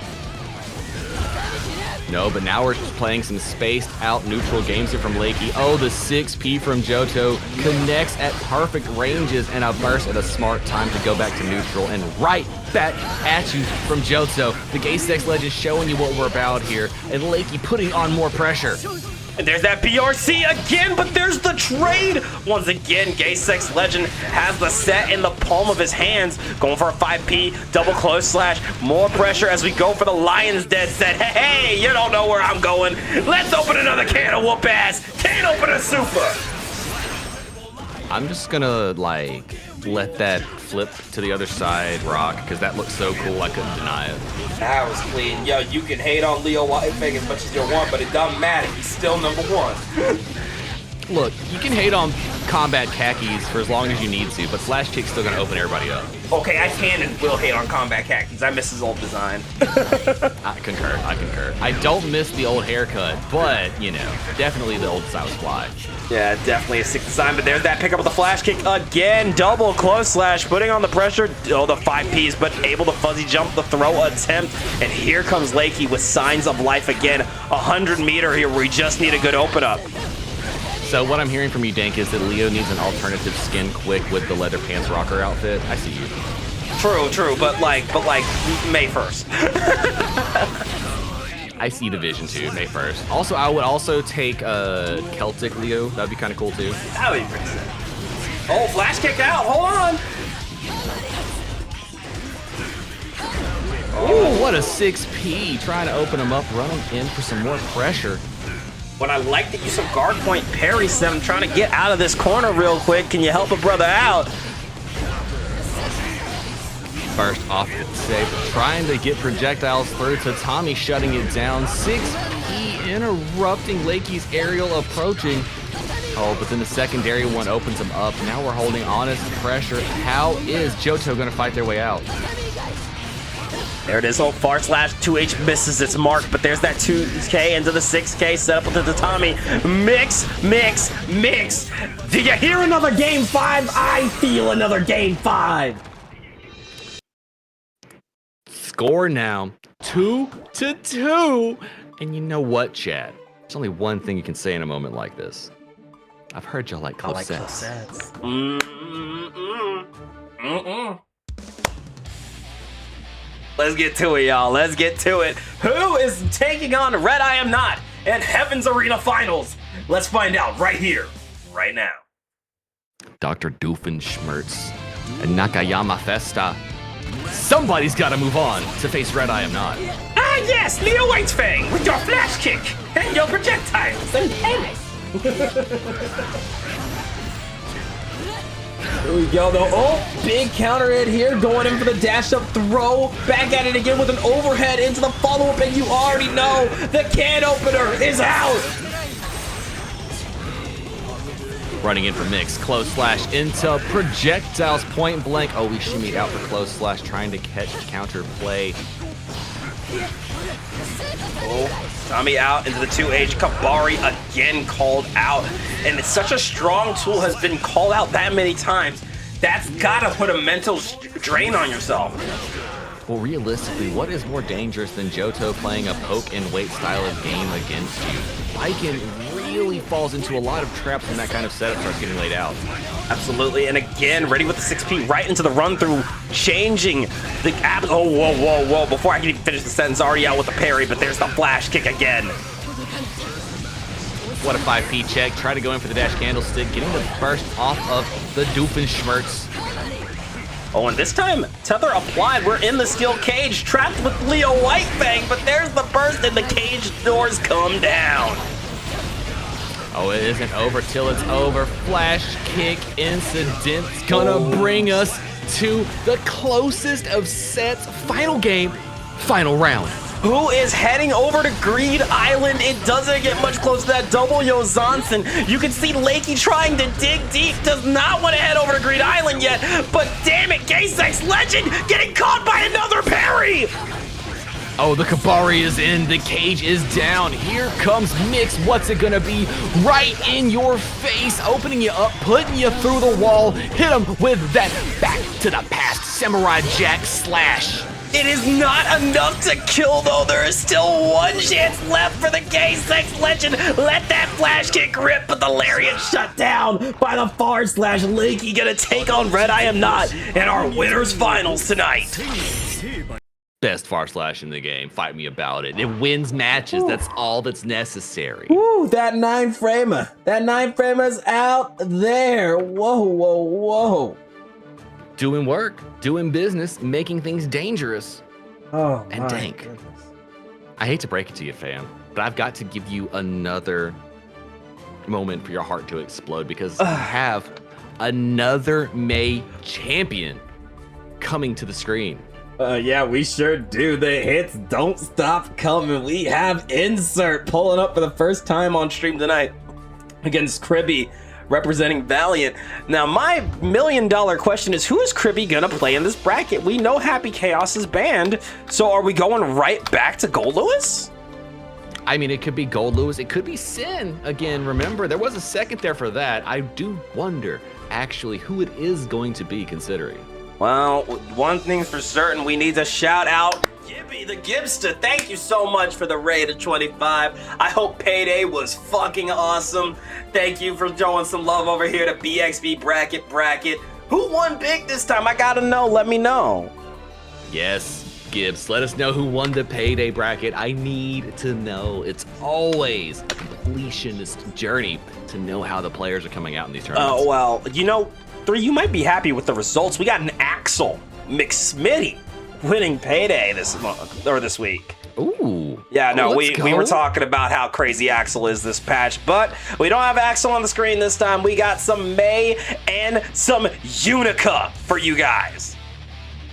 No, but now we're playing some spaced out neutral games here from Lakey. Oh, the 6P from Johto connects at perfect ranges and a burst at a smart time to go back to neutral and right back at you from Johto. The Gay-Sex Legend showing you what we're about here and Lakey putting on more pressure. And there's that BRC again, but there's the trade. Once again, Gay-Sex Legend has the set in the palm of his hands. Going for a 5P, double close slash. More pressure as we go for the Lion's Dead set. Hey, you don't know where I'm going. Let's open another can of whoop ass. Can't open a super. I'm just gonna, like, let that flip to the other side rock, because that looks so cool, I couldn't deny it. That was clean. Yo, you can hate on Leo Whitefang as much as you want, but it doesn't matter. He's still #1. Look, you can hate on combat khakis for as long as you need to, but Flash Kick's still gonna open everybody up. Okay, I can and will hate on combat khakis. I miss his old design. I concur. I don't miss the old haircut, but, you know, definitely the old design was fly. Yeah, definitely a sick design, but there's that pickup with the Flash Kick again. Double close slash, putting on the pressure. Oh, the 5Ps, but able to fuzzy jump the throw attempt. And here comes Lakey with signs of life again. 100-meter here where we just need a good open up. So what I'm hearing from you, Dank, is that Leo needs an alternative skin quick with the leather pants rocker outfit. I see you. True, but like May 1st. I see the vision too, May 1st. Also, I would also take Celtic Leo. That'd be kind of cool too. That would be pretty sick. Oh, Flash Kick out, hold on. Ooh, what a 6P, trying to open him up, running in for some more pressure. But I like the use of guard point parry set. I'm trying to get out of this corner real quick. Can you help a brother out? First off the save, trying to get projectiles through to Tommy, shutting it down. 6P interrupting Lakey's aerial approaching. Oh, but then the secondary one opens him up. Now we're holding honest pressure. How is Johto going to fight their way out? There it is. Oh, far slash 2H misses its mark, but there's that 2K into the 6K set up with the Tatami. Mix. Do you hear another game 5? I feel another game 5. Score now 2-2. And you know what, chat? There's only one thing you can say in a moment like this. I've heard y'all like close sets. Let's get to it, y'all. Let's get to it. Who is taking on Red I Am Not in Heaven's Arena Finals? Let's find out right here, right now. Dr. Doofenshmirtz and Nakayama Festa. Somebody's got to move on to face Red I Am Not. Ah, yes, Leo Whitefang with your Flash Kick and your projectiles and tennis. Here we go, though. Oh, big counter hit here. Going in for the dash up throw. Back at it again with an overhead into the follow-up, and you already know the can opener is out. Running in for Mix. Close slash into projectiles. Point blank. Oh, we shimmied out for close slash, trying to catch counter play. Oh, Tommy out into the 2H. Kabari again called out. And it's such a strong tool, has been called out that many times. That's gotta put a mental drain on yourself. Well, realistically, what is more dangerous than Johto playing a poke and wait style of game against you? Lycan really falls into a lot of traps when that kind of setup starts getting laid out. Absolutely, and again, ready with the 6P right into the run-through, changing the app. Oh, whoa. Before I can even finish the sentence, already out with the parry, but there's the Flash Kick again. What a 5P check. Try to go in for the dash candlestick, getting the burst off of the Doofenshmirtz. Oh, and this time, tether applied. We're in the steel cage, trapped with Leo Whitefang, but there's the burst and the cage doors come down. Oh, it isn't over till it's over. Flash Kick incident's gonna bring us to the closest of sets. Final game, final round. Who is heading over to Greed Island? It doesn't get much closer to that double Yo Johnson. You can see Lakey trying to dig deep. Does not want to head over to Greed Island yet. But damn it, Gay-Sex Legend getting caught by another parry. Oh, the Kabari is in. The cage is down. Here comes Mix. What's it gonna be? Right in your face, opening you up, putting you through the wall. Hit him with that back to the past Samurai Jack slash. It is not enough to kill, though. There is still one chance left for the Gay-Sex Legend. Let that Flash Kick rip, but the Lariat shut down by the / Lakey. Gonna take on Red I Am Not in our winners finals tonight. Best / in the game. Fight me about it. It wins matches. That's all that's necessary. Woo, that 9-framer. That 9-framer's out there. Whoa. Doing work, doing business, making things dangerous. Oh, and Dank, I hate to break it to you, fam, but I've got to give you another moment for your heart to explode, because we have another May champion coming to the screen. Yeah, we sure do. The hits don't stop coming. We have Insert pulling up for the first time on stream tonight against Kribby. representing Valiant. Now, my $1,000,000 question is, who is Kribby gonna play in this bracket? We know Happy Chaos is banned, so are we going right back to Gold Lewis? I mean, it could be Gold Lewis. It could be Sin. Again, remember, there was a second there for that. I do wonder, actually, who it is going to be, considering. Well, one thing's for certain, we need to shout out Gibby the Gibster. Thank you so much for the raid of 25. I hope Payday was fucking awesome. Thank you for showing some love over here to BXB Bracket. Who won big this time? I gotta know. Let me know. Yes, Gibbs, let us know who won the Payday bracket. I need to know. It's always a completionist journey to know how the players are coming out in these tournaments. Oh, well, you know, 3, you might be happy with the results. We got an Axel McSmitty winning Payday this month, or this week. Ooh. Yeah, no, we go. were talking about how crazy Axel is this patch, but we don't have Axel on the screen this time. We got some May and some Unica for you guys.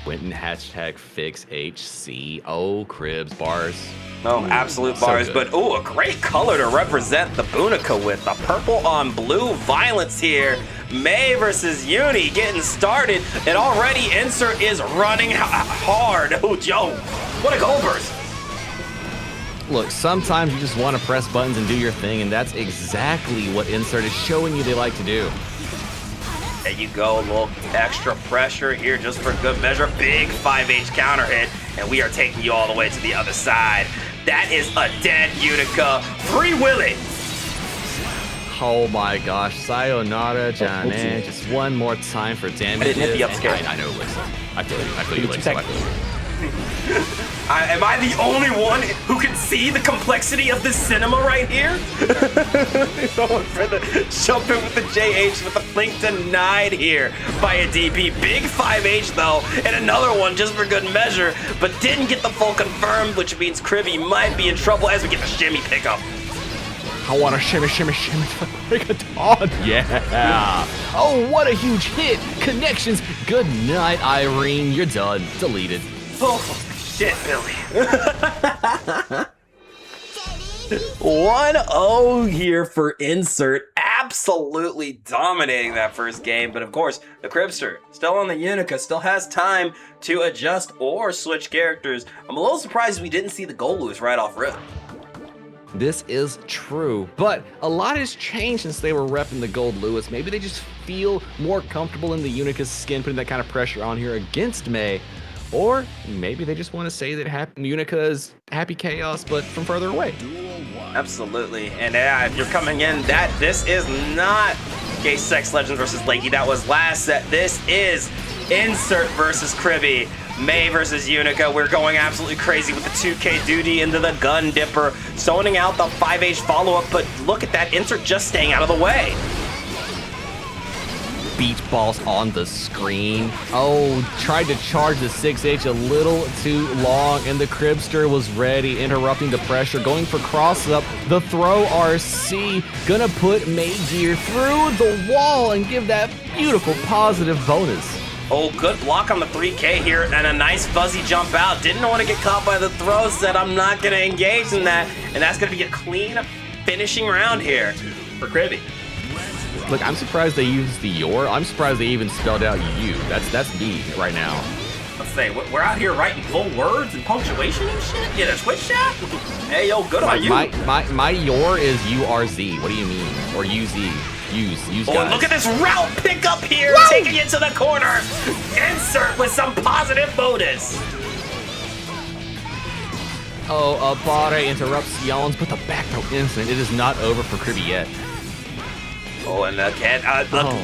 Winton hashtag fix HC. Oh, cribs, bars. No, absolute bars, so but ooh, a great color to represent the Bunica with. The purple on blue violence here. May versus Uni getting started, and already Insert is running hard. Oh, yo, what a goal burst. Look, sometimes you just want to press buttons and do your thing, and that's exactly what Insert is showing you they like to do. There you go, a little extra pressure here just for good measure. Big 5H counter hit, and we are taking you all the way to the other side. That is a dead Unica. Free Willy. Oh my gosh, sayonara, Johnny. Just one more time for damages. I didn't hit the upscale. I know, Lisa. I feel you, Lisa. Am I the only one who can see the complexity of this cinema right here? Going for the jumping with the JH with the flank denied here by a DP. Big 5H though, and another one just for good measure, but didn't get the full confirmed, which means Kribby might be in trouble as we get the shimmy pickup. I want to shimmy break a ton. Yeah. Oh, what a huge hit. Connections. Good night, Irene. You're done. Deleted. Oh, shit, Billy. 1-0 here for Insert. Absolutely dominating that first game. But of course, the Cribster still on the Unica, still has time to adjust or switch characters. I'm a little surprised we didn't see the goal lose right off rip. This is true, but a lot has changed since they were repping the Gold Lewis. Maybe they just feel more comfortable in the Unica's skin, putting that kind of pressure on here against May. Or maybe they just want to say that Unica is Happy Chaos, but from further away. Absolutely. And if you're coming in, this is not Gay Sex Legends versus Lakey. That was last set. This is Insert versus Kribby. May versus Unica. We're going absolutely crazy with the 2K duty into the gun dipper, zoning out the 5H follow-up, but look at that Insert just staying out of the way. Beach balls on the screen. Oh, tried to charge the 6H a little too long, and the Cribster was ready, interrupting the pressure, going for cross-up. The throw RC, gonna put May Gear through the wall and give that beautiful positive bonus. Oh, good block on the 3K here, and a nice fuzzy jump out. Didn't want to get caught by the throw, said I'm not going to engage in that, and that's going to be a clean finishing round here for Kribby. Look, I'm surprised they used the your. I'm surprised they even spelled out you. That's me right now. Let's say, we're out here writing full words and punctuation and shit in a Twitch chat? Hey, yo, good on you. My your is URZ. What do you mean? Or UZ? Use oh, guys. Look at this route pickup here, Woo! taking it to the corner. Insert with some positive bonus. Oh, Abare interrupts Yawns, but the back throw instant. It is not over for Kribby yet. Oh, and again,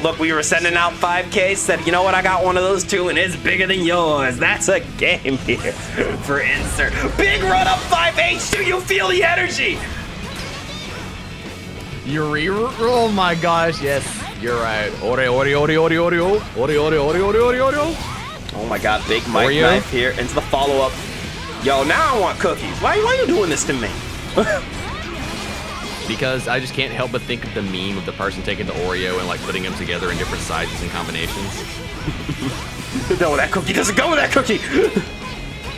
look, we were sending out 5K, said, you know what, I got one of those too, and it's bigger than yours. That's a game here for Insert. Big run up 5H, do you feel the energy? Oh my gosh, yes, you're right. Oreo. Oh my god, big mic Oreo? knife here into the follow-up. Yo, now I want cookies. Why are you doing this to me? Because I just can't help but think of the meme of the person taking the Oreo and like putting them together in different sizes and combinations. No, that cookie doesn't go with that cookie.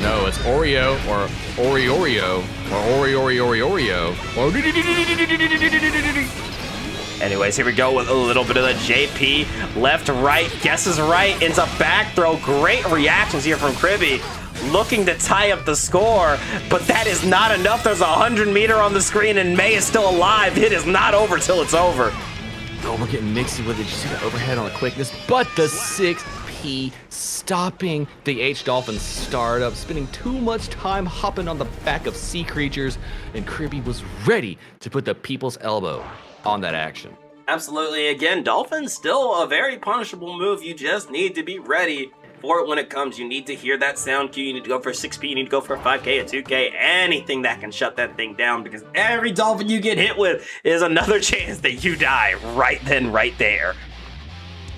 No, it's Oreo or Oreo or Oreo or Anyways, here we go with a little bit of the JP. Left, right, guesses right, ends up back throw. Great reactions here from Kribby. Looking to tie up the score, but that is not enough. There's a 100-meter on the screen, and May is still alive. It is not over till it's over. Oh, we're getting mixy with it. You see the overhead on the quickness, but the 6P stopping the H-Dolphin startup, spending too much time hopping on the back of sea creatures, and Kribby was ready to put the people's elbow on that action. Absolutely. Again, Dolphin's still a very punishable move. You just need to be ready for it when it comes. You need to hear that sound cue. You need to go for a 6P. You need to go for a 5K, a 2K, anything that can shut that thing down, because every Dolphin you get hit with is another chance that you die right then, right there.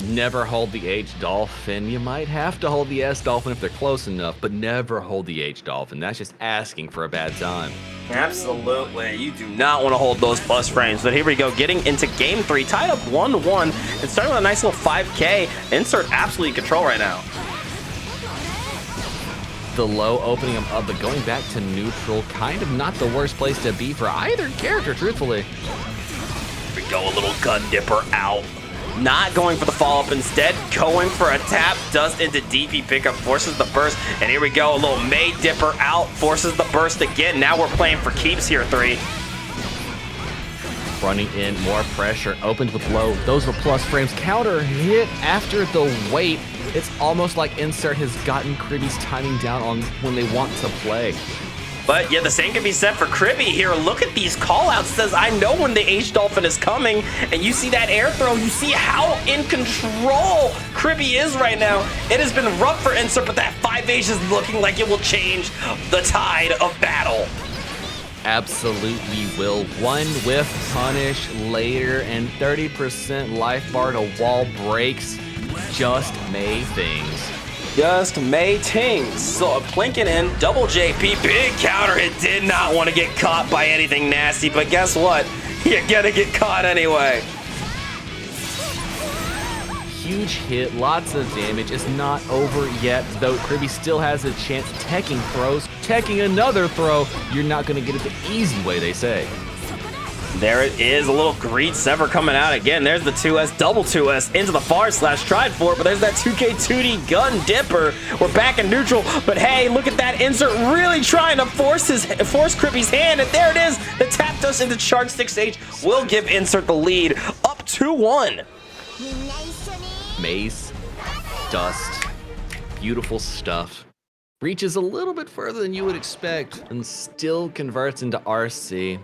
Never hold the H-Dolphin. You might have to hold the S-Dolphin if they're close enough, but never hold the H-Dolphin. That's just asking for a bad time. Absolutely. You do not want to hold those plus frames. But here we go, getting into game 3, tied up 1-1, and starting with a nice little 5K. Insert absolutely control right now. The low opening him up, but going back to neutral, kind of not the worst place to be for either character, truthfully. Here we go, a little gun dipper out. Not going for the follow-up, instead going for a tap, dust into DP pickup, forces the burst, and here we go, a little May dipper out, forces the burst again. Now we're playing for keeps here, 3. Running in, more pressure, opens with low. Those were plus frames. Counter hit after the wait. It's almost like Insert has gotten Kribby's timing down on when they want to play. But yeah, the same can be said for Kribby here. Look at these call-outs. Says, I know when the H-Dolphin is coming. And you see that air throw. You see how in control Kribby is right now. It has been rough for Insert, but that 5H is looking like it will change the tide of battle. Absolutely will. One whiff punish later, and 30% life bar to wall breaks. Just May things. Just May Tings. So Plinkin in, double JP, big counter hit. Did not want to get caught by anything nasty, but guess what? You're gonna get caught anyway. Huge hit, lots of damage. It's not over yet, though Kribby still has a chance. Teching throws, teching another throw. You're not gonna get it the easy way, they say. There it is, a little Greed Sever coming out again. There's the 2S, double 2S into the far slash. Tried for it, but there's that 2K 2D gun dipper. We're back in neutral, but hey, look at that Insert really trying to force Kribby's hand, and there it is. The tap dust into charge 6H will give Insert the lead, up 2-1. Mace, dust, beautiful stuff. Reaches a little bit further than you would expect, and still converts into RC.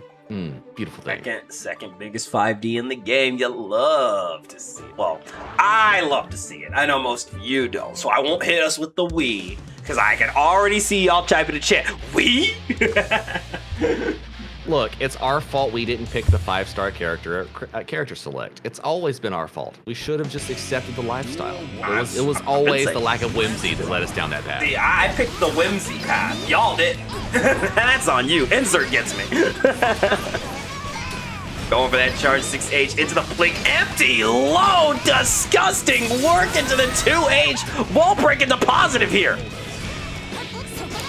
Beautiful thing. Second biggest 5D in the game. You love to see it. Well, I love to see it. I know most of you don't, so I won't hit us with the we, because I can already see y'all typing in the chat. We? Look, it's our fault we didn't pick the 5-star character select. It's always been our fault. We should have just accepted the lifestyle. It was always the lack of whimsy that led us down that path. See, I picked the whimsy path. Y'all did. That's on you. Insert gets me. Going for that charge 6H into the blink. Empty, low, disgusting work into the 2H. Wall break into positive here.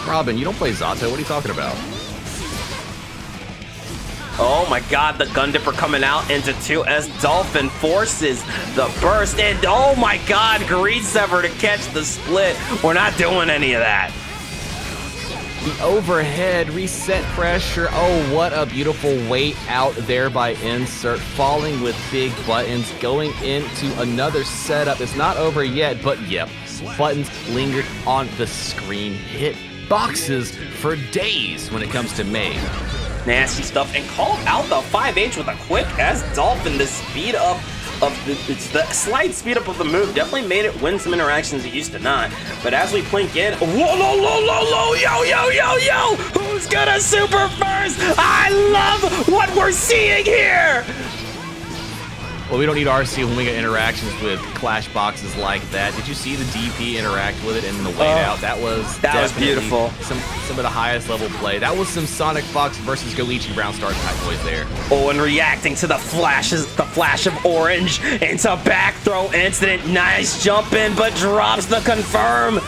Robin, you don't play Zato. What are you talking about? Oh my god, the gun dipper coming out into 2S. Dolphin forces the burst, and oh my god, Greed Sever to catch the split. We're not doing any of that. The overhead reset pressure. Oh, what a beautiful weight out there by Insert. Falling with big buttons, going into another setup. It's not over yet, but yep, buttons lingered on the screen. Hit boxes for days when it comes to May. Nasty stuff, and called out the 5H with a quick as Dolphin. The speed up of the slight speed up of the move definitely made it win some interactions it used to not. But as we plink in, whoa, low, low, low, low, yo, yo, yo, yo, who's gonna super first? I love what we're seeing here. Well, we don't need RC when we get interactions with Clash boxes like that. Did you see the DP interact with it and the wait out? That was beautiful. Some of the highest level play. That was some Sonic Fox versus Goichi Brown Star type boys there. Oh, and reacting to the flash of orange into back throw incident. Nice jump in, but drops the confirm.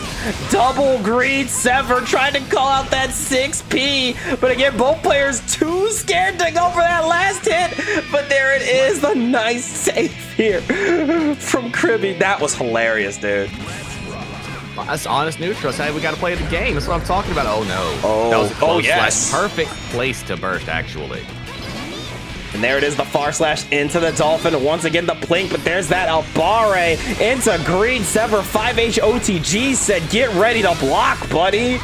Double greed sever, trying to call out that 6P. But again, both players too scared to go for that last hit. But there it is, the nice save here from Kribby. That was hilarious, dude. That's honest neutral. That's how we got to play the game. That's what I'm talking about. Oh, no. Oh, that was a close yes. slash. Perfect place to burst, actually. And there it is, the far slash into the Dolphin. Once again, the blink, but there's that Albare into Greed Sever. 5H OTG said, get ready to block, buddy.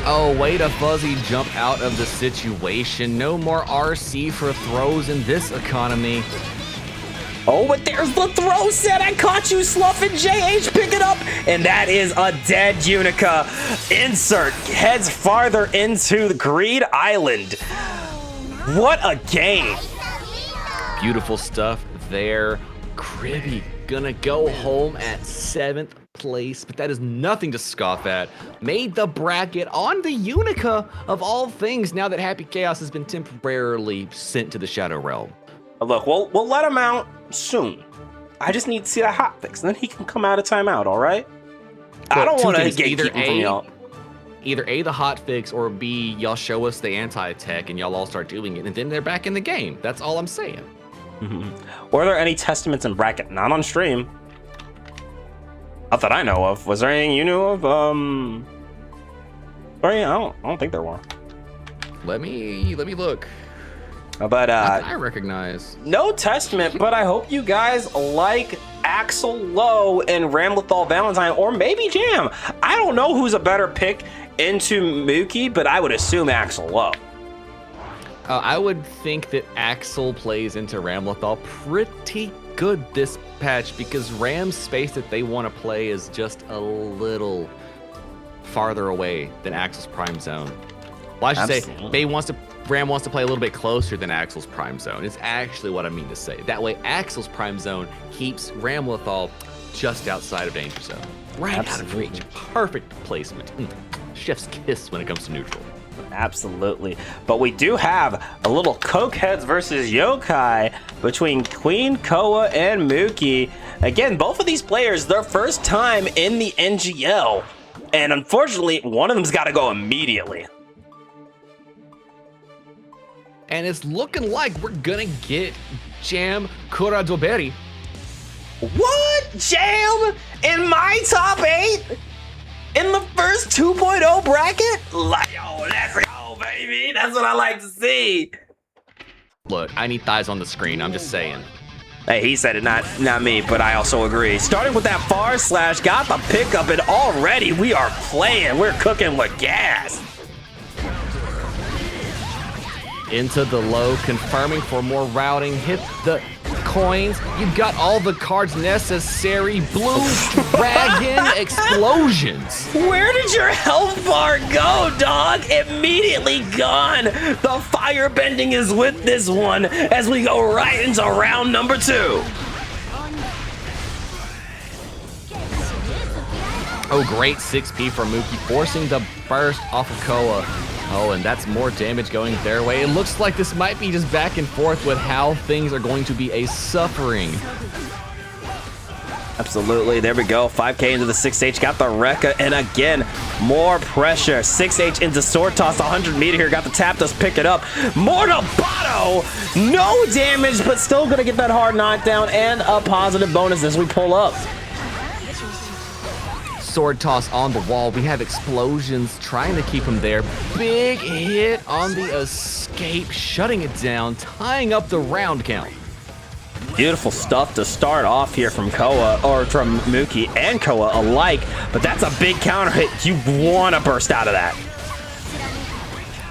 Oh, way to fuzzy jump out of the situation. No more RC for throws in this economy. Oh, but there's the throw set. I caught you, Sluff, and JH pick it up. And that is a dead Unica. Insert heads farther into the Greed Island. What a game. Beautiful stuff there. Kribby gonna go home at 7th place, but that is nothing to scoff at. Made the bracket on the Unica of all things now that Happy Chaos has been temporarily sent to the Shadow Realm. Look, we'll let him out soon. I just need to see that hotfix, and then he can come out of timeout, all right? I don't want to gatekeep him from y'all. Either A, the hotfix, or B, y'all show us the anti-tech and y'all all start doing it, and then they're back in the game. That's all I'm saying. Were there any testaments in bracket? Not on stream. Not that I know of. Was there anything you knew of? Or yeah, I don't think there were. Let me look. But I recognize. No testament, but I hope you guys like Axel Low and Ramlethal Valentine, or maybe Jam. I don't know who's a better pick into Mookie, but I would assume Axel Low. I would think that Axel plays into Ramlethal pretty good this patch because Ram's space that they want to play is just a little farther away than Axel's prime zone. Well, I should say Ram wants to play a little bit closer than Axel's prime zone. It's actually what I mean to say. That way, Axel's prime zone keeps Ramlethal just outside of danger zone. Right out of reach. Perfect placement. Chef's kiss when it comes to neutral. Absolutely. But we do have a little Cokeheads versus Yokai between Queen, Koa, and Mookie. Again, both of these players, their first time in the NGL. And unfortunately, one of them's got to go immediately. And it's looking like we're gonna get Jam Kuradoberi. What? Jam? In my top 8? In the first 2.0 bracket? Like, yo, let's go, baby. That's what I like to see. Look, I need thighs on the screen. I'm just saying. Hey, he said it, not me, but I also agree. Starting with that far slash, got the pickup, and already we are playing. We're cooking with gas. Into the low, confirming for more routing. Hit the coins. You got all the cards necessary. Blue Dragon explosions. Where did your health bar go, dog? Immediately gone. The fire bending is with this one as we go right into round number 2. Oh, great 6P for Mookie, forcing the burst off of Koa. Oh, and that's more damage going their way. It looks like this might be just back and forth with how things are going to be a suffering. Absolutely, there we go. 5K into the 6H, got the Rekka, and again, more pressure. 6H into Sword Toss, 100 meter here, got the Tapdos, pick it up. More to Bato, no damage, but still gonna get that hard knockdown and a positive bonus as we pull up. Sword Toss on the wall. We have explosions trying to keep him there. Big hit on the escape, shutting it down, tying up the round count. Beautiful stuff to start off here from Koa, or from Mookie and Koa alike, but that's a big counter hit. You want to burst out of that.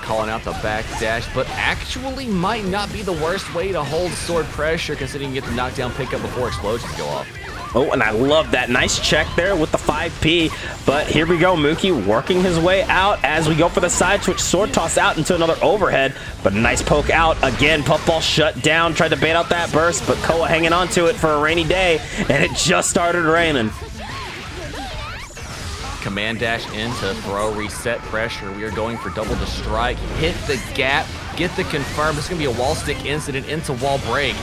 Calling out the back dash, but actually might not be the worst way to hold sword pressure considering you get the knockdown pickup before explosions go off. Oh, and I love that. Nice check there with the 5P. But here we go. Mookie working his way out as we go for the side switch. Sword toss out into another overhead. But a nice poke out. Again, Puffball shut down. Tried to bait out that burst, but Koa hanging on to it for a rainy day. And it just started raining. Command dash in to throw, reset pressure. We are going for double to strike. Hit the gap, get the confirm. This is going to be a wall stick incident into wall break.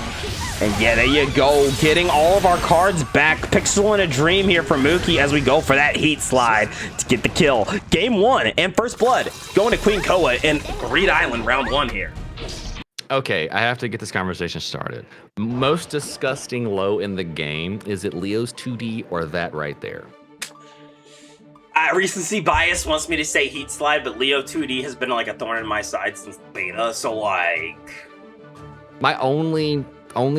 And yeah, there you go. Getting all of our cards back. Pixel in a dream here for Mookie as we go for that heat slide to get the kill. Game 1 and first blood going to Queen Koa in Greed Island round 1 here. Okay, I have to get this conversation started. Most disgusting low in the game, is it Leo's 2D or that right there? Recency bias wants me to say heat slide, but Leo 2D has been like a thorn in my side since beta, so like... My only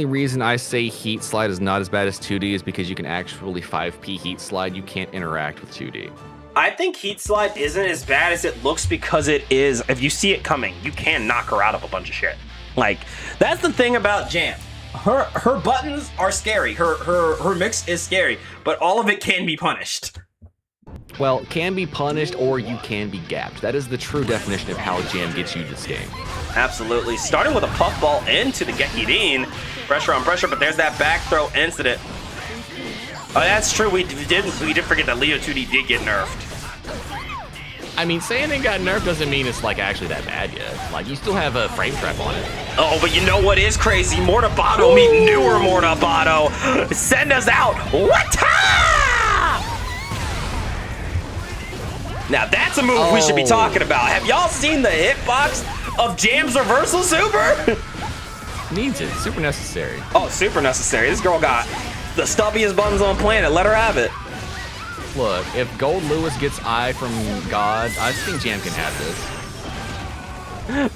reason I say heat slide is not as bad as 2D is because you can actually 5P heat slide. You can't interact with 2D. I think heat slide isn't as bad as it looks because it is, if you see it coming, you can knock her out of a bunch of shit. Like, that's the thing about Jam. Her buttons are scary. Her mix is scary, but all of it can be punished. Well, can be punished or you can be gapped. That is the true definition of how Jam gets you this game. Absolutely. Starting with a puffball into the Gekidin. Pressure on pressure, but there's that back throw incident. Oh, that's true. We did forget that Leo 2D did get nerfed. I mean, saying it got nerfed doesn't mean it's like actually that bad yet. Like, you still have a frame trap on it. Oh, but you know what is crazy? Mortabato meet newer Mortabato. Send us out. What? Now that's a move we should be talking about. Have y'all seen the hitbox of Jam's reversal super? Needs it. Super necessary. Oh, super necessary. This girl got the stubbiest buttons on planet. Let her have it. Look, if Gold Lewis gets eye from God, I think Jam can have this.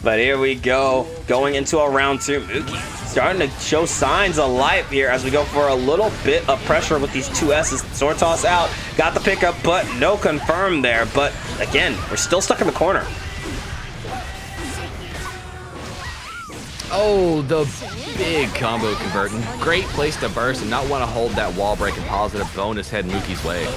But here we go. Going into a round 2. Mookie starting to show signs of life here as we go for a little bit of pressure with these 2 S's. Sword toss out. Got the pickup, but no confirm there. But again, we're still stuck in the corner. Oh, the big combo converting. Great place to burst and not want to hold that wall break and positive bonus head Mookie's way.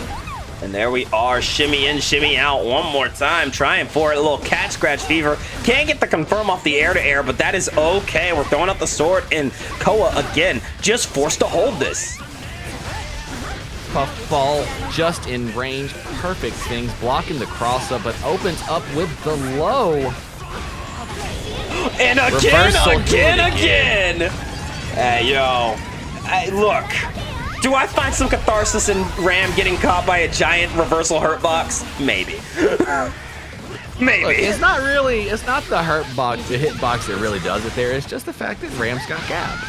And there we are, shimmy in, shimmy out one more time, trying for it, a little cat scratch fever. Can't get the confirm off the air to air, but that is okay. We're throwing up the sword, and Koa, again, just forced to hold this. Puffball just in range, perfect things, blocking the cross up, but opens up with the low. And again! Hey, yo. Hey, look. Do I find some catharsis in Ram getting caught by a giant reversal hurt box? Maybe. Maybe. Look, it's not the hurt box, the hit box that really does it there. It's just the fact that Ram's got gapped.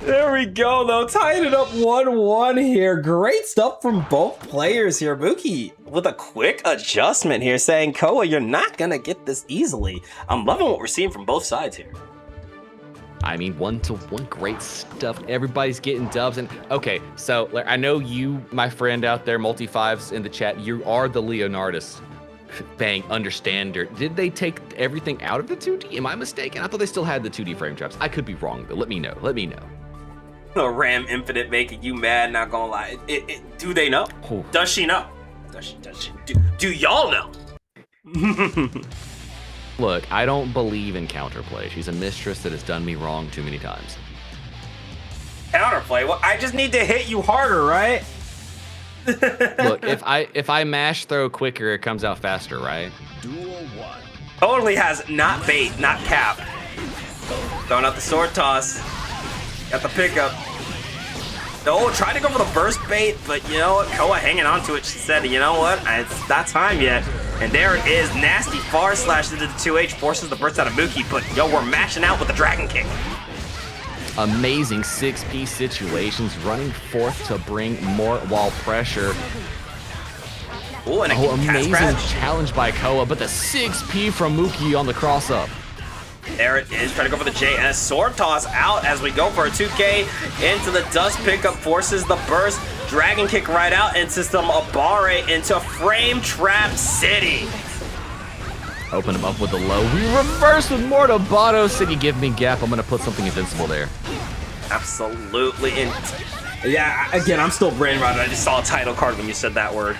There we go, though. Tying it up 1-1 here. Great stuff from both players here. Mookie with a quick adjustment here saying, Koa, you're not going to get this easily. I'm loving what we're seeing from both sides here. I mean, 1-1, great stuff. Everybody's getting dubs. And okay, so I know you, my friend out there, multi-5s in the chat, you are the Leonardus Bang understander. Did they take everything out of the 2D? Am I mistaken? I thought they still had the 2D frame traps. I could be wrong, though. Let me know. Let me know. The Ram Infinite making you mad, not gonna lie. Do they know? Oh. Does she know? Does she? Do y'all know? Look, I don't believe in counterplay. She's a mistress that has done me wrong too many times. Counterplay? Well, I just need to hit you harder, right? Look, if I mash throw quicker, it comes out faster, right? Duel 1. Totally has not bait, not cap. Throwing out the sword toss. Got the pickup. No, tried to go for the burst bait, but you know what? Koa hanging on to it. She said, you know what? It's not time yet. And there it is. Nasty far slash into the 2H. Forces the burst out of Mookie, but yo, we're mashing out with the dragon kick. Amazing 6P situations. Running forth to bring more wall pressure. Ooh, and amazing challenge by Koa, but the 6P from Mookie on the cross up. There it is, trying to go for the JS. Sword toss out as we go for a 2K into the dust pickup, forces the burst. Dragon kick right out into some Abare into Frame Trap City. Open him up with the low. We reverse with Mortabato. City, give me gap. I'm going to put something invincible there. Absolutely. And yeah, again, I'm still brain rotted. I just saw a title card when you said that word.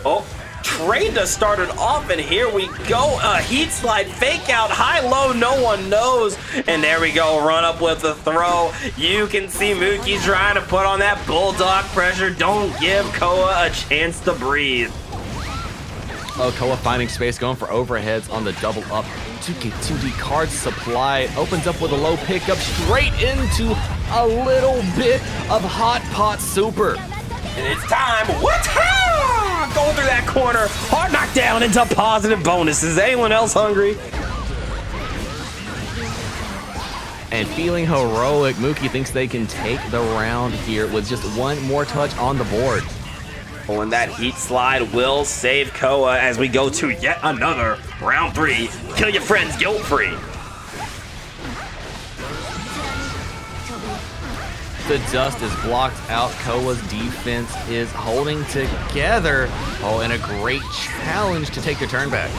Oh, trade to start it off, and here we go. A heat slide, fake out, high, low, no one knows. And there we go, run up with the throw. You can see Mookie trying to put on that bulldog pressure. Don't give Koa a chance to breathe. Oh, Koa finding space, going for overheads on the double up. 2K2D card supply. Opens up with a low pickup straight into a little bit of hot pot super. And it's time. What? Going through that corner. Hard knockdown into positive bonuses. Anyone else hungry? And feeling heroic, Mookie thinks they can take the round here with just one more touch on the board. Oh, and that heat slide will save Koa as we go to yet another round 3. Kill your friends guilt-free. The dust is blocked out. Koa's defense is holding together. Oh, and a great challenge to take the turn back.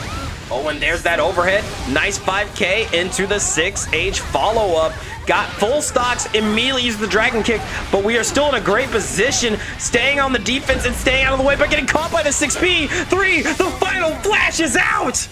Oh, and there's that overhead. Nice 5K into the 6H follow-up. Got full stocks, immediately used the dragon kick, but we are still in a great position, staying on the defense and staying out of the way, but getting caught by the 6P. 3, the final flash is out!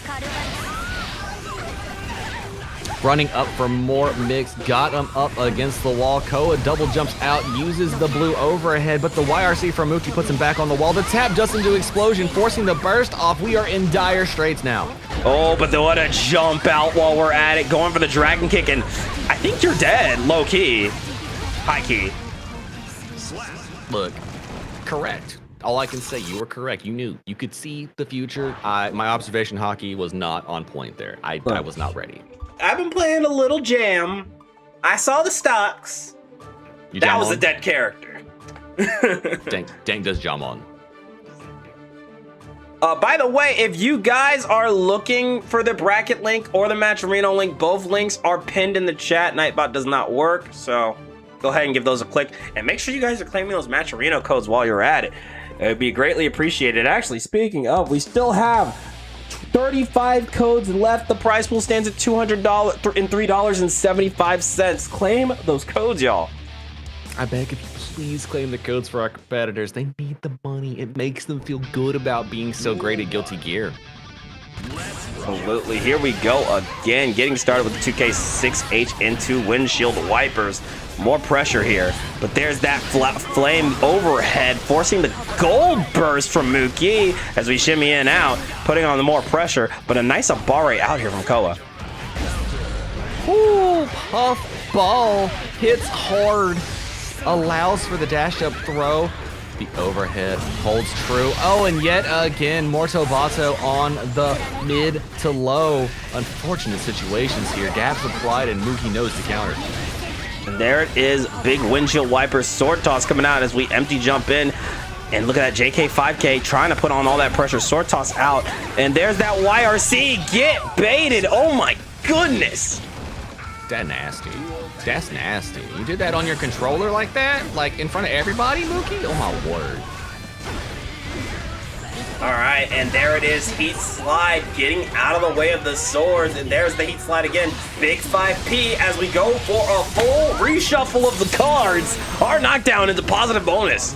Running up for more mix, got him up against the wall. Koa double jumps out, uses the blue overhead, but the YRC from Mookie puts him back on the wall. The tap just into explosion, forcing the burst off. We are in dire straits now. Oh, but what a jump out while we're at it, going for the dragon kick, and I think you're dead, low key. High key. Look, correct. All I can say, you were correct. You knew. You could see the future. My observation hockey was not on point there. I was not ready. I've been playing a little jam. I saw the stocks. That was a dead character. Dank does jam on. By the way, if you guys are looking for the bracket link or the Matcherino link, both links are pinned in the chat. Nightbot does not work, so go ahead and give those a click. And make sure you guys are claiming those Matcherino codes while you're at it. It would be greatly appreciated. Actually, speaking of, we still have 35 codes left. The prize pool stands at $200 and $3.75. Claim those codes, y'all. I beg of you, please claim the codes for our competitors. They need the money. It makes them feel good about being so great at Guilty Gear. Absolutely. Here we go again. Getting started with the 2K6H into windshield wipers. More pressure here. But there's that flame overhead, forcing the gold burst from Mookie as we shimmy in and out, putting on the more pressure. But a nice abare out here from Koa. Ooh, puff ball hits hard. Allows for the dash up throw. The overhead holds true. Oh, and yet again, Morto Bato on the mid to low. Unfortunate situations here. Gaps applied and Mookie knows the counter. And there it is. Big windshield wiper sword toss coming out as we empty jump in. And look at that JK5K trying to put on all that pressure. Sword toss out. And there's that YRC. Get baited. Oh my goodness. That's nasty. That's nasty. You did that on your controller like that? Like in front of everybody, Mookie? Oh my word. All right, and there it is. Heat slide getting out of the way of the swords. And there's the heat slide again. Big 5P as we go for a full reshuffle of the cards. Our knockdown into positive bonus.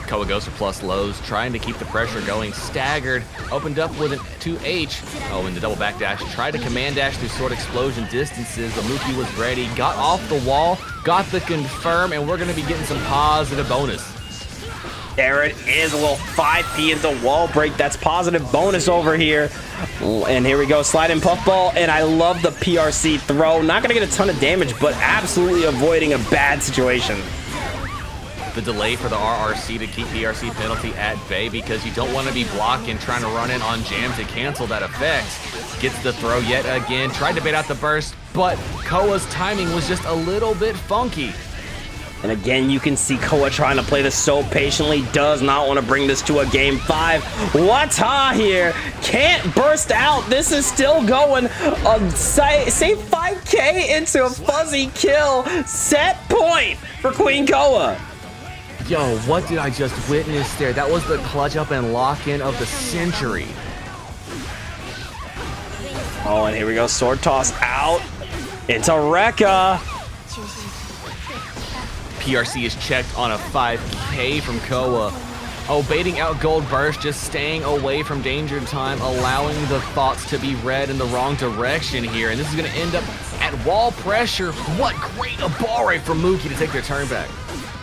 Koa goes for plus lows, trying to keep the pressure going. Staggered, opened up with an 2H. Oh, and the double backdash. Tried to command dash through sword explosion distances, but Mookie was ready. Got off the wall, got the confirm, and we're going to be getting some positive bonus. There it is, a little 5P into wall break. That's positive bonus over here. And here we go, slide in puffball, and I love the PRC throw. Not going to get a ton of damage, but absolutely avoiding a bad situation. The delay for the RRC to keep PRC penalty at bay because you don't want to be blocking, trying to run in on jam to cancel that effect. Gets the throw yet again, tried to bait out the burst, but Koa's timing was just a little bit funky. And again, you can see Koa trying to play this so patiently, does not want to bring this to a game 5. Wata here, can't burst out. This is still going. Save 5K into a fuzzy kill. Set point for Queen Koa. Yo, what did I just witness there? That was the clutch up and lock in of the century. Oh, and here we go. Sword toss out into Rekka. PRC is checked on a 5K from Koa. Oh, baiting out Gold Burst, just staying away from danger time, allowing the thoughts to be read in the wrong direction here. And this is going to end up at wall pressure. What great a ball rate from Mookie to take their turn back.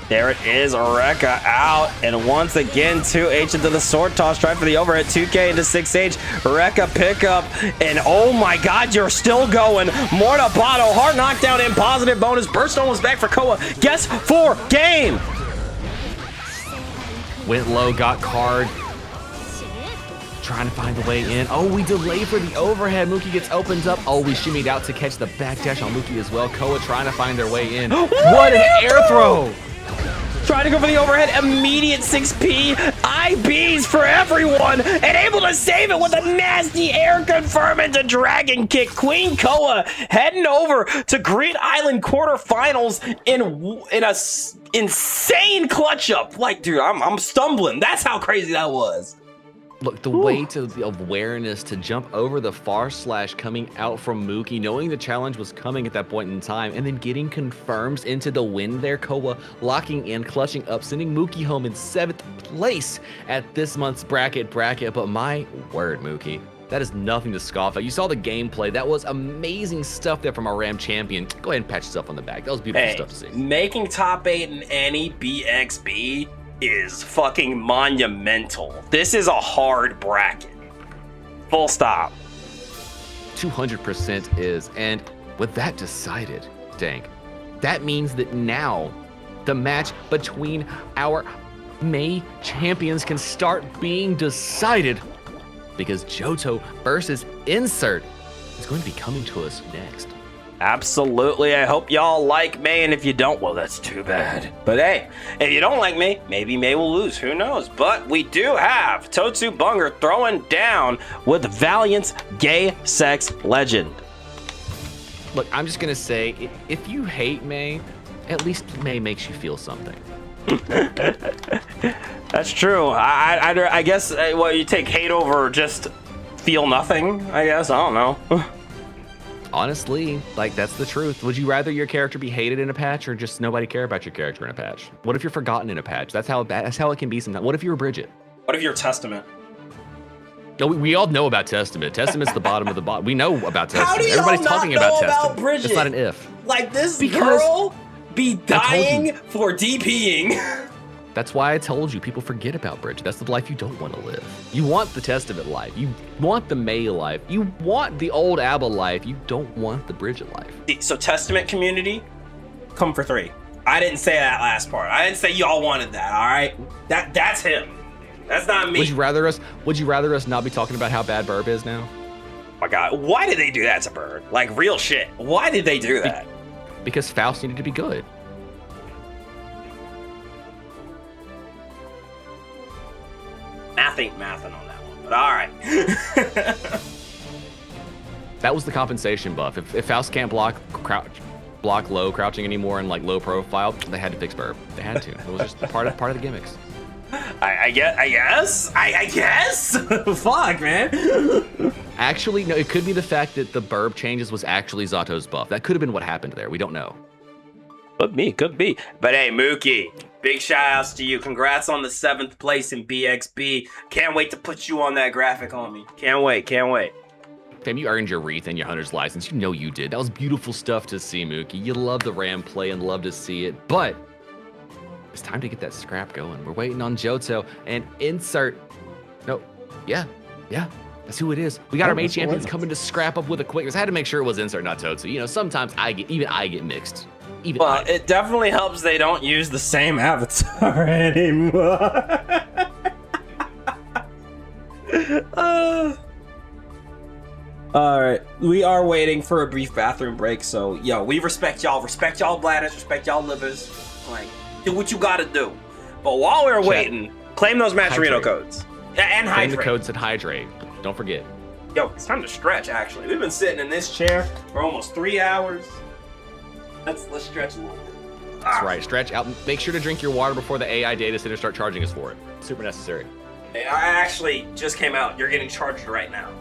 There it is, Rekka out, and once again 2H into the sword toss, try for the overhead, 2K into 6H, Rekka pickup, and oh my god, you're still going, Mortabato, hard knockdown and positive bonus, burst almost back for Koa, guess for game! Went low, got card, trying to find the way in. Oh, we delay for the overhead, Mookie gets opened up. Oh, we shimmied out to catch the backdash on Mookie as well, Koa trying to find their way in. What an air throw! Trying to go for the overhead, immediate 6P, IBs for everyone, and able to save it with a nasty air confirm into Dragon Kick. Queen Koa heading over to Green Island quarterfinals in a insane clutch up. Like, dude, I'm stumbling. That's how crazy that was. Look, the weight of the awareness to jump over the far slash coming out from Mookie, knowing the challenge was coming at that point in time, and then getting confirms into the win there. Koa locking in, clutching up, sending Mookie home in 7th place at this month's bracket. But my word, Mookie, that is nothing to scoff at. You saw the gameplay. That was amazing stuff there from our Ram champion. Go ahead and pat yourself on the back. That was beautiful stuff to see. Making top 8 in any BXB is fucking monumental. This is a hard bracket. Full stop. 200% is. And with that decided, Dank, that means that now the match between our May champions can start being decided, because Johto versus Insert is going to be coming to us next. Absolutely. I hope y'all like May, and if you don't, well, that's too bad. But hey, if you don't like May, maybe May will lose. Who knows? But we do have Totsu Bunger throwing down with Valiant's Gay Sex Legend. Look, I'm just going to say, if you hate May, at least May makes you feel something. That's true. I guess, well, you take hate over just feel nothing, I guess. I don't know. Honestly, like, that's the truth. Would you rather your character be hated in a patch or just nobody care about your character in a patch? What if you're forgotten in a patch? That's how it can be sometimes. What if you're Bridget? What if you're Testament? No, we all know about Testament. Testament's the bottom of the bottom. We know about Testament. How do y'all Everybody's not talking know about about Testament. Bridget? It's not an if. Like, this Because girl be dying you. for DPing. That's why I told you, people forget about Bridget. That's the life you don't want to live. You want the Testament life. You want the May life. You want the old Abba life. You don't want the Bridget life. So Testament community, come for 3. I didn't say that last part. I didn't say y'all wanted that, all right? That's him. That's not me. Would you rather us not be talking about how bad Burb is now? Oh my God, why did they do that to Bird? Like, real shit. Why did they do that? Because Faust needed to be good. Math ain't mathing on that one, but all right. That was the compensation buff. If Faust can't block low crouching anymore and like low profile, they had to fix Burb. They had to. It was just part of the gimmicks. I guess. Fuck, man. Actually, no. It could be the fact that the Burb changes was actually Zato's buff. That could have been what happened there. We don't know. Could be. But hey, Mookie, big shout outs to you. Congrats on the 7th place in BXB. Can't wait to put you on that graphic on me. Can't wait. Fam, you earned your wreath and your hunter's license. You know you did. That was beautiful stuff to see, Mookie. You love the Ram play and love to see it. But it's time to get that scrap going. We're waiting on Johto and Insert. No, yeah. That's who it is. We got our May champions coming to scrap up with a quickness. I had to make sure it was Insert, not Totsu. You know, sometimes I get mixed. Well, it definitely helps they don't use the same avatar anymore. All right, we are waiting for a brief bathroom break, so yo, we respect y'all bladders, respect y'all livers. Like, do what you gotta do. But while we're waiting, claim those Matcherino codes. And hydrate. Claim the codes and hydrate. Don't forget. Yo, it's time to stretch, actually. We've been sitting in this chair for almost 3 hours. Let's stretch a little bit. That's right, stretch out. Make sure to drink your water before the AI data center start charging us for it. Super necessary. I actually just came out. You're getting charged right now.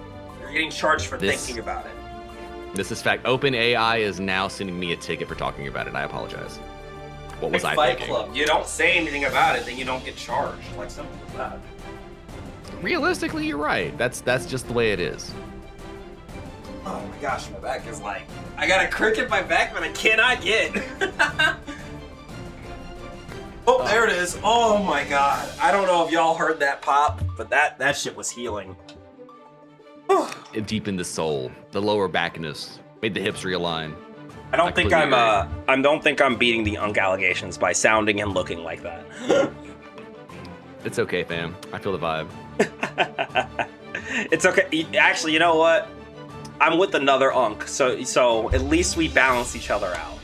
You're getting charged for This- thinking about it. This is fact. OpenAI is now sending me a ticket for talking about it. I apologize. What was Like I Fight thinking? Club. You don't say anything about it, then you don't get charged. Like something like that. Realistically, you're right. That's just the way it is. Oh my gosh, my back is like... I got a crick in my back, but I cannot get. Oh, there it is. Oh my god. I don't know if y'all heard that pop, but that shit was healing. It deepened the soul, the lower backness, made the hips realign. I don't think completely I don't think I'm beating the Unk allegations by sounding and looking like that. It's okay, fam. I feel the vibe. It's okay. Actually, you know what? I'm with another Unk, so at least we balance each other out.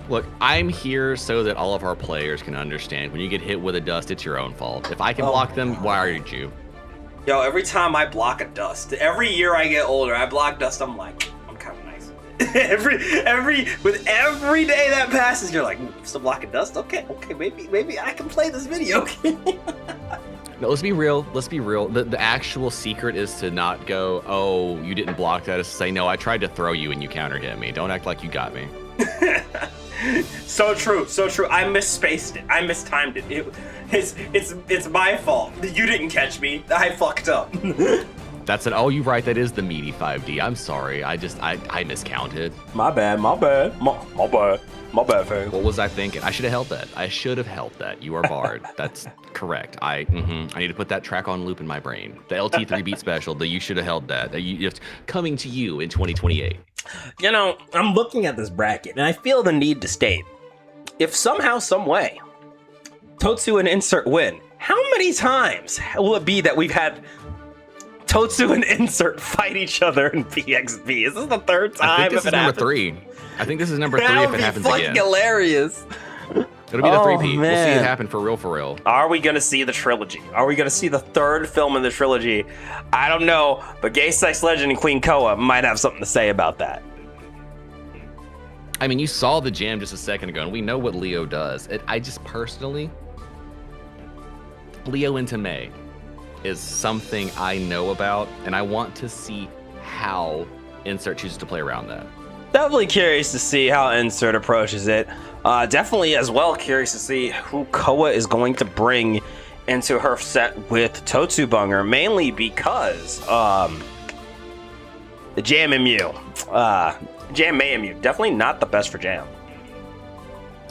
Look, I'm here so that all of our players can understand when you get hit with a dust, it's your own fault. If I can block them, why aren't you? Yo, every time I block a dust, every year I get older, I block dust, I'm like, I'm kind of nice with it. with every day that passes, you're like, still blocking dust? Okay, maybe I can play this video game. No, let's be real. The actual secret is to not go, oh, you didn't block that. It's to say, no, I tried to throw you and you counter hit me. Don't act like you got me. So true. I misspaced it. I mistimed it. It's my fault. You didn't catch me. I fucked up. That's an, oh, you're right. That is the meaty 5D. I'm sorry. I miscounted. My bad, fam. What was I thinking? I should have held that. You are barred. That's correct. I need to put that track on loop in my brain. The LT3 beat special, the you should have held that. Coming to you in 2028. You know, I'm looking at this bracket, and I feel the need to state, if somehow, some way, Totsu and Insert win, how many times will it be that we've had Totsu and Insert fight each other in PXB? Is this the third time? I think this if is it number happens? 3. I think this is number 3 That if would it be happens fucking again. hilarious. It'll be the 3-peat. We'll see man. it happen for real. Are we gonna see the trilogy? Are we gonna see the third film in the trilogy? I don't know, but Gay Sex Legend and Queen Koa might have something to say about that. I mean, you saw the jam just a second ago, and we know what Leo does. I just personally, Leo into May is something I know about, and I want to see how Insert chooses to play around that. Definitely curious to see how Insert approaches it. Definitely as well curious to see who Koa is going to bring into her set with Totsu Bunger, mainly because the Jam MU. Jam May MU, definitely not the best for Jam.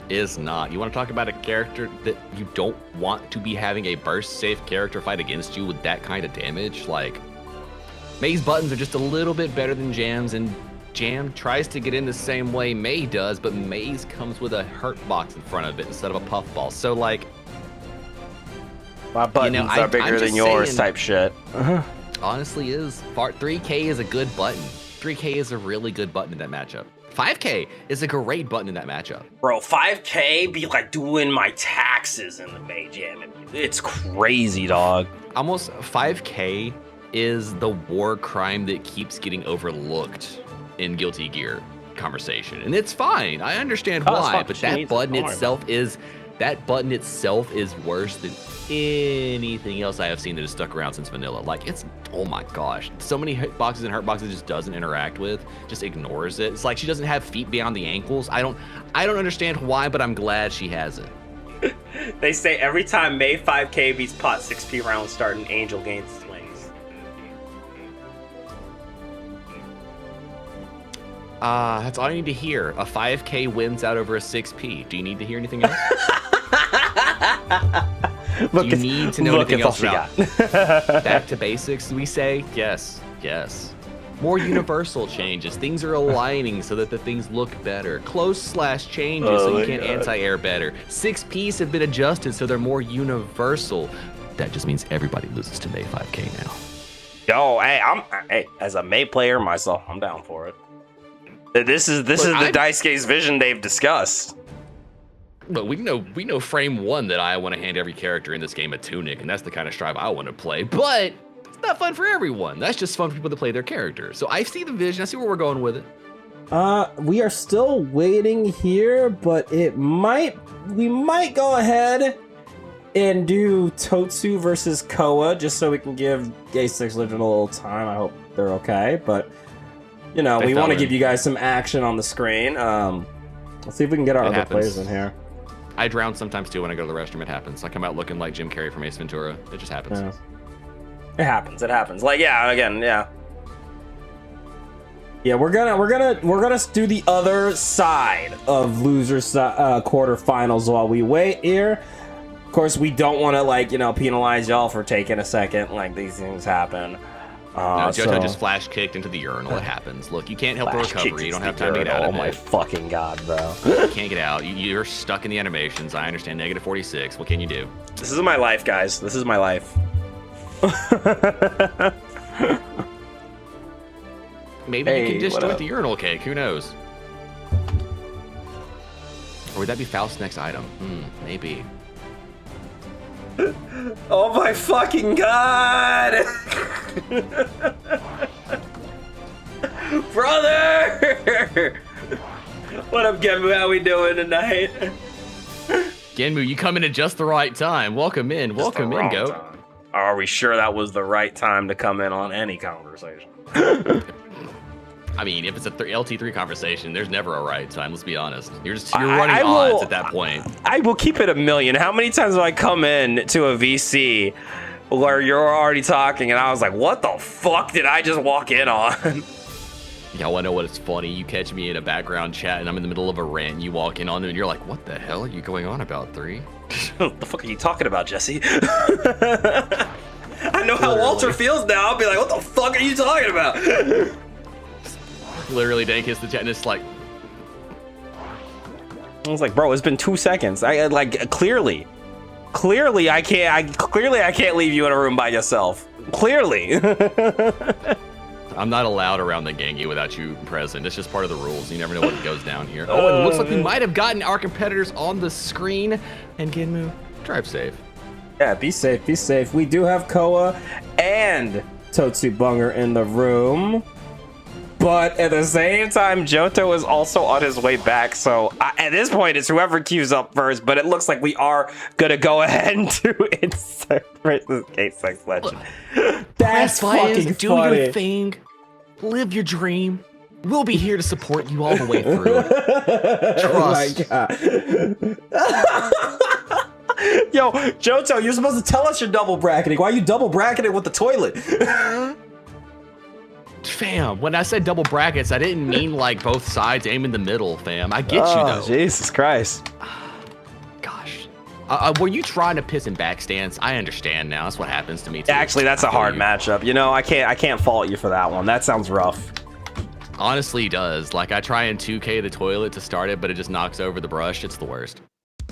Is not. You want to talk about a character that you don't want to be having a burst safe character fight against you with that kind of damage? Like, May's buttons are just a little bit better than Jam's, and Jam tries to get in the same way May does, but May's comes with a hurt box in front of it instead of a puffball. So, like, My buttons are bigger I'm than just yours saying, type shit. honestly is. 3K is a good button. 3K is a really good button in that matchup. 5K is a great button in that matchup. Bro, 5K be like doing my taxes in the May Jam. It's crazy, dog. Almost 5K is the war crime that keeps getting overlooked in Guilty Gear conversation. And it's fine. I understand Oh, it's why, fine. but She that needs it. button Don't worry itself is worse than anything else I have seen that has stuck around since vanilla. Like, it's, oh my gosh, so many hitboxes and hurtboxes just doesn't interact with, just ignores it. It's like she doesn't have feet beyond the ankles. I don't understand why, but I'm glad she has it. They say every time May 5K beats pot 6P round start, an angel gains swings. That's all I need to hear. A 5K wins out over a 6P. Do you need to hear anything else? Do you need to know anything else about back to basics, we say? Yes. More universal changes. Things are aligning so that the things look better. Close / changes so you can anti-air better. 6Ps have been adjusted so they're more universal. That just means everybody loses to May 5K now. Yo, hey, as a May player myself, I'm down for it. This is the Daisuke's vision they've discussed. But we know frame 1 that I want to hand every character in this game a tunic, and that's the kind of strive I want to play. But it's not fun for everyone. That's just fun for people to play their characters. So I see the vision. I see where we're going with it. We are still waiting here, but we might go ahead and do Totsu versus Koa just so we can give Gay Six Legend a little time. I hope they're okay. But you know, we want to give you guys some action on the screen. Let's see if we can get our other players in here. I drown sometimes too when I go to the restroom. It happens. I come out looking like Jim Carrey from Ace Ventura. It just happens. Yeah. It happens. It happens. Like, yeah, again, yeah. Yeah, we're gonna do the other side of losers quarterfinals while we wait here. Of course, we don't want to, like, you know, penalize y'all for taking a second. Like, these things happen. No, Johto just flash kicked into the urinal. It happens. Look, you can't help the recovery. You don't have time to get out of it. Oh my fucking god, bro. You can't get out. You're stuck in the animations. I understand. Negative 46. What can you do? This is my life, guys. This is my life. Maybe you can just join the urinal cake. Who knows? Or would that be Faust's next item? Maybe. Oh my fucking god! Brother! What up, Genmu? How we doing tonight? Genmu, you come in at just the right time. Welcome in. Welcome in, Goat. Are we sure that was the right time to come in on any conversation? I mean, if it's a LT3 conversation, there's never a right time. Let's be honest. You're running odds at that point. I will keep it a million. How many times do I come in to a VC where you're already talking and I was like, what the fuck did I just walk in on? Y'all wanna know what is funny? You catch me in a background chat and I'm in the middle of a rant and you walk in on it and you're like, what the hell are you going on about, 3? What the fuck are you talking about, Jesse? I know how Walter feels now. I'll be like, what the fuck are you talking about? Literally, Dank hits the chat and it's like, I was like, bro, it's been 2 seconds. I like clearly I can't leave you in a room by yourself. Clearly. I'm not allowed around the Gengi without you present. It's just part of the rules. You never know what goes down here. Oh, and it looks like we might have gotten our competitors on the screen. And Genmu, drive safe. Yeah, be safe, be safe. We do have Koa and Totsubunger in the room. But at the same time, Johto is also on his way back. So at this point, it's whoever queues up first. But it looks like we are going to go ahead and do insert versus K6 Legend. That's fucking do funny. your thing. Live your dream. We'll be here to support you all the way through. Trust. Oh my god. Yo, Johto, you're supposed to tell us you're double bracketing. Why are you double bracketing with the toilet? Fam, when I said double brackets, I didn't mean like both sides aim in the middle, fam. I get you though. Jesus Christ. Gosh. Were you trying to piss in back stance? I understand now. That's what happens to me too. Actually, that's a hard matchup. You know, I can't fault you for that one. That sounds rough. Honestly, it does. Like, I try and 2K the toilet to start it, but it just knocks over the brush. It's the worst.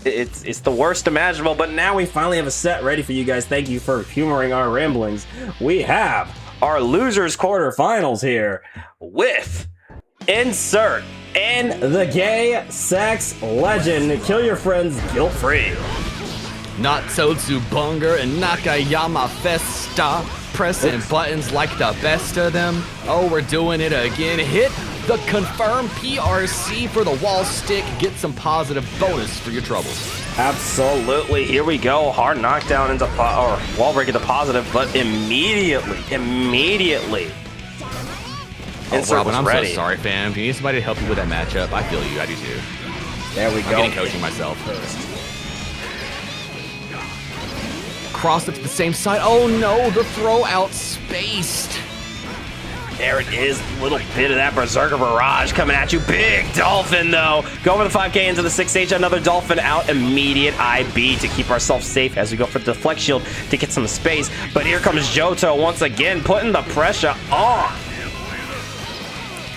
It's the worst imaginable, but now we finally have a set ready for you guys. Thank you for humoring our ramblings. We have our losers quarterfinals here with insert in the gay sex legend. Kill your friends guilt-free. Not Totsubunger and Nakayama Festa. Pressing buttons like the best of them. Oh, we're doing it again. Hit the confirm PRC for the wall stick. Get some positive bonus for your troubles. Absolutely. Here we go. Hard knockdown into or wall break into positive, but immediately. Oh, Robin, I'm so sorry, fam. Do you need somebody to help you with that matchup? I feel you. I do too. There we go. I'm getting coaching myself. Crossed it to the same side. Oh no, the throw out spaced. There it is, a little bit of that Berserker Barrage coming at you. Big Dolphin, though. Go over the 5K into the 6H. Another Dolphin out. Immediate IB to keep ourselves safe as we go for the Deflect Shield to get some space. But here comes Johto once again, putting the pressure on.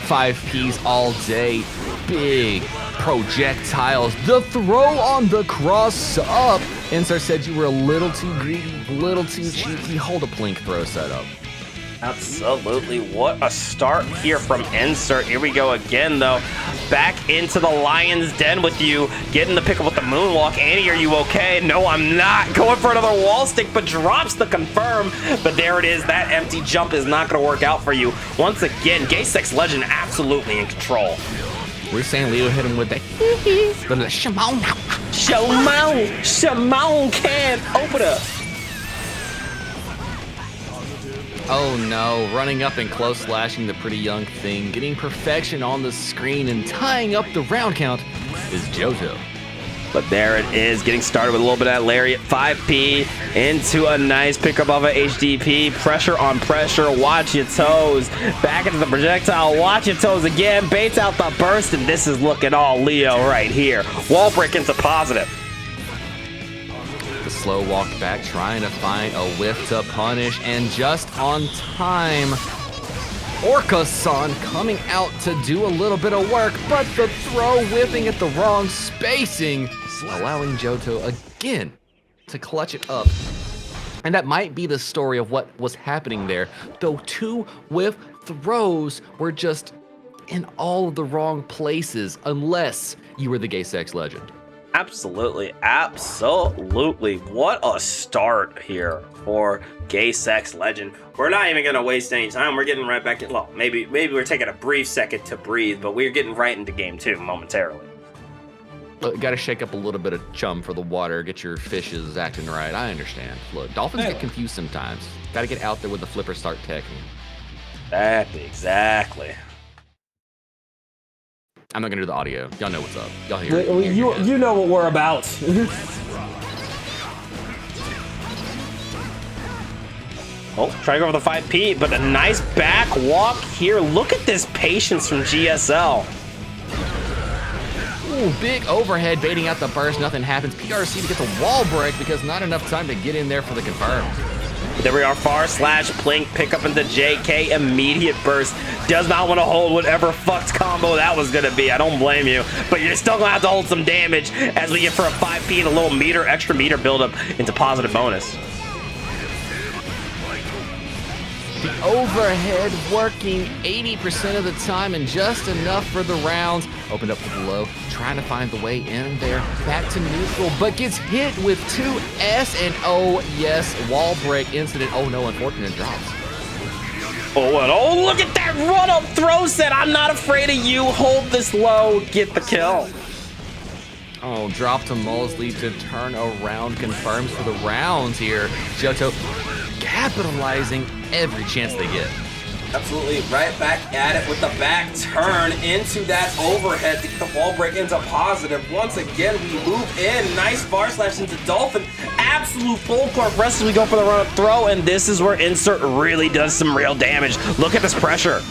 5Ps all day. Big projectiles. The throw on the cross up. Insar said you were a little too greedy, a little too cheeky. Hold a Plink throw setup. Absolutely. What a start here from Insert. Here we go again, though. Back into the lion's den with you. Getting the pick up with the moonwalk. Annie, are you okay? No, I'm not. Going for another wall stick, but drops the confirm. But there it is. That empty jump is not going to work out for you. Once again, Gay Sex Legend absolutely in control. We're saying Leo hit him with that. But the Shimon. Shimon can open up. Oh no, running up and close slashing the pretty young thing, getting perfection on the screen and tying up the round count is Johto. But there it is, getting started with a little bit of that lariat. 5P into a nice pickup of a HDP. Pressure on pressure. Watch your toes. Back into the projectile. Watch your toes again. Baits out the burst, and this is looking all Leo right here. Wall break into positive. The slow walk back, trying to find a whiff to punish, and just on time. Orca-san coming out to do a little bit of work, but the throw whipping at the wrong spacing, allowing Johto again to clutch it up. And that might be the story of what was happening there, though 2 whiff throws were just in all of the wrong places, unless you were the Gay Sex Legend. Absolutely, absolutely. What a start here for Gay Sex Legend. We're not even gonna waste any time. We're getting right back in. Well, maybe we're taking a brief second to breathe, but we're getting right into game 2 momentarily. Look, gotta shake up a little bit of chum for the water, get your fishes acting right. I understand. Look, dolphins get confused sometimes. Gotta get out there with the flipper start teching. Exactly. I'm not gonna do the audio. Y'all know what's up. Y'all hear it. You know what we're about. Oh, try to go for the 5P, but a nice back walk here. Look at this patience from GSL. Ooh, big overhead baiting out the burst. Nothing happens. PRC to get the wall break because not enough time to get in there for the confirm. There we are, far slash plink, pick up into JK, immediate burst. Does not want to hold whatever fucked combo that was going to be. I don't blame you. But you're still going to have to hold some damage as we get for a 5P and a little extra meter buildup into positive bonus. The overhead working 80% of the time and just enough for the rounds. Opened up for the low, trying to find the way in there. Back to neutral, but gets hit with 2S and oh yes, wall break incident. Oh no, unfortunate drops. Oh, and oh, look at that run up throw set. I'm not afraid of you. Hold this low, get the kill. Oh, drop to Molesley to turn around, confirms for the rounds here. Johto capitalizing every chance they get. Absolutely, right back at it with the back turn into that overhead to get the wall break into positive. Once again, we move in. Nice bar slash into Dolphin. Absolute full court press as we go for the run up throw, and this is where Insert really does some real damage. Look at this pressure.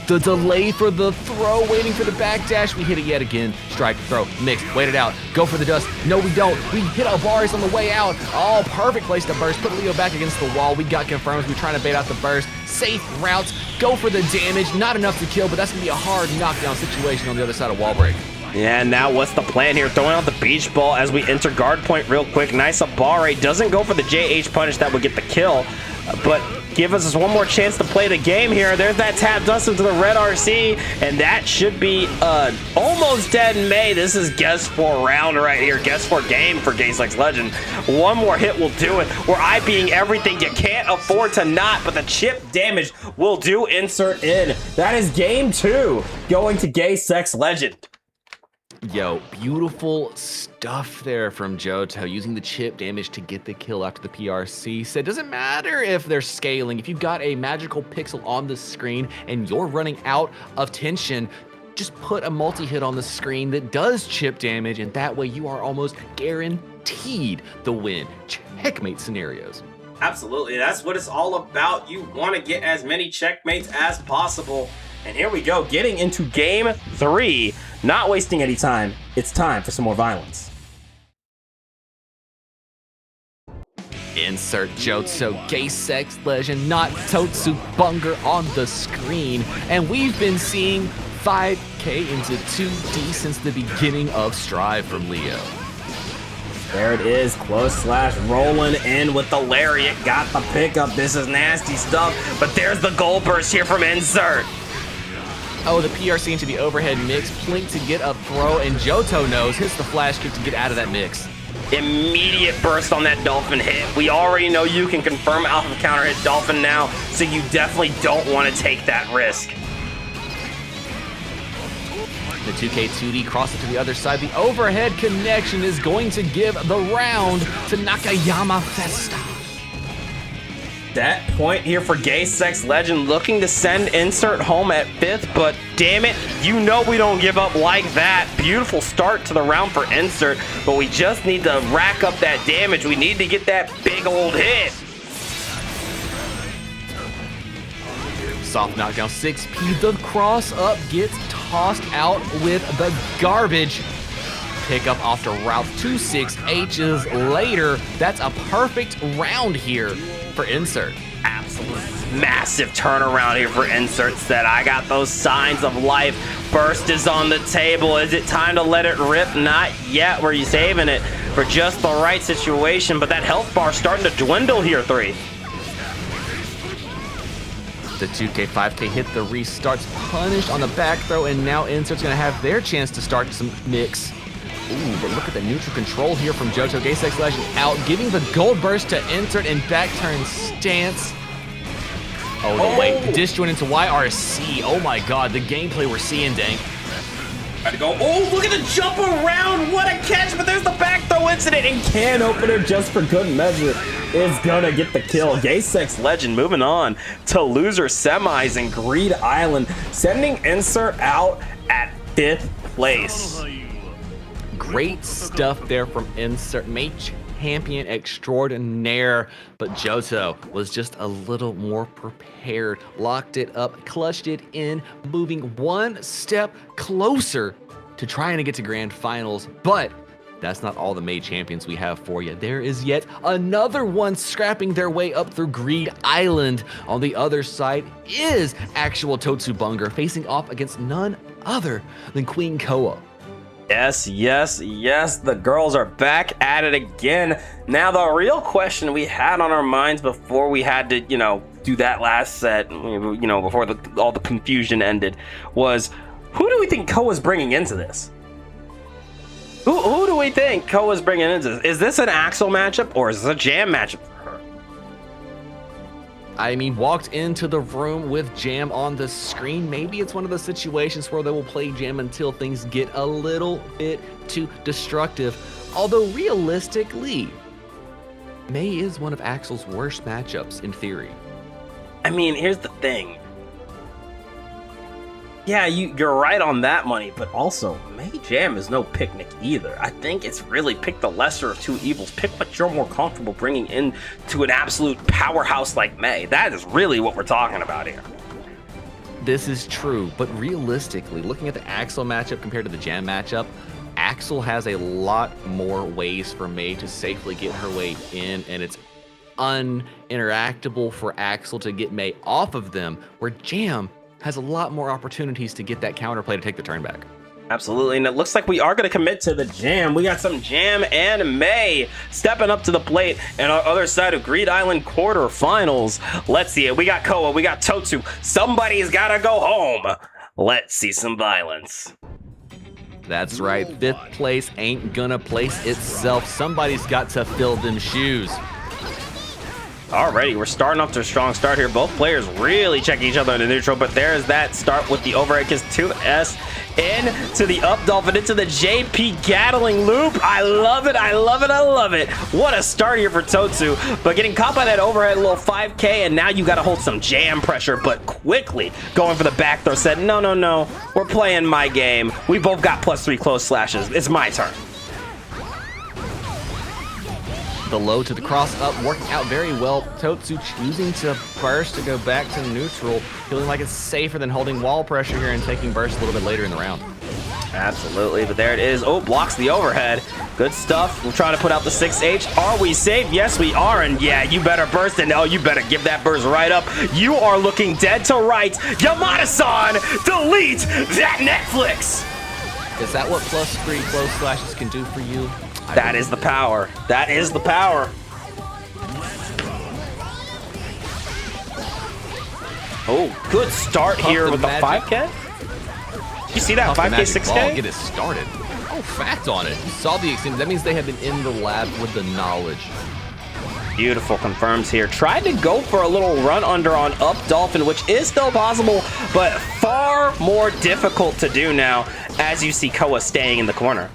The delay for the throw, waiting for the backdash. We hit it yet again. Strike, throw, mix, wait it out. Go for the dust. No, we don't. We hit our bars on the way out. Oh, perfect place to burst. Put Leo back against the wall. We got confirms. We're trying to bait out the burst. Safe routes. Go for the damage. Not enough to kill, but that's going to be a hard knockdown situation on the other side of wall break. Yeah, now what's the plan here? Throwing out the beach ball as we enter guard point real quick. Nice Abare. Doesn't go for the JH punish that would get the kill, but give us one more chance to play the game here. There's that tap dust into the red RC, and that should be almost dead in May. This is guess 4 round right here. Guess 4 game for Gay Sex Legend. One more hit will do it. We're IPing everything. You can't afford to not, but the chip damage will do Insert in. That is game 2 going to Gay Sex Legend. Yo, beautiful stuff there from Johto, using the chip damage to get the kill after the PRC. So it doesn't matter if they're scaling. If you've got a magical pixel on the screen and you're running out of tension, just put a multi-hit on the screen that does chip damage, and that way you are almost guaranteed the win. Checkmate scenarios. Absolutely, that's what it's all about. You want to get as many checkmates as possible. And here we go, getting into game 3. Not wasting any time. It's time for some more violence. Insert Johto, Gay Sex Legend, not Totsu Bunger on the screen. And we've been seeing 5K into 2D since the beginning of Strive from Leo. There it is, close slash rolling in with the lariat. Got the pickup. This is nasty stuff. But there's the goal burst here from Insert. Oh, the PRC into the overhead mix, Plink to get a throw, and Johto knows, hits the flash kick to get out of that mix. Immediate burst on that Dolphin hit. We already know you can confirm alpha counter hit Dolphin now, so you definitely don't want to take that risk. The 2K2D crosses to the other side. The overhead connection is going to give the round to Nakayama Festa. That point here for Gay Sex Legend, looking to send Insert home at 5th, but damn it, you know we don't give up like that. Beautiful start to the round for Insert, but we just need to rack up that damage. We need to get that big old hit. Soft knockdown 6P. The cross up gets tossed out with the garbage. Pick up off to route 2-6H's later. That's a perfect round here for Insert. Absolute massive turnaround here for Insert. Said, I got those signs of life. Burst is on the table. Is it time to let it rip? Not yet. We're saving it for just the right situation, but that health bar starting to dwindle here, 3. The 2K, 5K hit the restarts, punished on the back throw, and now Insert's gonna have their chance to start some mix. Ooh, but look at the neutral control here from Johto. Gay Sex Legend out, giving the gold burst to Insert in back turn stance. Oh, the wait, dish joint into YRC. Oh my god, the gameplay we're seeing, Dank. Try to go. Oh, look at the jump around. What a catch, but there's the back throw incident. And Can opener just for good measure is gonna get the kill. Gay Sex Legend moving on to loser semis and Greed Island, sending Insert out at 5th place. Great stuff there from Insert. Mage champion extraordinaire, but Johto was just a little more prepared. Locked it up, clutched it in, moving one step closer to trying to get to grand finals. But that's not all the Mage champions we have for you. There is yet another one scrapping their way up through Greed Island. On the other side is actual Totsubunger facing off against none other than Queen Koa. Yes, yes, yes, the girls are back at it again. Now, the real question we had on our minds before we had to, do that last set, before all the confusion ended, was who do we think Koa's bringing into this? Who do we think Koa's bringing into this? Is this an Axel matchup or is this a Jam matchup for her? I mean, walked into the room with Jam on the screen. Maybe it's one of the situations where they will play Jam until things get a little bit too destructive. Although realistically, Mei is one of Axel's worst matchups in theory. I mean, here's the thing. Yeah, you're right on that money, but also, Mei Jam is no picnic either. I think it's really pick the lesser of two evils. Pick what you're more comfortable bringing in to an absolute powerhouse like Mei. That is really what we're talking about here. This is true, but realistically, looking at the Axel matchup compared to the Jam matchup, Axel has a lot more ways for Mei to safely get her way in, and it's uninteractable for Axel to get Mei off of them, where Jam has a lot more opportunities to get that counterplay to take the turn back. Absolutely, and it looks like we are going to commit to the Jam. We got some Jam and Mei stepping up to the plate, and our other side of Greed Island quarterfinals. Let's see it. We got Koa, we got Totsu. Somebody's got to go home. Let's see some violence. That's right, 5th place ain't gonna place itself. Somebody's got to fill them shoes. Alrighty, we're starting off to a strong start here. Both players really check each other in the neutral, but there's that start with the overhead kiss to the S, into the up dolphin, into the JP Gatling loop. I love it, I love it, I love it. What a start here for Totsu, but getting caught by that overhead little 5K, and now you gotta hold some Jam pressure, but quickly going for the back throw. Said, no, we're playing my game. We both got +3 close slashes. It's my turn. The low to the cross up, working out very well. Totsu choosing to burst to go back to neutral, feeling like it's safer than holding wall pressure here and taking burst a little bit later in the round. Absolutely, but there it is. Oh, blocks the overhead. Good stuff. We're trying to put out the 6H. Are we safe? Yes, we are. And yeah, you better burst, and oh, you better give that burst right up. You are looking dead to right. Yamada-san, delete that Netflix. Is that what +3 close slashes can do for you? That is the power. That is the power. Oh, good start here with the 5K. You see that 5K, 6K? Get it started. Oh, fact on it. You saw the extent. That means they have been in the lab with the knowledge. Beautiful confirms here. Tried to go for a little run under on up dolphin, which is still possible, but far more difficult to do now as you see Koa staying in the corner.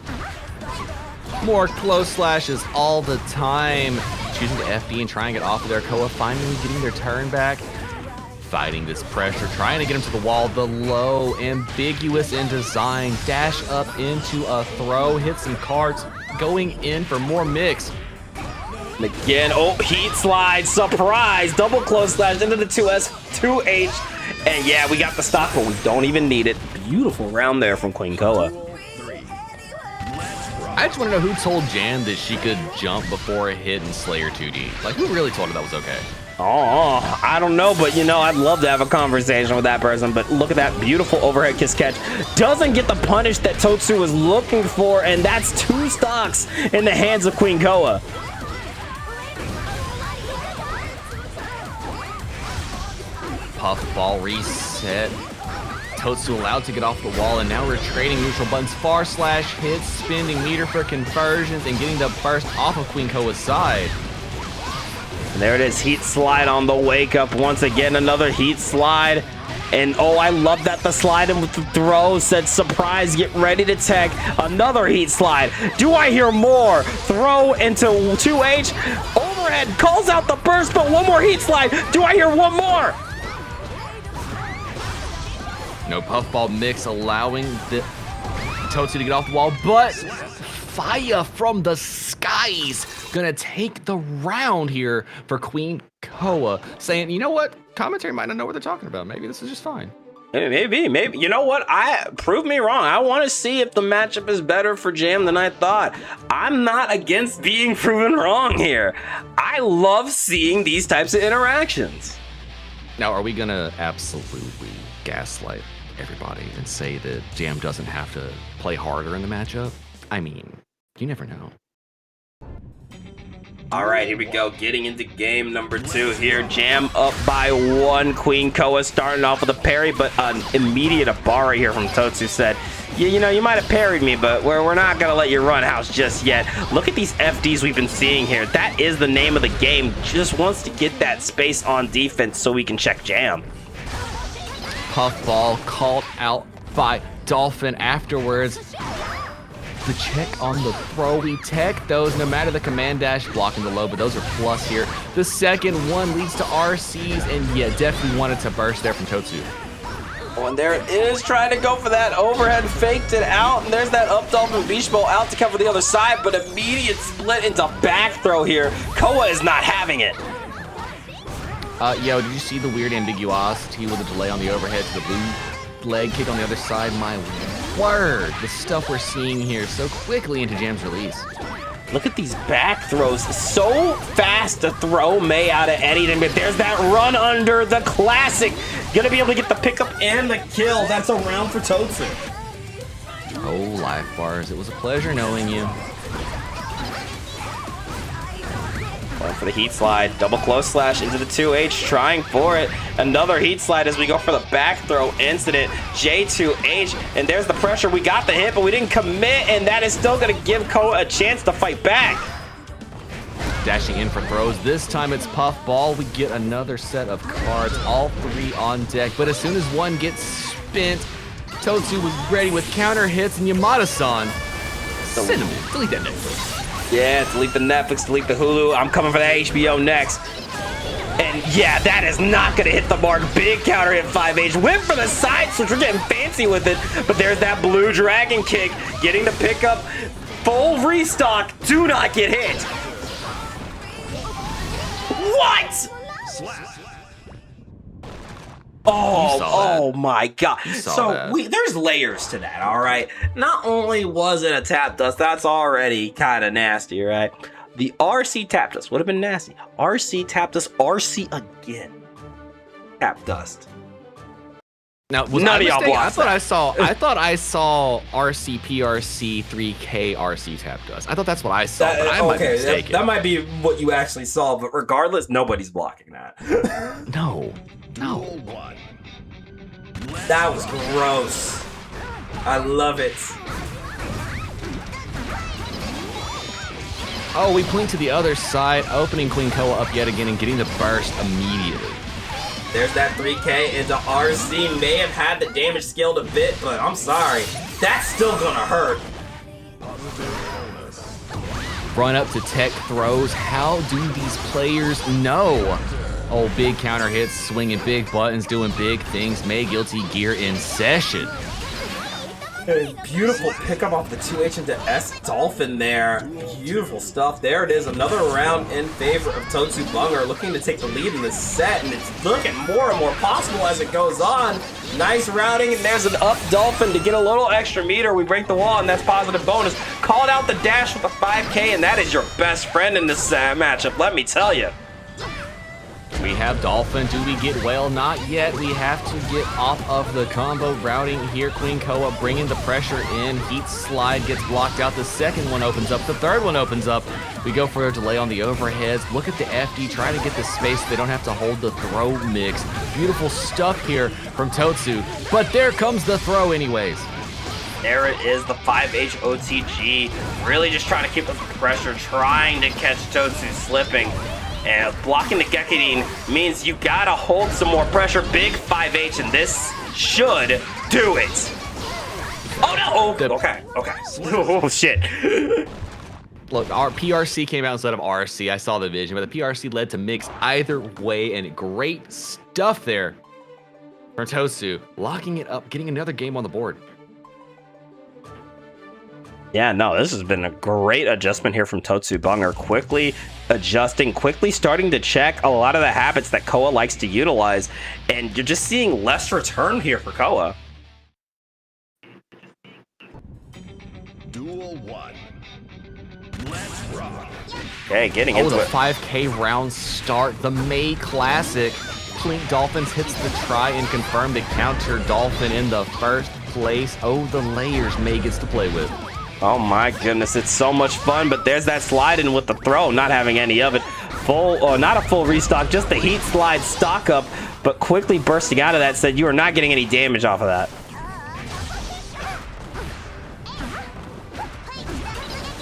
More close slashes all the time. choosing to FD and trying to get off of there. Koa finally getting their turn back. Fighting this pressure, trying to get him to the wall. The low, ambiguous in design. Dash up into a throw, hit some cards, going in for more mix. And again, oh, heat slide, surprise, double close slash into the 2S, 2H. And yeah, we got the stock, but we don't even need it. Beautiful round there from Queen Koa. I just want to know who told Jam that she could jump before a hit in Slayer 2D. Like, who really told her that was okay? Oh, I don't know, but you know, I'd love to have a conversation with that person. But look at that beautiful overhead kiss catch. Doesn't get the punish that Totsu was looking for, and that's 2 stocks in the hands of Queen Koa. Puffball reset. Totsu allowed to get off the wall, and now we're trading neutral buttons. Far slash hits, spending meter for conversions, and getting the burst off of Queen Koa's side. And there it is, heat slide on the wake up. Once again, another heat slide. And oh, I love that the slide in with the throw said surprise, get ready to tech. Another heat slide. Do I hear more? Throw into 2H. Overhead calls out the burst, but one more heat slide. Do I hear one more? No puffball mix allowing the Totsu to get off the wall, but fire from the skies gonna take the round here for Queen Koa, saying, you know what, commentary might not know what they're talking about. Maybe this is just fine. Maybe. You know what? Prove me wrong. I want to see if the matchup is better for Jam than I thought. I'm not against being proven wrong here. I love seeing these types of interactions. Now, are we gonna absolutely gaslight everybody and say that Jam doesn't have to play harder in the matchup? I mean, you never know. All right, here we go. Getting into game number 2 here. Jam up by 1. Queen Koa starting off with a parry, but an immediate Abara here from Totsu said, you know, you might have parried me, but we're not going to let you run house just yet. Look at these FDs we've been seeing here. That is the name of the game. Just wants to get that space on defense so we can check Jam. Puffball called out by Dolphin afterwards. The check on the throw, we tech those no matter the command dash, blocking the low, but those are plus here. The second one leads to RCs, and yeah, definitely wanted to burst there from Totsu. Oh, and there it is, trying to go for that overhead, faked it out, and there's that up Dolphin Beach Bowl out to cover the other side, but immediate split into back throw here. Koa is not having it. Yo, did you see the weird ambiguosity with the delay on the overhead to the blue leg kick on the other side? My word, the stuff we're seeing here so quickly into Jam's release. Look at these back throws. So fast to throw May out of anything, but there's that run under the classic. Gonna be able to get the pickup and the kill. That's a round for Totsu. Oh, life bars, it was a pleasure knowing you. Going for the heat slide, double close slash into the 2H, trying for it. Another heat slide as we go for the back throw incident. J2H, and there's the pressure. We got the hit, but we didn't commit, and that is still gonna give Koa a chance to fight back. Dashing in for throws. This time it's Puffball. We get another set of cards, all 3 on deck. But as soon as one gets spent, Totsu was ready with counter hits, and Yamada-san, cinnamon, delete that Netflix. Yeah, delete the Netflix, delete the Hulu. I'm coming for the HBO next. And yeah, that is not gonna hit the mark. Big counter hit 5H. Went for the side switch. We're getting fancy with it. But there's that blue dragon kick. Getting the pickup. Full restock. Do not get hit. What? Oh my god. So there's layers to that, all right? Not only was it a tap dust, that's already kind of nasty, right? The RC tap dust would have been nasty. RC tap dust, RC again. Tap dust. Now, was none of y'all blocked. I thought I saw RC PRC 3K RC tap dust. I thought that's what I saw, but I might be mistaken. That might be what you actually saw, but regardless, nobody's blocking that. No. That was gross. I love it. Oh, we blink to the other side, opening Queen Koa up yet again and getting the burst immediately. There's that 3K into RC. May have had the damage scaled a bit, but I'm sorry. That's still gonna hurt. run up to tech throws. How do these players know? Oh, big counter hits, swinging big buttons, doing big things. May Guilty Gear in session. Hey, beautiful pickup off the 2H into S Dolphin there. Beautiful stuff. There it is. Another round in favor of Totsu Bunger, looking to take the lead in this set, and it's looking more and more possible as it goes on. Nice routing, and there's an up Dolphin to get a little extra meter. We break the wall, and that's positive bonus. Called out the dash with a 5K, and that is your best friend in this matchup, let me tell you. We have Dolphin. Do we get whale? Not yet. We have to get off of the combo routing here. Queen Koa bringing the pressure in. Heat slide gets blocked out. The second one opens up. The third one opens up. We go for a delay on the overheads. Look at the FD. Try to get the space so they don't have to hold the throw mix. Beautiful stuff here from Totsu. But there comes the throw anyways. There it is, the 5H OTG. Really just trying to keep up the pressure, trying to catch Totsu slipping. And blocking the Gekidine means you gotta hold some more pressure. Big 5H, and this should do it. Oh no! Okay. Oh shit. Look, our PRC came out instead of RC. I saw the vision, but the PRC led to mix either way, and great stuff there from Totsu. Locking it up, getting another game on the board. Yeah, no, this has been a great adjustment here from Totsu Bunger. Quickly adjusting, quickly starting to check a lot of the habits that Koa likes to utilize, and you're just seeing less return here for Koa. Duel 1. Let's rock. Okay, getting Oh, into the it. 5K round start. The May Classic. Plink Dolphins hits the try and confirm the counter. Dolphin in the first place. Oh, the layers May gets to play with. Oh my goodness, it's so much fun, but there's that slide in with the throw, not having any of it. Not a full restock, just the heat slide stock up, but quickly bursting out of that said you are not getting any damage off of that.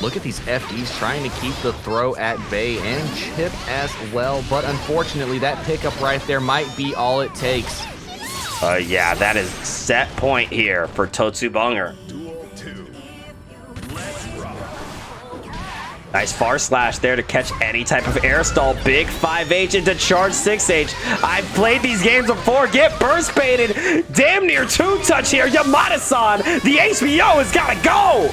Look at these FDs trying to keep the throw at bay and chip as well, but unfortunately that pickup right there might be all it takes. Yeah, that is set point here for Totsu Bunger. Duel 2. Let's rock. Nice far slash there to catch any type of air stall. Big 5H into charge 6H. I've played these games before. Get burst baited. Damn near 2-touch here. Yamada-san, the HBO has got to go.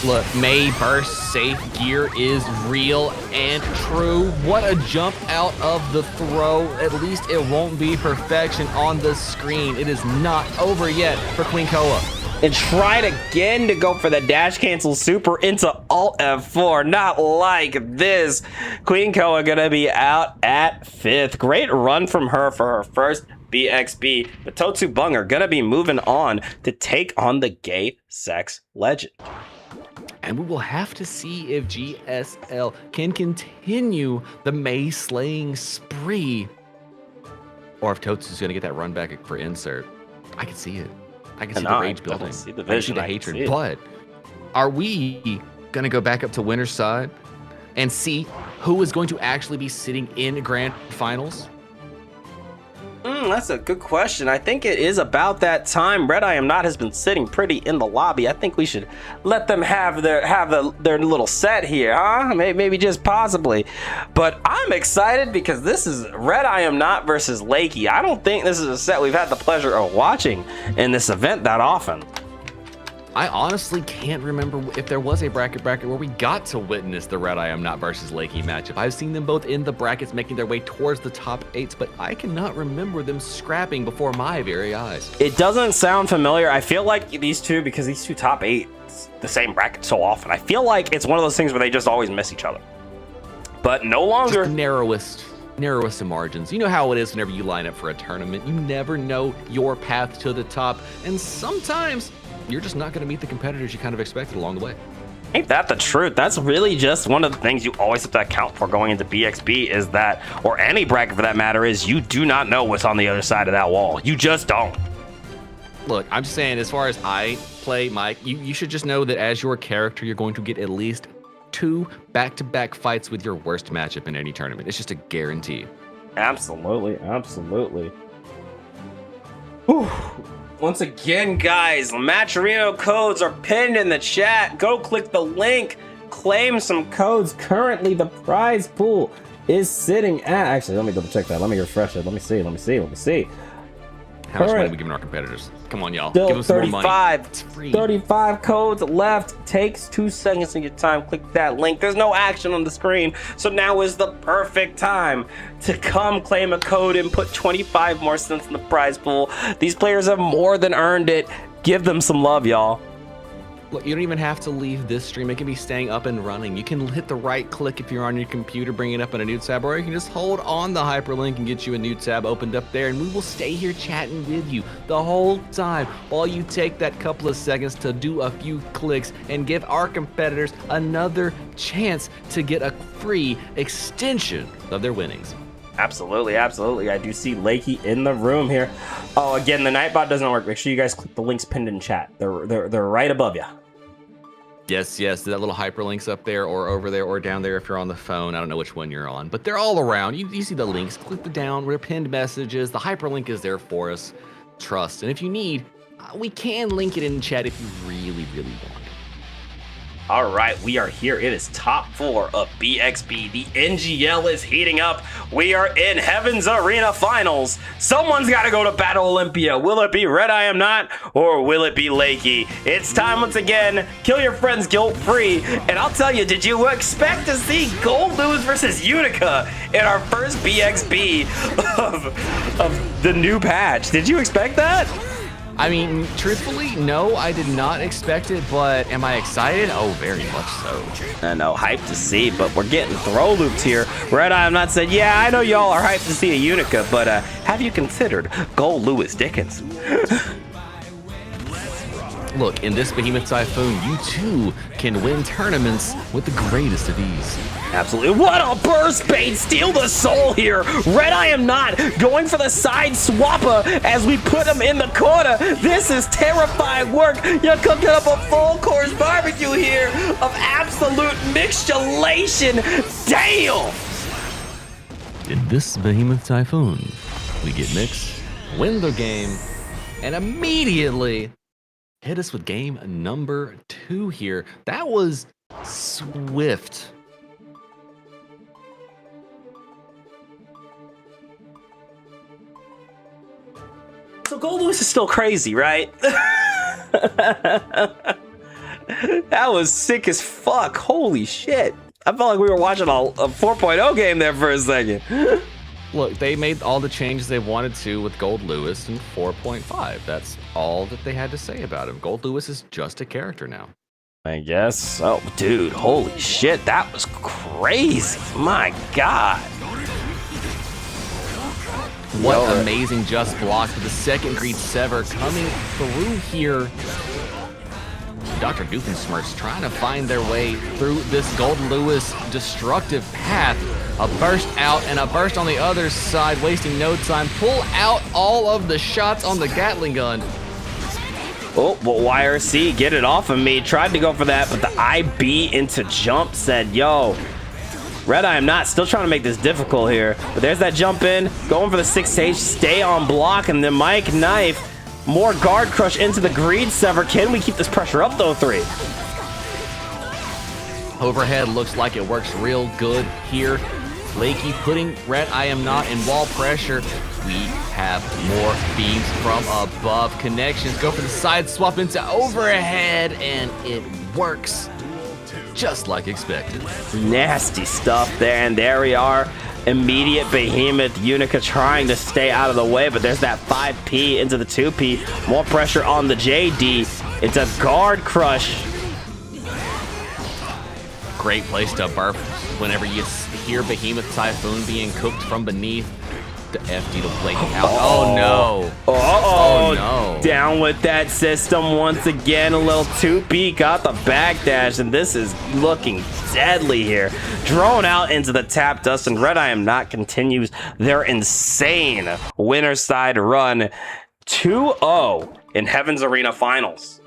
Look, May burst safe gear is real and true. What a jump out of the throw. At least it won't be perfection on the screen. It is not over yet for Queen Koa. And tried again to go for the dash cancel super into Alt F4. Not like this. Queen Koa gonna be out at 5th. Great run from her for her first BXB. But Totsu Bunger gonna be moving on to take on the gay sex legend. And we will have to see if GSL can continue the May slaying spree, or if Totsu's going to get that run back for insert. I can see it. I can see the rage building. See the I can see vision. the hatred. But are we going to go back up to winner's side and see who is going to actually be sitting in grand finals? That's a good question. I think it is about that time. Red I Am Not has been sitting pretty in the lobby. I think we should let them have their little set here, huh? Maybe just possibly. But I'm excited because this is Red I Am Not versus Lakey. I don't think this is a set we've had the pleasure of watching in this event that often. I honestly can't remember if there was a bracket where we got to witness the Red I Am Not versus Lakey matchup. I've seen them both in the brackets making their way towards the top 8s, but I cannot remember them scrapping before my very eyes. It doesn't sound familiar. I feel like these two, because these two top 8, the same bracket so often, I feel like it's one of those things where they just always miss each other. But no longer. Just narrowest of margins. You know how it is whenever you line up for a tournament. You never know your path to the top, and sometimes you're just not going to meet the competitors you kind of expected along the way. Ain't that the truth? That's really just one of the things you always have to account for going into BXB is that, or any bracket for that matter, is you do not know what's on the other side of that wall. You just don't. Look, I'm just saying, as far as I play, Mike, you should just know that as your character, you're going to get at least 2 back-to-back fights with your worst matchup in any tournament. It's just a guarantee. Absolutely, absolutely. Whew. Once again, guys, Matcherino codes are pinned in the chat. Go click the link. claim some codes. Currently, the prize pool is sitting at... Actually, let me double check that. Let me refresh it. Let me see. How much money are we giving our competitors? Come on, y'all. Still Give us more money. It's free. 35 codes left. Takes 2 seconds of your time. Click that link. There's no action on the screen. So now is the perfect time to come claim a code and put 25 more cents in the prize pool. These players have more than earned it. Give them some love, y'all. Look, you don't even have to leave this stream. It can be staying up and running. You can hit the right click if you're on your computer, bring it up in a new tab, or you can just hold on the hyperlink and get you a new tab opened up there, and we will stay here chatting with you the whole time while you take that couple of seconds to do a few clicks and give our competitors another chance to get a free extension of their winnings. Absolutely. I do see Lakey in the room here. Oh, again, the Nightbot doesn't work. Make sure you guys click the links pinned in chat. They're right above you. Yes, that little hyperlink's up there or over there or down there if you're on the phone. I don't know which one you're on, but they're all around. You see the links. Click the down. We're pinned messages. The hyperlink is there for us. Trust. And if you need, we can link it in chat if you really, really want. All right, we are here. It is top 4 of BXB. The NGL is heating up. We are in Heaven's Arena Finals. Someone's got to go to Battle Olympia. Will it be Red I Am Not, or will it be Lakey? It's time once again. Kill your friends guilt-free. And I'll tell you, did you expect to see Gold lose versus Unica in our first BXB of the new patch? Did you expect that? I mean, truthfully, no, I did not expect it, but am I excited? Oh, very much so. I know, hyped to see, but we're getting throw looped here. Red Eye, I'm not saying, yeah, I know y'all are hyped to see a Unica, but have you considered Gold Lewis Dickens? Look, in this Behemoth Typhoon, you too can win tournaments with the greatest of ease. Absolutely. What a burst bait! Steal the soul here. Red I Am Not going for the side swapper as we put him in the corner. This is terrifying work. You're cooking up a full course barbecue here of absolute mixtulation. Damn! In this Behemoth Typhoon, we get mixed, win the game, and immediately hit us with game number 2 here. That was swift. So Gold Lewis is still crazy, right? That was sick as fuck. Holy shit. I felt like we were watching a 4.0 game there for a second. Look, they made all the changes they wanted to with Gold Lewis in 4.5. That's all that they had to say about him. Gold Lewis is just a character now. I guess so. Dude, holy shit. That was crazy. My God. What amazing just block with the second Greed Sever coming through here. Dr. Doofensmirch trying to find their way through this Gold Lewis destructive path. A burst out and a burst on the other side, wasting no time. Pull out all of the shots on the Gatling gun. Oh, well, YRC, get it off of me. Tried to go for that, but the IB into jump said, yo, Red I Am Not still trying to make this difficult here. But there's that jump in, going for the 6 stage, stay on block, and then Mike Knife. More guard crush into the Greed Sever. Can we keep this pressure up though, 3? Overhead looks like it works real good here. Lakey putting Red I Am Not in wall pressure. We have more beams from above. Connections go for the side swap into overhead, and it works just like expected. Nasty stuff there, and there we are. Immediate Behemoth Unica trying to stay out of the way, but there's that 5P into the 2P. More pressure on the JD. It's a guard crush. Great place to burp whenever you hear Behemoth Typhoon being cooked from beneath. The FD to play out. Oh no. Oh no. Down with that system once again. A little 2P got the backdash, and this is looking deadly here. Drone out into the tap dust, and Red I Am Not continues their insane winner side run. 2-0 in Heaven's Arena Finals.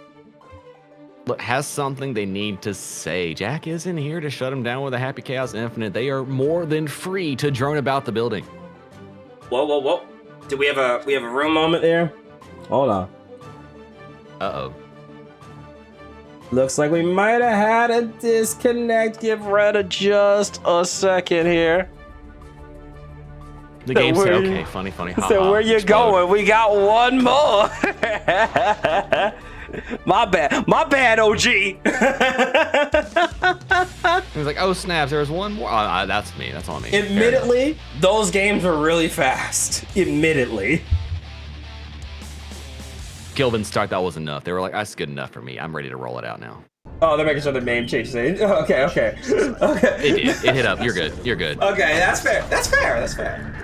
Look, has something they need to say. Jack isn't here to shut him down with a Happy Chaos Infinite. They are more than free to drone about the building. Whoa. Do we have a room moment there? Hold on. Uh-oh. Looks like we might have had a disconnect. Give Retta just a second here. The game said, okay, funny. So where you explode. going? We got one more. My bad, OG. He was like, oh snaps, there was one more. That's me. That's on me. Admittedly, those games were really fast. Admittedly. Gilvin start, that was enough. They were like, that's good enough for me. I'm ready to roll it out now. Oh, they're making sure the name changes. Okay. It hit up. You're good. Okay, that's fair. That's fair.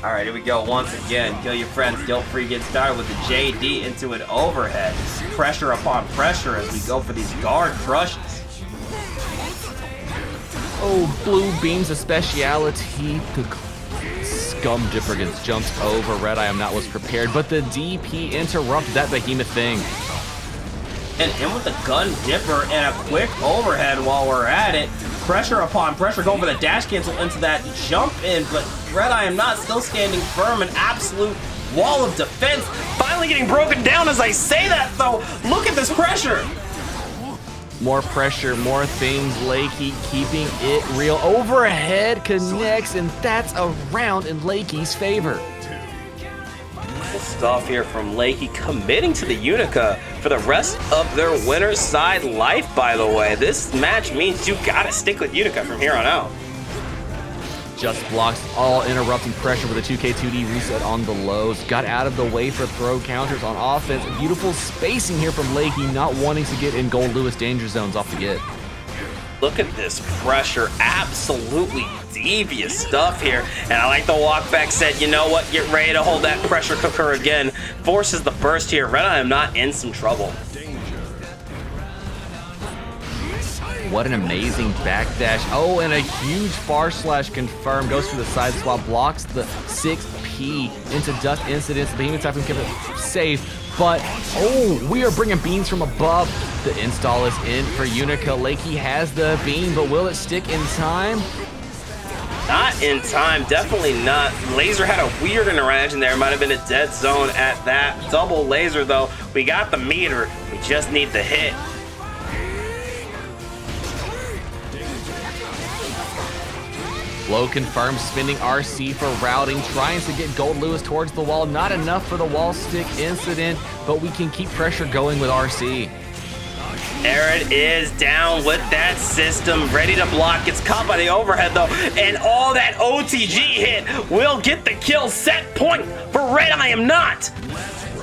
All right, here we go once again. Kill your friends, guilt-free. Get started with the JD into an overhead. Pressure upon pressure as we go for these guard crushes. Oh, blue beams, a speciality. The Scum Dipper gets jumped over. Red Eye Not was prepared, but the DP interrupted that behemoth thing. And in with the gun dipper and a quick overhead while we're at it. Pressure upon pressure, going for the dash cancel into that jump in, but Red Eye Not still standing firm, an absolute wall of defense. Finally getting broken down as I say that though. Look at this pressure. More pressure, more things. Lakey keeping it real. Overhead connects, and that's a round in Lakey's favor. Good stuff here from Lakey, committing to the Unica for the rest of their winner's side life, by the way. This match means you gotta stick with Unica from here on out. Just blocks all interrupting pressure with a 2K2D reset on the lows. Got out of the way for throw counters on offense. Beautiful spacing here from Lakey, not wanting to get in Gold Lewis danger zones off the get. Look at this pressure, absolutely devious stuff here. And I like the walk back, said, you know what, get ready to hold that pressure cooker again. Forces the burst here. Red Eye Not in some trouble. What an amazing backdash. Oh, and a huge far slash confirm. Goes for the side swap, blocks the 6P into dust incidents. The Behemoth Typhoon kept it safe. But, oh, we are bringing beams from above. The install is in for Unica. Lakey has the beam, but will it stick in time? Not in time, definitely not. Laser had a weird interaction there. Might have been a dead zone at that. Double laser though. We got the meter. We just need the hit. Low confirms, spinning RC for routing, trying to get Gold Lewis towards the wall. Not enough for the wall stick incident, but we can keep pressure going with RC. Aaron is down with that system, ready to block. Gets caught by the overhead though, and all that OTG hit will get the kill. Set point for Red Eye Not.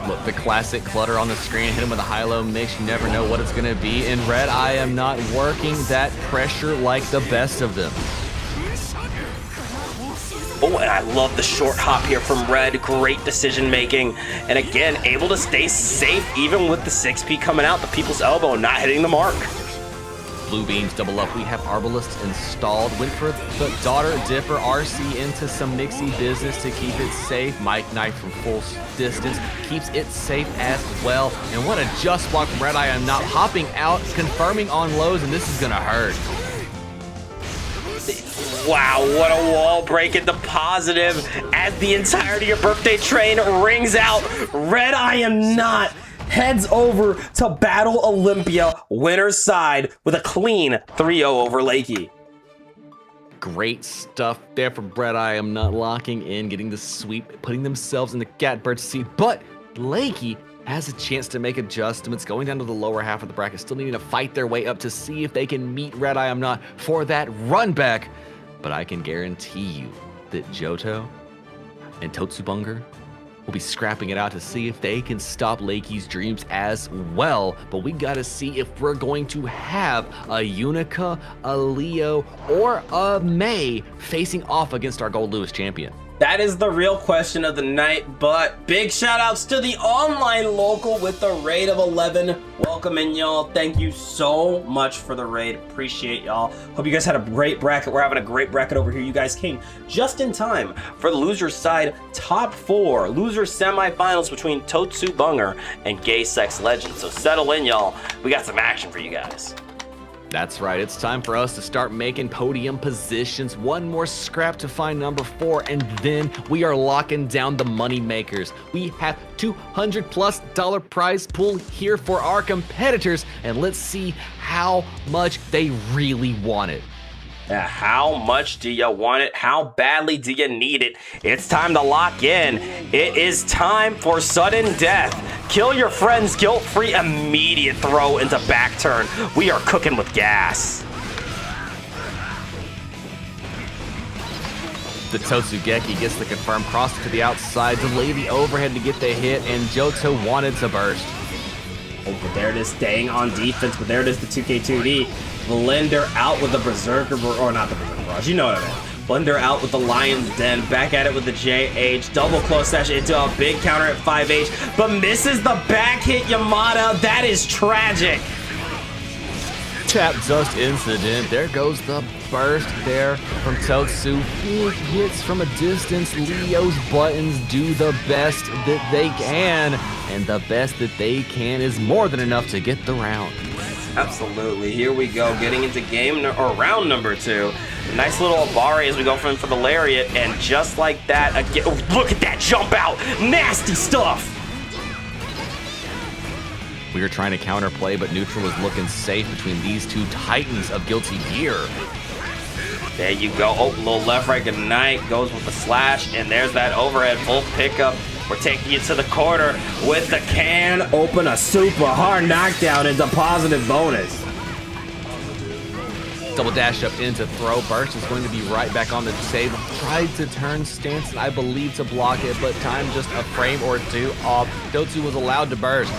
Look, the classic clutter on the screen, hit him with a high-low mix. You never know what it's gonna be. And Red Eye Not working that pressure like the best of them. Oh, and I love the short hop here from Red. Great decision making. And again, able to stay safe even with the 6P coming out. The People's Elbow not hitting the mark. Blue beams double up. We have Arbalist installed. Went for the Daughter Dipper. RC into some Nixie business to keep it safe. Mike Knight from full distance keeps it safe as well. And what a just block from Red Eye Not hopping out, confirming on lows, and this is gonna hurt. Wow, what a wall break into positive as the entirety of Birthday Train rings out. Red Eye Not heads over to Battle Olympia winner's side with a clean 3-0 over Lakey. Great stuff there from Red Eye Not, locking in, getting the sweep, putting themselves in the catbird seat. But Lakey has a chance to make adjustments, going down to the lower half of the bracket, still needing to fight their way up to see if they can meet Red Eye Not for that run back. But I can guarantee you that Johto and Totsubunger will be scrapping it out to see if they can stop Lakey's dreams as well. But we gotta see if we're going to have a Unica, a Leo, or a May facing off against our Gold Lewis champion. That is the real question of the night, but big shout outs to the online local with the raid of 11. Welcome in, y'all. Thank you so much for the raid. Appreciate y'all. Hope you guys had a great bracket. We're having a great bracket over here. You guys came just in time for the loser's side top 4 loser semifinals between Totsubunger and Gay Sex Legend. So settle in, y'all. We got some action for you guys. That's right, it's time for us to start making podium positions. One more scrap to find number 4, and then we are locking down the money makers. We have $200+ prize pool here for our competitors, and let's see how much they really want it. How much do you want it? How badly do you need it? It's time to lock in. It is time for sudden death. Kill your friends guilt-free, immediate throw into back turn. We are cooking with gas. The Totsugeki gets the confirmed cross to the outside, delay the overhead to get the hit, and Johto wanted to burst. Oh, but there it is, staying on defense, but there it is, the 2K2D. Blender out with the Berserker, or not the Berserker Barrage, you know what I mean. Blender out with the Lion's Den, back at it with the JH, double close slash into a big counter at 5H, but misses the back hit Yamada. That is tragic. Tap dust incident. There goes the burst there from Totsu. Big hits from a distance. Leo's buttons do the best that they can, and the best that they can is more than enough to get the round. Absolutely. Here we go, getting into round number 2. Nice little Abari as we go for the Lariat, and just like that, again, oh, look at that jump out. Nasty stuff. We were trying to counterplay, but neutral was looking safe between these two titans of Guilty Gear. There you go. Oh, little left, right, good night. Goes with the slash, and there's that overhead full pickup. We're taking you to the corner with the can. Open a super hard knockdown into positive bonus. Double dash up into throw. Burst is going to be right back on the save. Tried to turn stance, I believe, to block it, but time just a frame or two off. Dotsu was allowed to burst.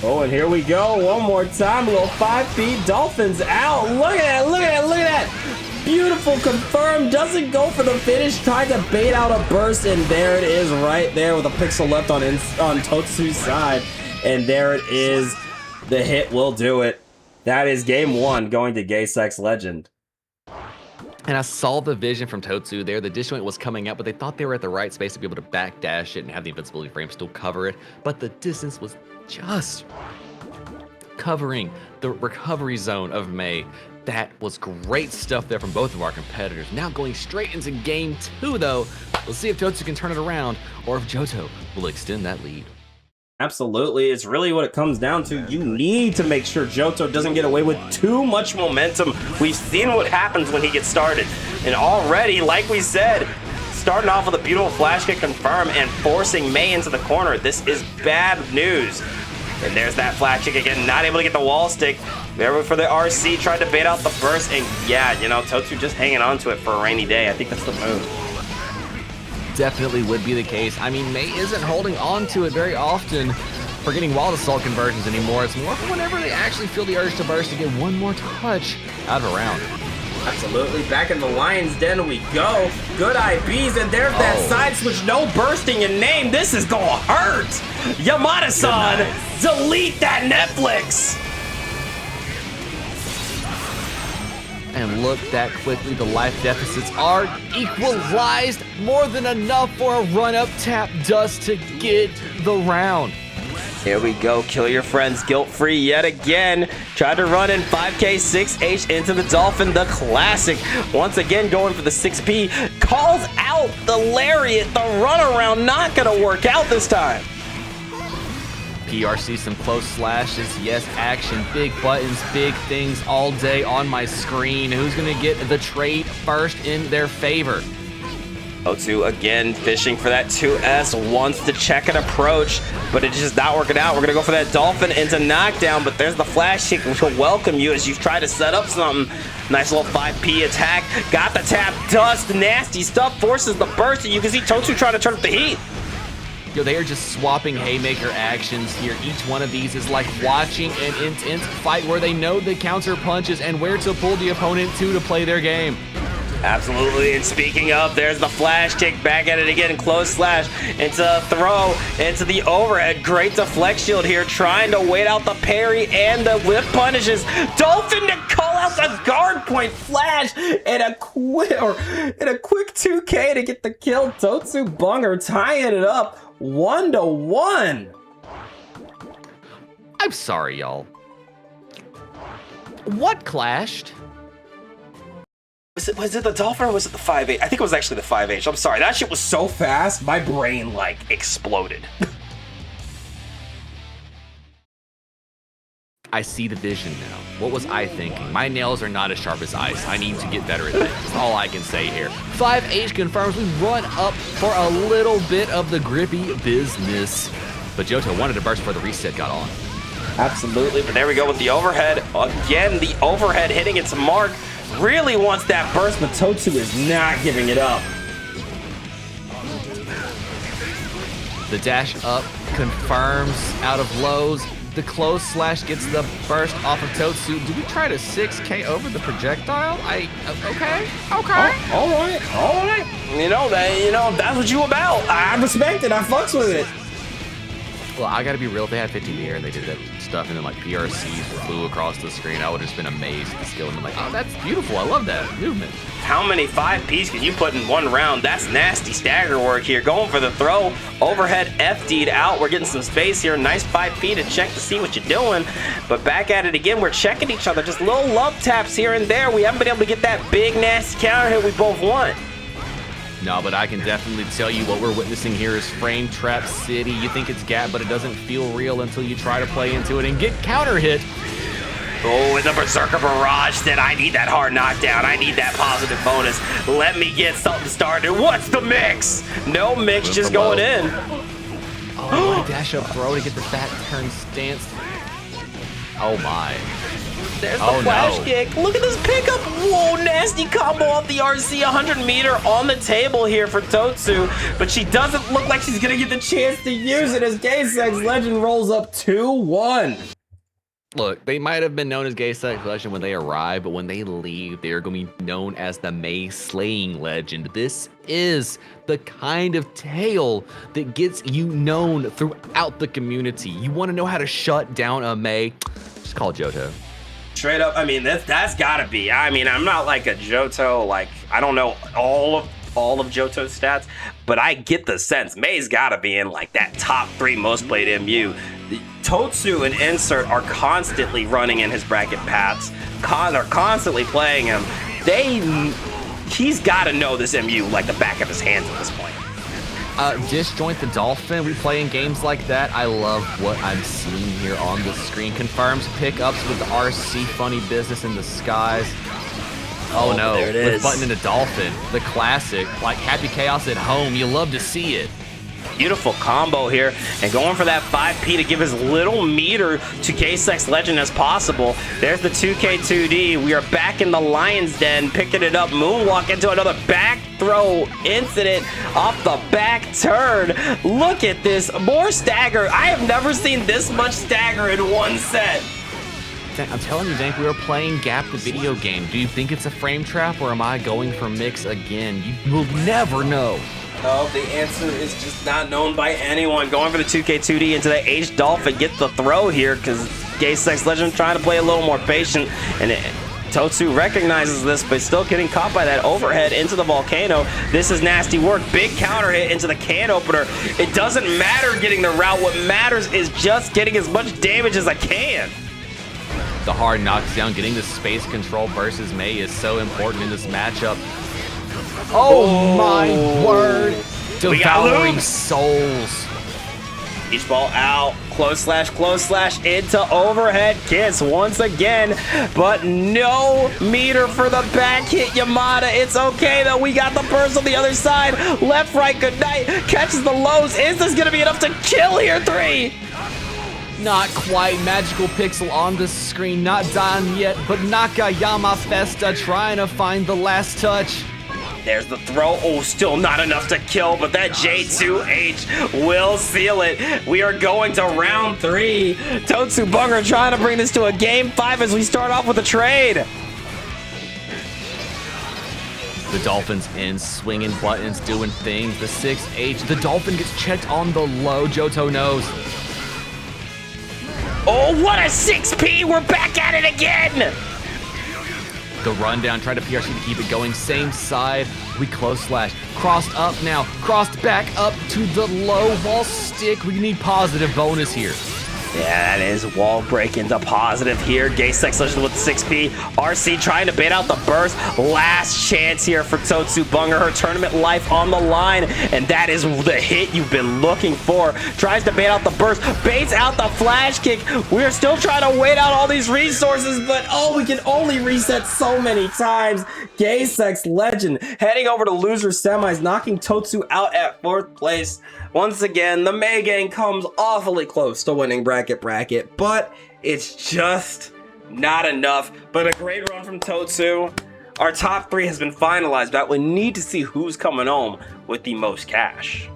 Oh, and here we go. One more time. A little 5-feet. Dolphins out. Look at that. Look at that. Look at that. Beautiful confirm. Doesn't go for the finish. Tried to bait out a burst, and there it is right there with a pixel left on Totsu's side. And there it is. The hit will do it. That is game 1 going to Gay Sex Legend. And I saw the vision from Totsu there. The disjoint was coming out, but they thought they were at the right space to be able to backdash it and have the invincibility frame still cover it. But the distance was just covering the recovery zone of May. That was great stuff there from both of our competitors. Now going straight into game 2, though. We'll see if Totsu can turn it around or if Johto will extend that lead. Absolutely. It's really what it comes down to. You need to make sure Johto doesn't get away with Too much momentum. We've seen what happens when he gets started. And already, like we said, starting off with a beautiful flash kick confirm and forcing May into the corner. This is bad news. And there's that flash kick again, not able to get the wall stick. There for the RC, tried to bait out the burst, and yeah, you know, Totsu just hanging on to it for a rainy day. I think that's the move. Definitely would be the case. I mean, May isn't holding on to it very often for getting Wild Assault conversions anymore. It's more for whenever they actually feel the urge to burst to get one more touch out of a round. Absolutely. Back in the Lion's Den we go. Good IBs, and there's that side switch. No bursting in name. This is gonna hurt. Yamada-san, delete that Netflix. And look that quickly, the life deficits are equalized. More than enough for a run-up tap dust to get the round. Here we go, kill your friends guilt-free yet again. Tried to run in 5K 6H into the Dolphin, the classic. Once again going for the 6P. Calls out the Lariat, the runaround not gonna work out this time. PRC, some close slashes, yes, action, big buttons, big things all day on my screen. Who's gonna get the trade first in their favor? Totsu again fishing for that 2S, wants to check an approach, but it's just not working out. We're gonna go for that Dolphin into knockdown, but there's the flash kick, which will welcome you as you try to set up something. Nice little 5P attack, got the tap dust, nasty stuff, forces the burst, and you can see Totsu trying to turn up the heat. Yo, they are just swapping haymaker actions here. Each one of these is like watching an intense fight where they know the counter punches and where to pull the opponent to play their game. Absolutely, and speaking of, there's the flash kick, back at it again, close slash, into throw, into the overhead, great deflect shield here, trying to wait out the parry and the whip punishes, Dolphin to call out the guard point flash, and a quick 2K to get the kill, Totsu Bunger tying it up 1-1. I'm sorry, y'all. What clashed? Was it the Dolphin or was it the 5H? I think it was actually the 5H. I'm sorry. That shit was so fast, my brain, like, exploded. I see the vision now. What was I thinking? My nails are not as sharp as ice. I need to get better at things. That's all I can say here. 5H confirms we run up for a little bit of the grippy business. But Johto wanted to burst before the reset got on. Absolutely, but there we go with the overhead. Again, the overhead hitting its mark. Really wants that burst, but Totsu is not giving it up. The dash up confirms out of lows. The close slash gets the burst off of Totsu. Do we try to 6K over the projectile? Okay. Oh, all right. You know, that's what you about. I respect it. I fucks with it. Well, I gotta be real, if they had 50 in the air and they did that stuff and then like PRCs flew across the screen, I would have just been amazed at the skill and been like, oh, that's beautiful. I love that movement. How many 5Ps can you put in one round? That's nasty stagger work here. Going for the throw. Overhead FD'd out. We're getting some space here. Nice 5P to check to see what you're doing. But back at it again. We're checking each other. Just little love taps here and there. We haven't been able to get that big nasty counter hit we both want. No, but I can definitely tell you what we're witnessing here is Frame Trap City. You think it's Gap, but it doesn't feel real until you try to play into it and get counter hit. Oh, and the Berserker Barrage said, I need that hard knockdown. I need that positive bonus. Let me get something started. What's the mix? No mix, just going in. Oh, what a dash up throw to get the fat turn stance. Oh my. There's the flash kick. Look at this pickup. Whoa, nasty combo off the RC. 100 meter on the table here for Totsu, but she doesn't look like she's gonna get the chance to use it as Gay-Sex Legend rolls up 2-1. Look, they might have been known as Gay-Sex Legend when they arrive, but when they leave, they're going to be known as the Mei Slaying Legend. This is the kind of tale that gets you known throughout the community. You want to know how to shut down a Mei? Just call Johto. Straight up, I mean, that's gotta be. I mean, I'm not like a Johto, like, I don't know all of Johto's stats, but I get the sense Mei's gotta be in like that top 3 most played MU. Totsu and Insert are constantly running in his bracket paths. They're constantly playing him. He's gotta know this MU like the back of his hands at this point. Disjoint the Dolphin, we play in games like that. I love what I'm seeing here on the screen. Confirms pickups with the RC funny business in the skies. Oh no, there it is. With button into Dolphin, the classic, like Happy Chaos at home. You love to see it. Beautiful combo here, and going for that 5P to give as little meter to Gay-Sex Legend as possible. There's the 2K2D. We are back in the Lion's Den, picking it up. Moonwalk into another back throw incident off the back turn. Look at this, more stagger. I have never seen this much stagger in one set. I'm telling you, Dank, we are playing Gap the video game. Do you think it's a frame trap, or am I going for mix again? You will never know. Oh, the answer is just not known by anyone. Going for the 2K2D into the H Dolphin. Get the throw here because Gay-Sex Legend trying to play a little more patient. And Totsu recognizes this, but still getting caught by that overhead into the volcano. This is nasty work. Big counter hit into the can opener. It doesn't matter getting the route. What matters is just getting as much damage as I can. The hard knockdown, getting the space control versus Mei is so important in this matchup. Oh my word! Devouring souls. Each ball out. Close slash into overhead kiss once again. But no meter for the back hit Yamada. It's okay though. We got the burst on the other side. Left, right, good night. Catches the lows. Is this gonna be enough to kill here? 3. Not quite. Magical Pixel on the screen. Not done yet, but Nakayama Festa trying to find the last touch. There's the throw. Oh, still not enough to kill, but that J2H will seal it. We are going to round 3. Totsu Bunger trying to bring this to a game 5 as we start off with a trade. The Dolphin's in, swinging buttons, doing things. The 6H. The Dolphin gets checked on the low. Johto knows. Oh, what a 6P. We're back at it again. The rundown, try to PRC to keep it going. Same side. We close slash. Crossed up now. Crossed back up to the low wall stick. We need positive bonus here. Yeah, that is wall break into positive here. Gay Sex Legend with the 6P. RC trying to bait out the burst. Last chance here for Totsu Bunger. Her tournament life on the line. And that is the hit you've been looking for. Tries to bait out the burst. Baits out the flash kick. We're still trying to wait out all these resources. But oh, we can only reset so many times. Gay Sex Legend heading over to loser semis. Knocking Totsu out at 4th place. Once again, the May Gang comes awfully close to winning Bracket, but it's just not enough. But a great run from Totsu. Our top 3 has been finalized, but we need to see who's coming home with the most cash.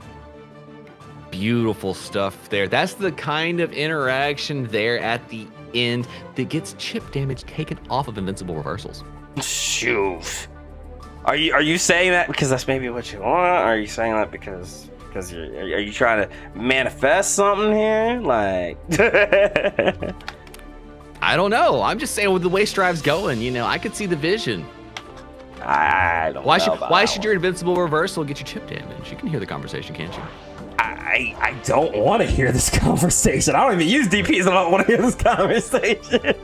Beautiful stuff there. That's the kind of interaction there at the end that gets chip damage taken off of invincible reversals. Shoot. Are you saying that because that's maybe what you want? Or are you saying that because are you trying to manifest something here? Like, I don't know. I'm just saying with the way Strive's going, you know, I could see the vision. I don't know. Why should your invincible reversal get you chip damage? You can hear the conversation, can't you? I don't want to hear this conversation. I don't even use DPs. I don't want to hear this conversation.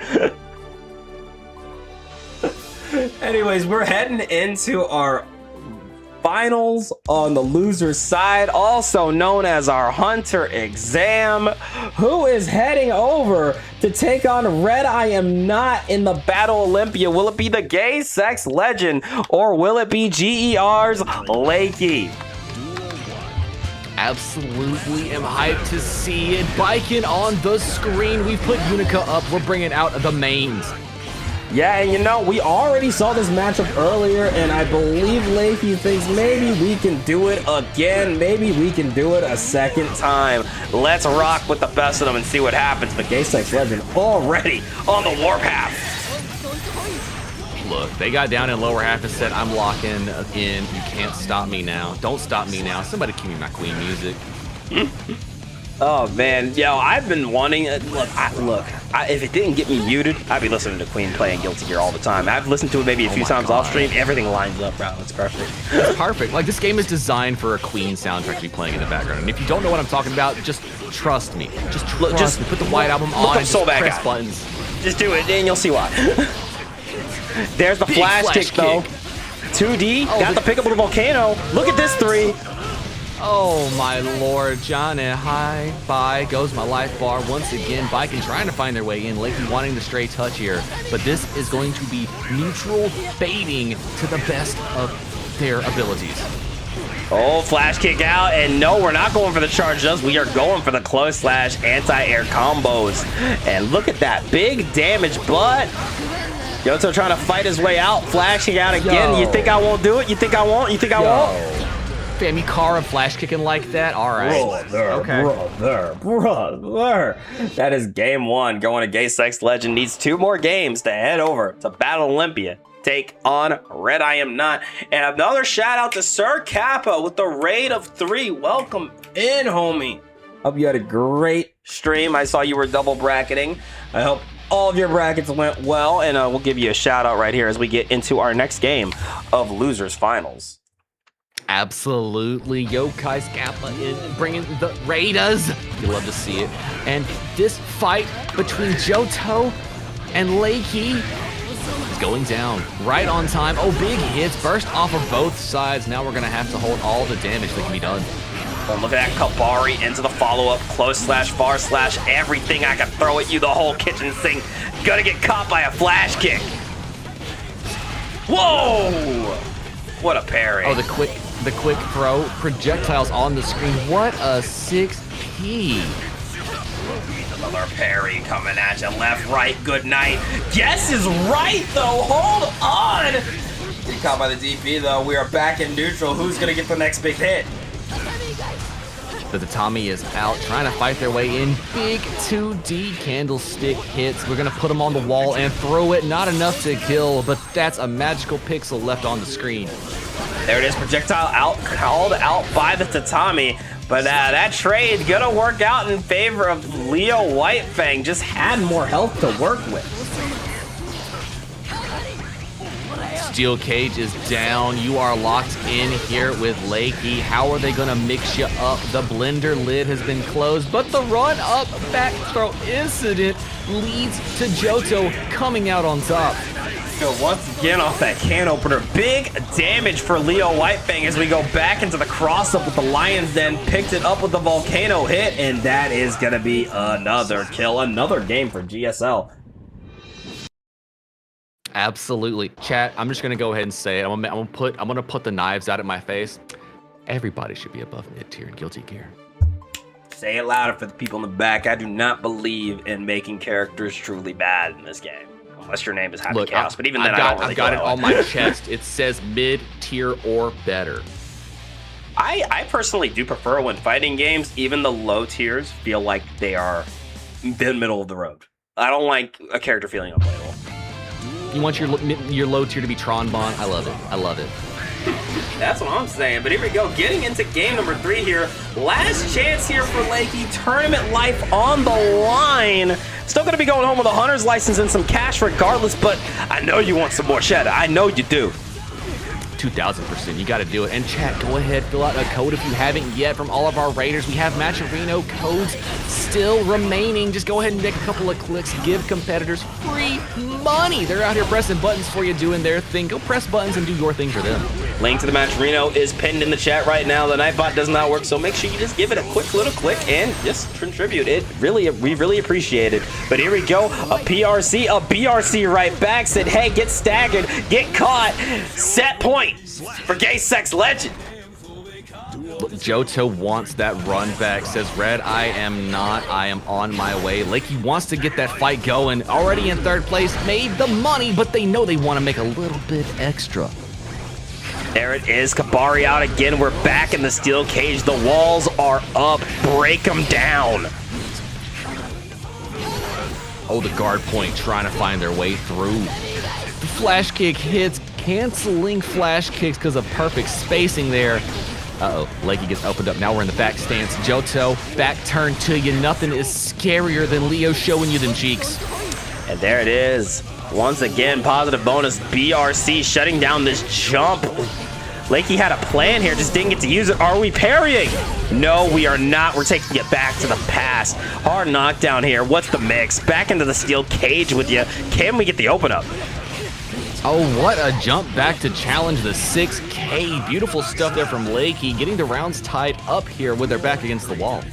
Anyways, we're heading into our finals on the loser side, also known as our Hunter exam. Who is heading over to take on Red I Am Not in the Battle Olympia? Will it be the Gay Sex Legend or will it be GER's Lakey? Absolutely am hyped to see it. Biking on the screen. We put Unica up. We're bringing out the mains. Yeah, and you know, we already saw this matchup earlier, and I believe Lakey thinks maybe we can do it again. Maybe we can do it a second time. Let's rock with the best of them and see what happens. But Gay Sex Legend already on the warpath. Look, they got down in lower half and said, I'm locking in. You can't stop me now. Don't stop me now. Somebody give me my Queen music. Oh man, yo, I've been wanting. Look, if it didn't get me muted, I'd be listening to Queen playing Guilty Gear all the time. I've listened to it maybe a few times off stream. Everything lines up, bro. It's perfect. It's perfect. Like, this game is designed for a Queen soundtrack to be playing in the background. And if you don't know what I'm talking about, just trust me. Just put the White Album on and just press buttons. Just do it, and you'll see why. There's the flash kick, though. 2D, got the pick up with the volcano. Look at this 3. Oh my lord, Johnny, hi, bye, goes my life bar once again. Viking trying to find their way in, Lakey wanting the stray touch here, but this is going to be neutral baiting to the best of their abilities. Oh, flash kick out, and no, we're not going for the charge just, we are going for the close slash anti-air combos. And look at that, big damage, but Yoto trying to fight his way out, flashing out again. Yo. You think I won't do it? You think I won't? You think I won't? Fam, Mikara flash kicking like that? All right. Brother. That is game 1. Going to Gay Sex Legend. Needs 2 more games to head over to Battle Olympia. Take on Red I Am Not. And another shout out to Sir Kappa with the raid of 3. Welcome in, homie. Hope you had a great stream. I saw you were double bracketing. I hope all of your brackets went well. And we'll give you a shout out right here as we get into our next game of Losers Finals. Absolutely. Yokai Scappa in bringing the Raiders. You love to see it. And this fight between Johto and Lakey is going down right on time. Oh, big hits burst off of both sides. Now we're going to have to hold all the damage that can be done. Oh, look at that Kabari into the follow-up. Close slash, far slash, everything I can throw at you. The whole kitchen sink. Gonna get caught by a flash kick. Whoa! What a parry. Oh, the quick throw, projectiles on the screen. What a 6P. Another parry coming at you. Left, right, good night. Guess is right, though. Hold on. Get caught by the DP, though. We are back in neutral. Who's going to get the next big hit? The Tatami is out, trying to fight their way in. Big 2D candlestick hits. We're going to put them on the wall and throw it. Not enough to kill, but that's a magical pixel left on the screen. There it is, projectile out, called out by the Tatami. But that trade gonna work out in favor of Leo Whitefang. Just had more health to work with. steel cage is down. You are locked in here with Lakey. How are they going to mix you up? The blender lid has been closed, but the run up back throw incident leads to Johto coming out on top. Go once again off that can opener. Big damage for Leo Whitefang as we go back into the cross-up with the Lion's Den. Picked it up with the Volcano hit, and that is going to be another kill. Another game for GSL. Absolutely. Chat, I'm just going to go ahead and say it. I'm gonna put the knives out at my face. Everybody should be above mid-tier in Guilty Gear. Say it louder for the people in the back. I do not believe in making characters truly bad in this game. Unless your name is Happy Chaos, but even then I don't really I've got it on my chest. It says mid-tier or better. I personally do prefer when fighting games, even the low tiers feel like they are the middle of the road. I don't like a character feeling unplayable. You want your low tier to be Tronbon? I love it. I love it. That's what I'm saying. But here we go, getting into game number 3 here. Last chance here for Lakey. Tournament life on the line. Still going to be going home with a hunter's license and some cash regardless, but I know you want some more cheddar. I know you do. 2,000%. You got to do it. And chat, go ahead, fill out a code if you haven't yet from all of our raiders. We have Matcherino codes still remaining. Just go ahead and make a couple of clicks. Give competitors free money. They're out here pressing buttons for you, doing their thing. Go press buttons and do your thing for them. Link to the Matcherino is pinned in the chat right now. The Nightbot does not work, so make sure you just give it a quick little click and just contribute. We really appreciate it. But here we go, a BRC right back. Said, hey, get staggered, get caught, set point for Gay Sex Legend. Johto wants that run back. Says, Red, I am not. I am on my way. Lakey wants to get that fight going. Already in third place, made the money, but they know they want to make a little bit extra. There it is, Kabari out again. We're back in the steel cage. The walls are up. Break them down. Oh, the guard point trying to find their way through. The flash kick hits, canceling flash kicks because of perfect spacing there. Uh-oh, Lakey gets opened up. Now we're in the back stance. Johto, back turn to you. Nothing is scarier than Leo showing you them cheeks. And there it is. Once again, positive bonus. BRC shutting down this jump. Lakey had a plan here, just didn't get to use it. Are we parrying? No, we are not. We're taking it back to the past. Hard knockdown here. What's the mix? Back into the steel cage with you. Can we get the open up? Oh, what a jump back to challenge the 6K. Beautiful stuff there from Lakey, getting the rounds tied up here with their back against the wall.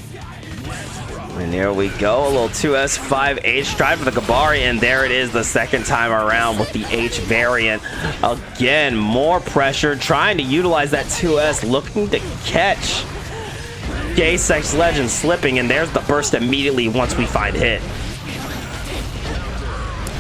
And there we go, a little 2S5H drive for the Kabari, and there it is the second time around with the H variant. Again, more pressure, trying to utilize that 2S, looking to catch Gay Sex Legend slipping, and there's the burst immediately once we find hit.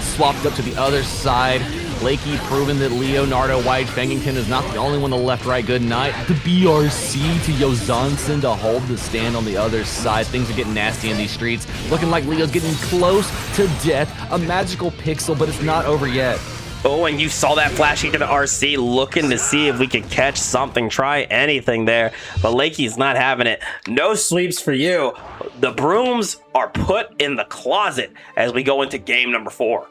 Swapped up to the other side. Lakey proving that Leonardo White Fangington is not the only one to left-right good night. The BRC to Yozansen to hold the stand on the other side. Things are getting nasty in these streets. Looking like Leo's getting close to death. A magical pixel, but it's not over yet. Oh, and you saw that flashing to the RC, looking to see if we could catch something, try anything there. But Lakey's not having it. No sweeps for you. The brooms are put in the closet as we go into game number 4.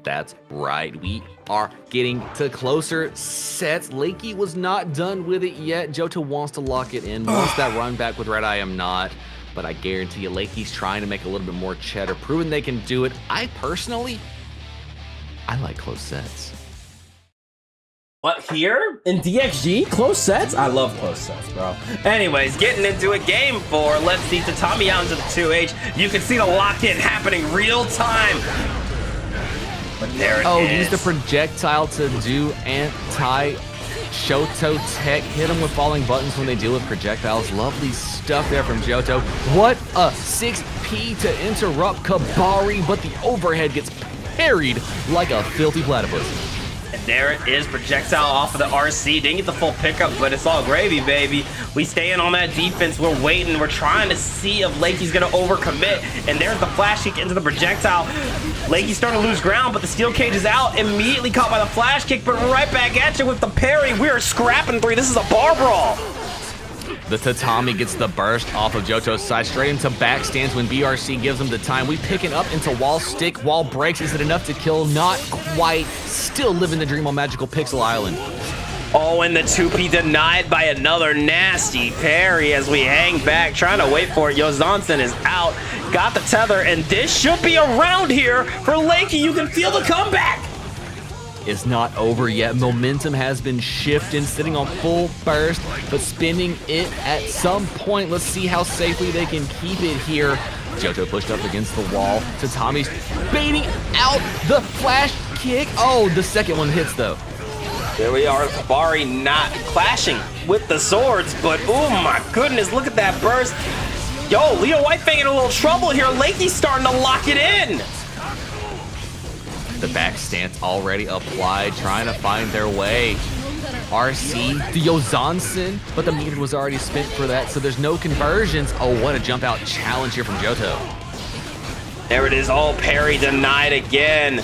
That's right. We are getting to closer sets. Lakey was not done with it yet. Johto wants to lock it in. Wants that run back with Red. I am not. But I guarantee you, Lakey's trying to make a little bit more cheddar, proving they can do it. I like close sets. What, here? In DXG? Close sets? I love close sets, bro. Anyways, getting into it, game 4. Let's see Tatami out into the 2H. You can see the lock-in happening real time. But there it is. Use the projectile to do anti-Shoto tech. Hit them with falling buttons when they deal with projectiles. Lovely stuff there from Johto. What a 6P to interrupt Kabari, but the overhead gets parried like a filthy platypus. And there it is, projectile off of the RC. Didn't get the full pickup, but it's all gravy, baby. We staying on that defense. We're waiting. We're trying to see if Lakey's going to overcommit. And there's the flash kick into the projectile. Lakey's starting to lose ground, but the steel cage is out. Immediately caught by the flash kick, but right back at you with the parry. We are scrapping 3. This is a bar brawl. The Tatami gets the burst off of Johto's side, straight into back stance when BRC gives him the time. We pick it up into wall stick, wall breaks. Is it enough to kill? Not quite. Still living the dream on Magical Pixel Island. Oh, and the 2P denied by another nasty parry as we hang back, trying to wait for it. Yozansen is out, got the tether, and this should be a round here for Lakey. You can feel the comeback. It's not over yet. Momentum has been shifting, sitting on full burst, but spinning it at some point. Let's see how safely they can keep it here. Johto pushed up against the wall. Tatami's baiting out the flash kick. Oh, the second one hits though. There we are, Kabari not clashing with the swords, but oh my goodness, look at that burst. Yo, Leo Whitefang in a little trouble here. Lakey's starting to lock it in. The back stance already applied, trying to find their way. RC, the Yozansen, but the meter was already spent for that, so there's no conversions. Oh, what a jump out challenge here from Johto. There it is, all parry denied again.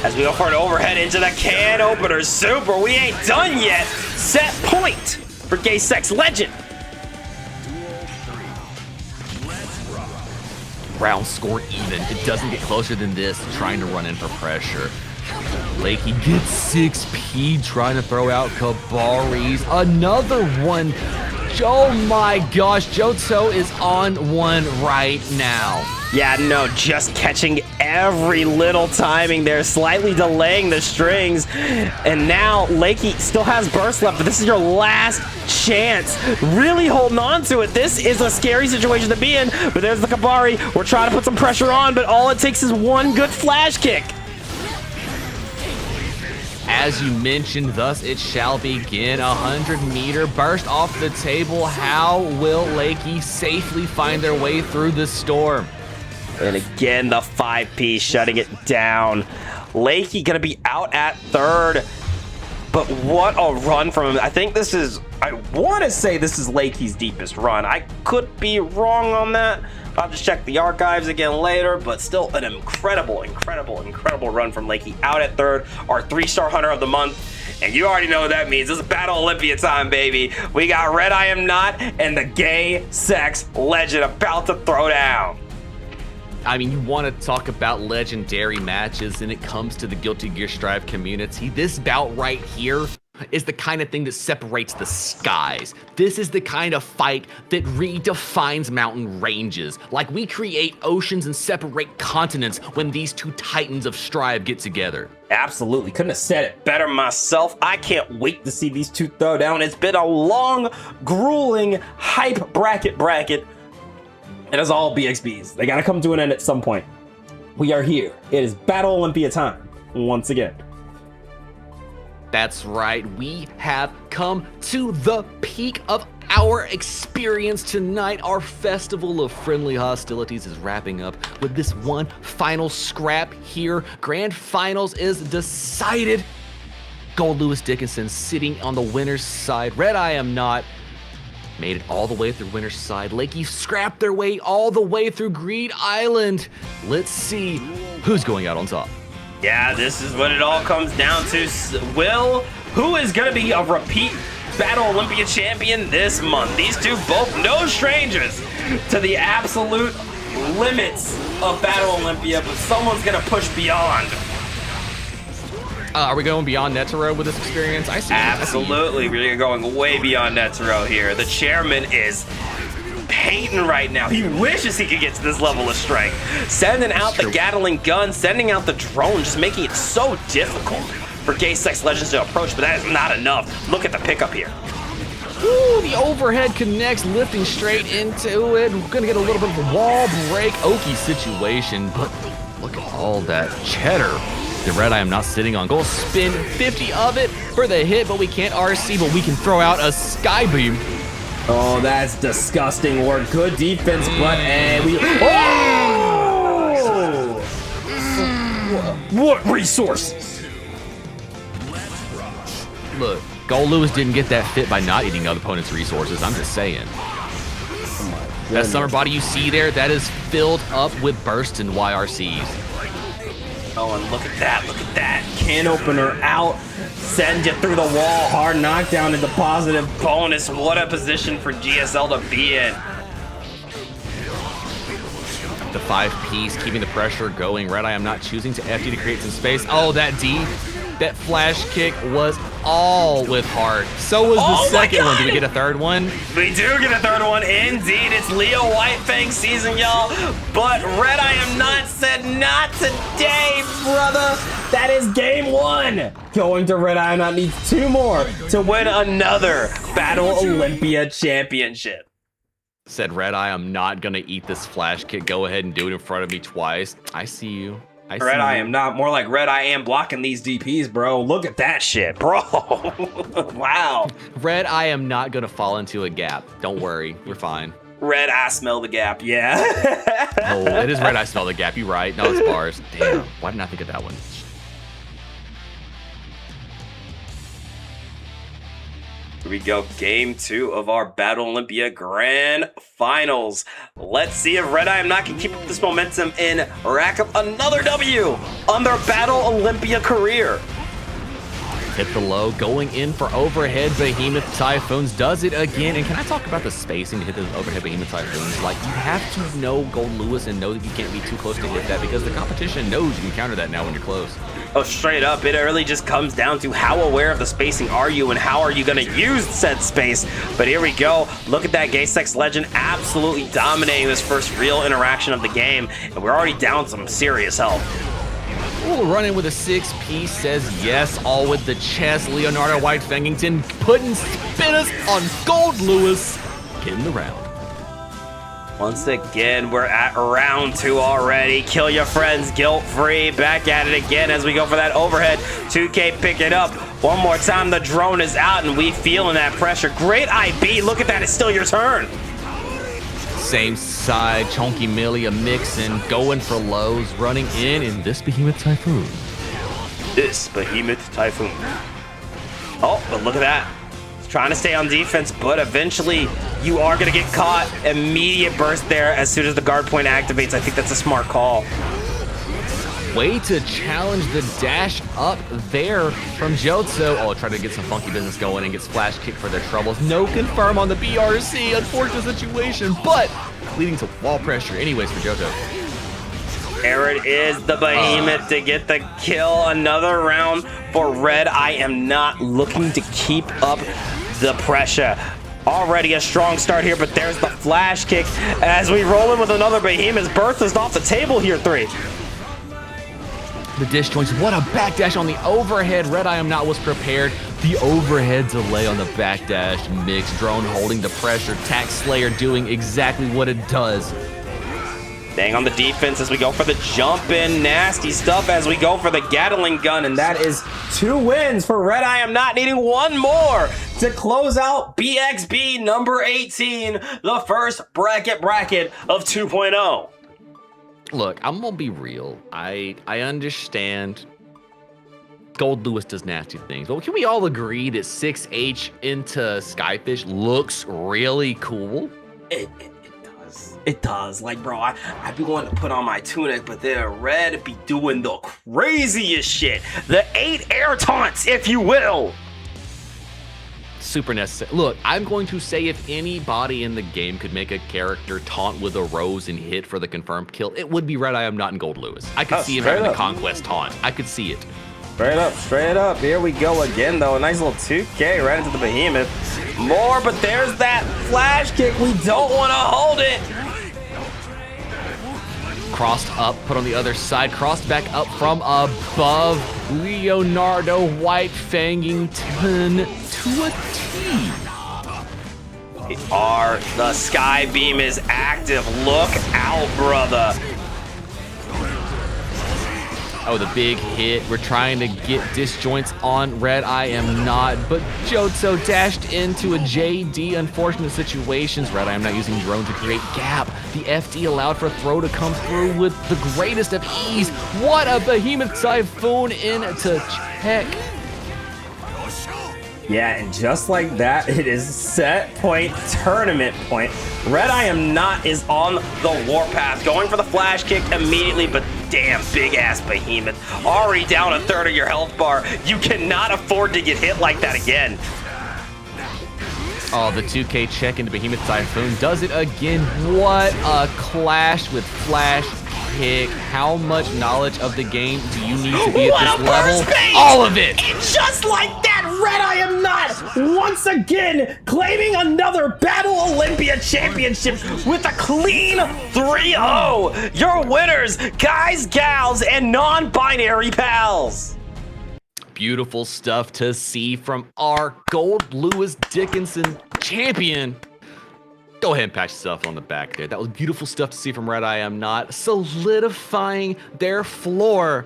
As we go for an overhead into the can opener. Super, we ain't done yet. Set point for Gay Sex Legend. Round score even. It doesn't get closer than this, trying to run in for pressure. Lakey gets 6P, trying to throw out Kabari's. Another one. Oh my gosh, Johto is on one right now. Yeah, no, just catching every little timing there, slightly delaying the strings. And now Lakey still has burst left, but this is your last chance. Really holding on to it. This is a scary situation to be in, but there's the Kabari. We're trying to put some pressure on, but all it takes is one good flash kick. As you mentioned, thus it shall begin. 100-meter burst off the table. How will Lakey safely find their way through the storm? And again, the 5P shutting it down. Lakey gonna be out at third. But what a run from him. I think this is, I want to say this is Lakey's deepest run. I could be wrong on that. I'll just check the archives again later, but still an incredible run from Lakey out at third, our 3-star hunter of the month. And you already know what that means. This is Battle Olympia time, baby. We got Red I Am Not and the Gay Sex Legend about to throw down. I mean, you want to talk about legendary matches, and it comes to the Guilty Gear Strive community. This bout right here is the kind of thing that separates the skies. This is the kind of fight that redefines mountain ranges. Like, we create oceans and separate continents when these two titans of Strive get together. Absolutely. Couldn't have said it better myself. I can't wait to see these two throw down. It's been a long, grueling, hype bracket. And it's all BXBs. They gotta come to an end at some point. We are here. It is Battle Olympia time once again. That's right. We have come to the peak of our experience tonight. Our festival of friendly hostilities is wrapping up with this one final scrap here. Grand Finals is decided. Gold Lewis Dickinson sitting on the winner's side. Red I Am Not made it all the way through winner's side. Lakey scrapped their way all the way through Greed Island. Let's see who's going out on top. Yeah, this is what it all comes down to. Who is going to be a repeat Battle Olympia champion this month? These two both no strangers to the absolute limits of Battle Olympia, but someone's going to push beyond. Are we going beyond Netero with this experience? I see. Absolutely. We're going way beyond Netero here. The chairman is painting right now. He wishes he could get to this level of strength. Sending out the Gatling gun, sending out the drone, just making it so difficult for Gay Sex Legends to approach, but that is not enough. Look at the pickup here. Ooh, the overhead connects, lifting straight into it. We're gonna get a little bit of a wall break, Oki situation, but look at all that cheddar. The Red I Am Not sitting on goal. Spin 50 of it for the hit, but we can't RC, but we can throw out a sky beam. Oh, that's disgusting work. Good defense, but we. Oh! What resources? Look, Gold Lewis didn't get that fit by not eating other opponent's resources. I'm just saying. That summer body you see there, that is filled up with bursts and YRCs. Oh, and look at that, look at that. Can opener out, send you through the wall, hard knockdown into positive. Bonus, what a position for GSL to be in. The 5-piece, keeping the pressure going. Red Eye, I'm not choosing to FD to create some space. Oh, that D, that flash kick was all with heart. So was the second one. Do we get a third one? We do get a third one. Indeed, it's Leo Whitefang season, y'all. But Red Eye am not said not today, brother. That is game 1. Going to Red Eye Not needs 2 more To win another Battle Olympia championship. Said Red Eye, I'm not gonna eat this flash kick. Go ahead and do it in front of me twice. I see you. I see Red Eye you. am not, more like Red Eye am blocking these DPs, bro. Look at that shit, bro. Wow. Red Eye am not gonna fall into a gap. Don't worry, we're fine. Red Eye smell the gap, yeah. Oh, it is Red Eye smell the gap. You're right. No, it's bars. Damn. Why didn't I think of that one? Here we go, game 2 of our Battle Olympia Grand Finals. Let's see if Red Eye am not can keep up this momentum and rack up another W on their Battle Olympia career. Hit the low, going in for overhead Behemoth Typhoons, does it again. And can I talk about the spacing to hit the overhead Behemoth Typhoons? Like, you have to know Gold Lewis and know that you can't be too close to hit that because the competition knows you can counter that now when you're close. Oh, straight up, it really just comes down to how aware of the spacing are you and how are you going to use said space. But here we go. Look at that Gay Sex Legend absolutely dominating this first real interaction of the game. And we're already down some serious health. Ooh, running with a 6-piece says yes, all with the chest. Leonardo White-Fangington putting spinners on Gold Lewis. Getting the round. Once again, we're at round 2 already. Kill your friends, guilt-free. Back at it again as we go for that overhead. 2K pick it up. One more time, the drone is out, and we feeling that pressure. Great IB. Look at that. It's still your turn. Same side, Chonky Millie, a mixin', going for lows, running in this Behemoth Typhoon. This Behemoth Typhoon. Oh, but look at that. He's trying to stay on defense, but eventually you are going to get caught. Immediate burst there as soon as the guard point activates. I think that's a smart call. Way to challenge the dash up there from Johto. Oh, trying to get some funky business going and gets flash kicked for their troubles. No confirm on the BRC. Unfortunate situation, but leading to wall pressure anyways for Johto. There it is, the Behemoth to get the kill. Another round for Red. I am not looking to keep up the pressure. Already a strong start here, but there's the flash kick as we roll in with another Behemoth. Birth is off the table here, 3. The dish joints, what a backdash on the overhead. Red Eye am not was prepared. The overhead delay on the backdash mix. Drone holding the pressure. Tax Slayer doing exactly what it does. Staying on the defense as we go for the jump in. Nasty stuff as we go for the Gatling gun. And that is 2 wins for Red Eye. I'm not needing 1 more to close out BXB number 18, the first bracket of 2.0. Look, I'm gonna be real. I understand Gold Lewis does nasty things, but can we all agree that 6H into Skyfish looks really cool? It does. It does. Like, bro, I'd be wanting to put on my tunic, but they're red be doing the craziest shit. The 8 air taunts, if you will. Super necessary. Look, I'm going to say if anybody in the game could make a character taunt with a rose and hit for the confirmed kill, it would be Red Eye. I'm not in Gold Lewis. I could see him having the Conquest taunt. I could see it. Straight up. Here we go again, though. A nice little 2K right into the Behemoth. More, but there's that flash kick. We don't want to hold it. Crossed up, put on the other side, crossed back up from above. Leonardo White-Fangington to a T. The Sky Beam is active. Look out, brother. Oh, the big hit. We're trying to get disjoints on Red. I am not, but Johto dashed into a JD. Unfortunate situations. Red, I am not using drone to create gap. The FD allowed for a throw to come through with the greatest of ease. What a Behemoth Typhoon into check. Yeah, and just like that, it is set point, tournament point. Red I Am Not is on the warpath, going for the flash kick immediately, but damn, big-ass behemoth. Already down a third of your health bar. You cannot afford to get hit like that again. Oh, the 2K check into Behemoth Typhoon does it again. What a clash with flash kick. How much knowledge of the game do you need to be at this level? All of it! And just like that, Red I Am Not once again claiming another Battle Olympia championship with a clean 3-0. Your winners, guys, gals, and non-binary pals. Beautiful stuff to see from our Gold Lewis Dickinson champion. Go ahead and pat yourself on the back there. That was beautiful stuff to see from Red I Am Not, solidifying their floor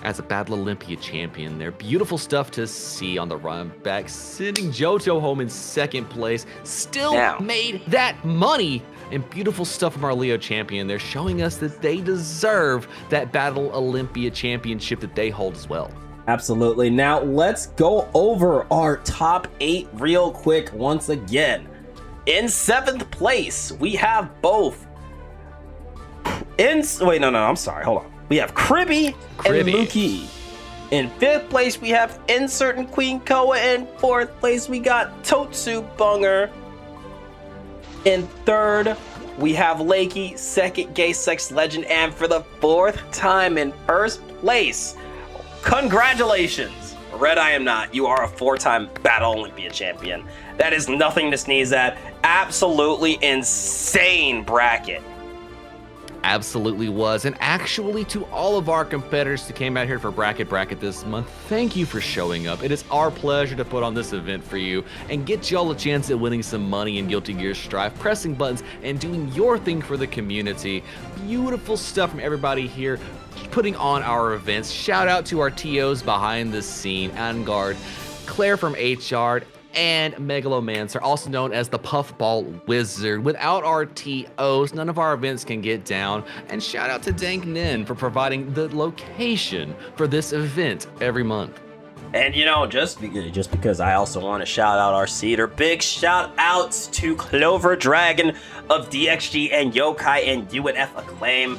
as a Battle Olympia champion there. Beautiful stuff to see on the run back, sending Johto home in second place. Still made that money. And beautiful stuff from our Leo champion. They're showing us that they deserve that Battle Olympia championship that they hold as well. Absolutely. Now let's go over our top 8 real quick once again. In 7th place, we have both. Wait, no, I'm sorry. Hold on. We have Kribby and Mookie. In 5th place, we have Insert and Queen Koa. In 4th place, we got Totsu Bunger. In 3rd, we have Lakey, 2nd Gay Sex Legend, and for the 4th time in 1st place, congratulations, Red I Am Not. You are a 4-time Battle Olympia champion. That is nothing to sneeze at. Absolutely insane bracket. Absolutely was. And actually, to all of our competitors who came out here for Bracket this month, thank you for showing up. It is our pleasure to put on this event for you and get y'all a chance at winning some money in Guilty Gear Strive, pressing buttons, and doing your thing for the community. Beautiful stuff from everybody here putting on our events. Shout out to our TOs behind the scene, Angard, Claire from HR, and Megalomancer, also known as the Puffball Wizard. Without our TOs, none of our events can get down. And shout out to Dank Nin for providing the location for this event every month. And you know, just because I also want to shout out our seeder, big shout outs to Clover Dragon of DXG and Yokai and UNF Acclaim.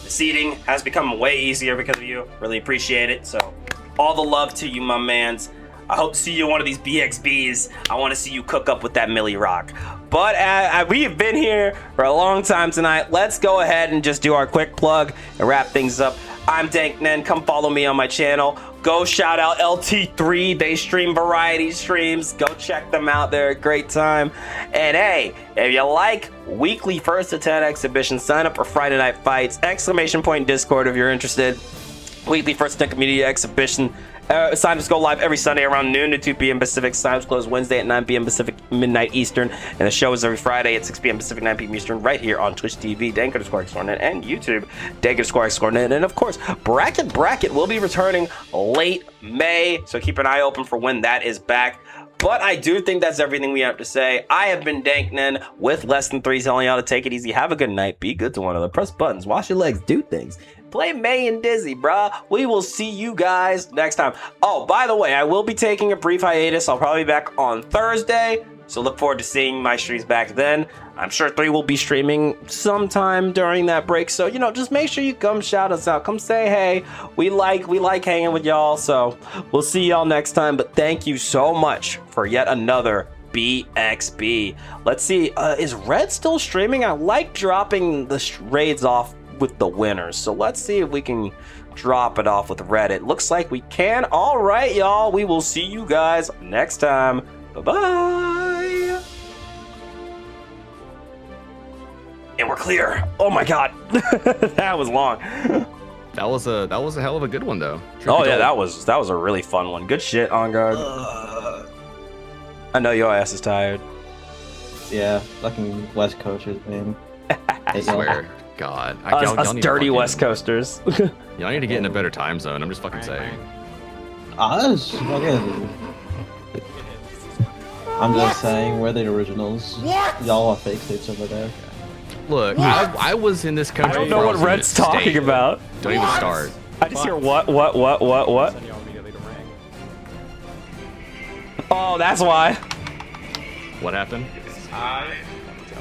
The seeding has become way easier because of you. Really appreciate it. So all the love to you, my mans. I hope to see you in one of these BXBs. I want to see you cook up with that Millie Rock. But we have been here for a long time tonight. Let's go ahead and just do our quick plug and wrap things up. I'm Dank Nen. Come follow me on my channel. Go shout out LT3. They stream variety streams. Go check them out. They're a great time. And hey, if you like weekly 1st to 10 exhibitions, sign up for Friday Night Fights. ! Discord if you're interested. Weekly 1st to 10 community exhibition. Sign-ups go live every Sunday around noon to 2 p.m. Pacific. Sign-ups close Wednesday at 9 p.m. Pacific, midnight Eastern. And the show is every Friday at 6 p.m. Pacific, 9 p.m. Eastern, right here on Twitch TV, Dank_Net, and YouTube, Dank_Net. And of course, Bracket will be returning late May, so keep an eye open for when that is back. But I do think that's everything we have to say. I have been Dank Nen with Less Than 3 telling y'all to take it easy. Have a good night. Be good to one another. Press buttons. Wash your legs. Do things. Play May and Dizzy, bruh. We will see you guys next time. Oh, by the way, I will be taking a brief hiatus. I'll probably be back on Thursday. So look forward to seeing my streams back then. I'm sure 3 will be streaming sometime during that break. So, you know, just make sure you come shout us out. Come say hey. We like hanging with y'all. So we'll see y'all next time. But thank you so much for yet another BXB. Let's see. Is Red still streaming? I like dropping the raids off with the winners. So let's see if we can drop it off with Red. It looks like we can. All right, y'all. We will see you guys next time. Bye-bye. And we're clear. Oh my god. That was long. That was a hell of a good one though. Oh yeah, that was a really fun one. Good shit, On Guard. I know your ass is tired. Yeah, fucking West Coasters, man. I swear. God. Us dirty West Coasters. Y'all need to get in a better time zone. I'm just fucking saying. Us? Fucking. I'm just saying, we're the originals. What? Y'all are fake states over there. Look, I was in this country. I don't know what Red's talking about. Don't even start. I just hear what? Oh, that's why. What happened?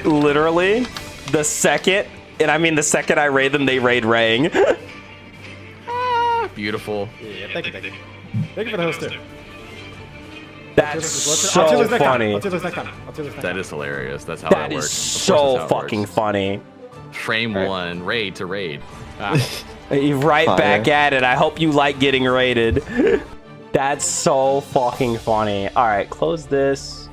Literally, the second I raid them, they raid Rang. Beautiful. Yeah, thank you. Thank you for the host too. That's so funny. That is hilarious. That's how That that is works. Of course so that's how it fucking works. funny. Frame one, raid to raid. Right Fire. back at it. I hope you like getting raided. That's so fucking funny. All right, close this.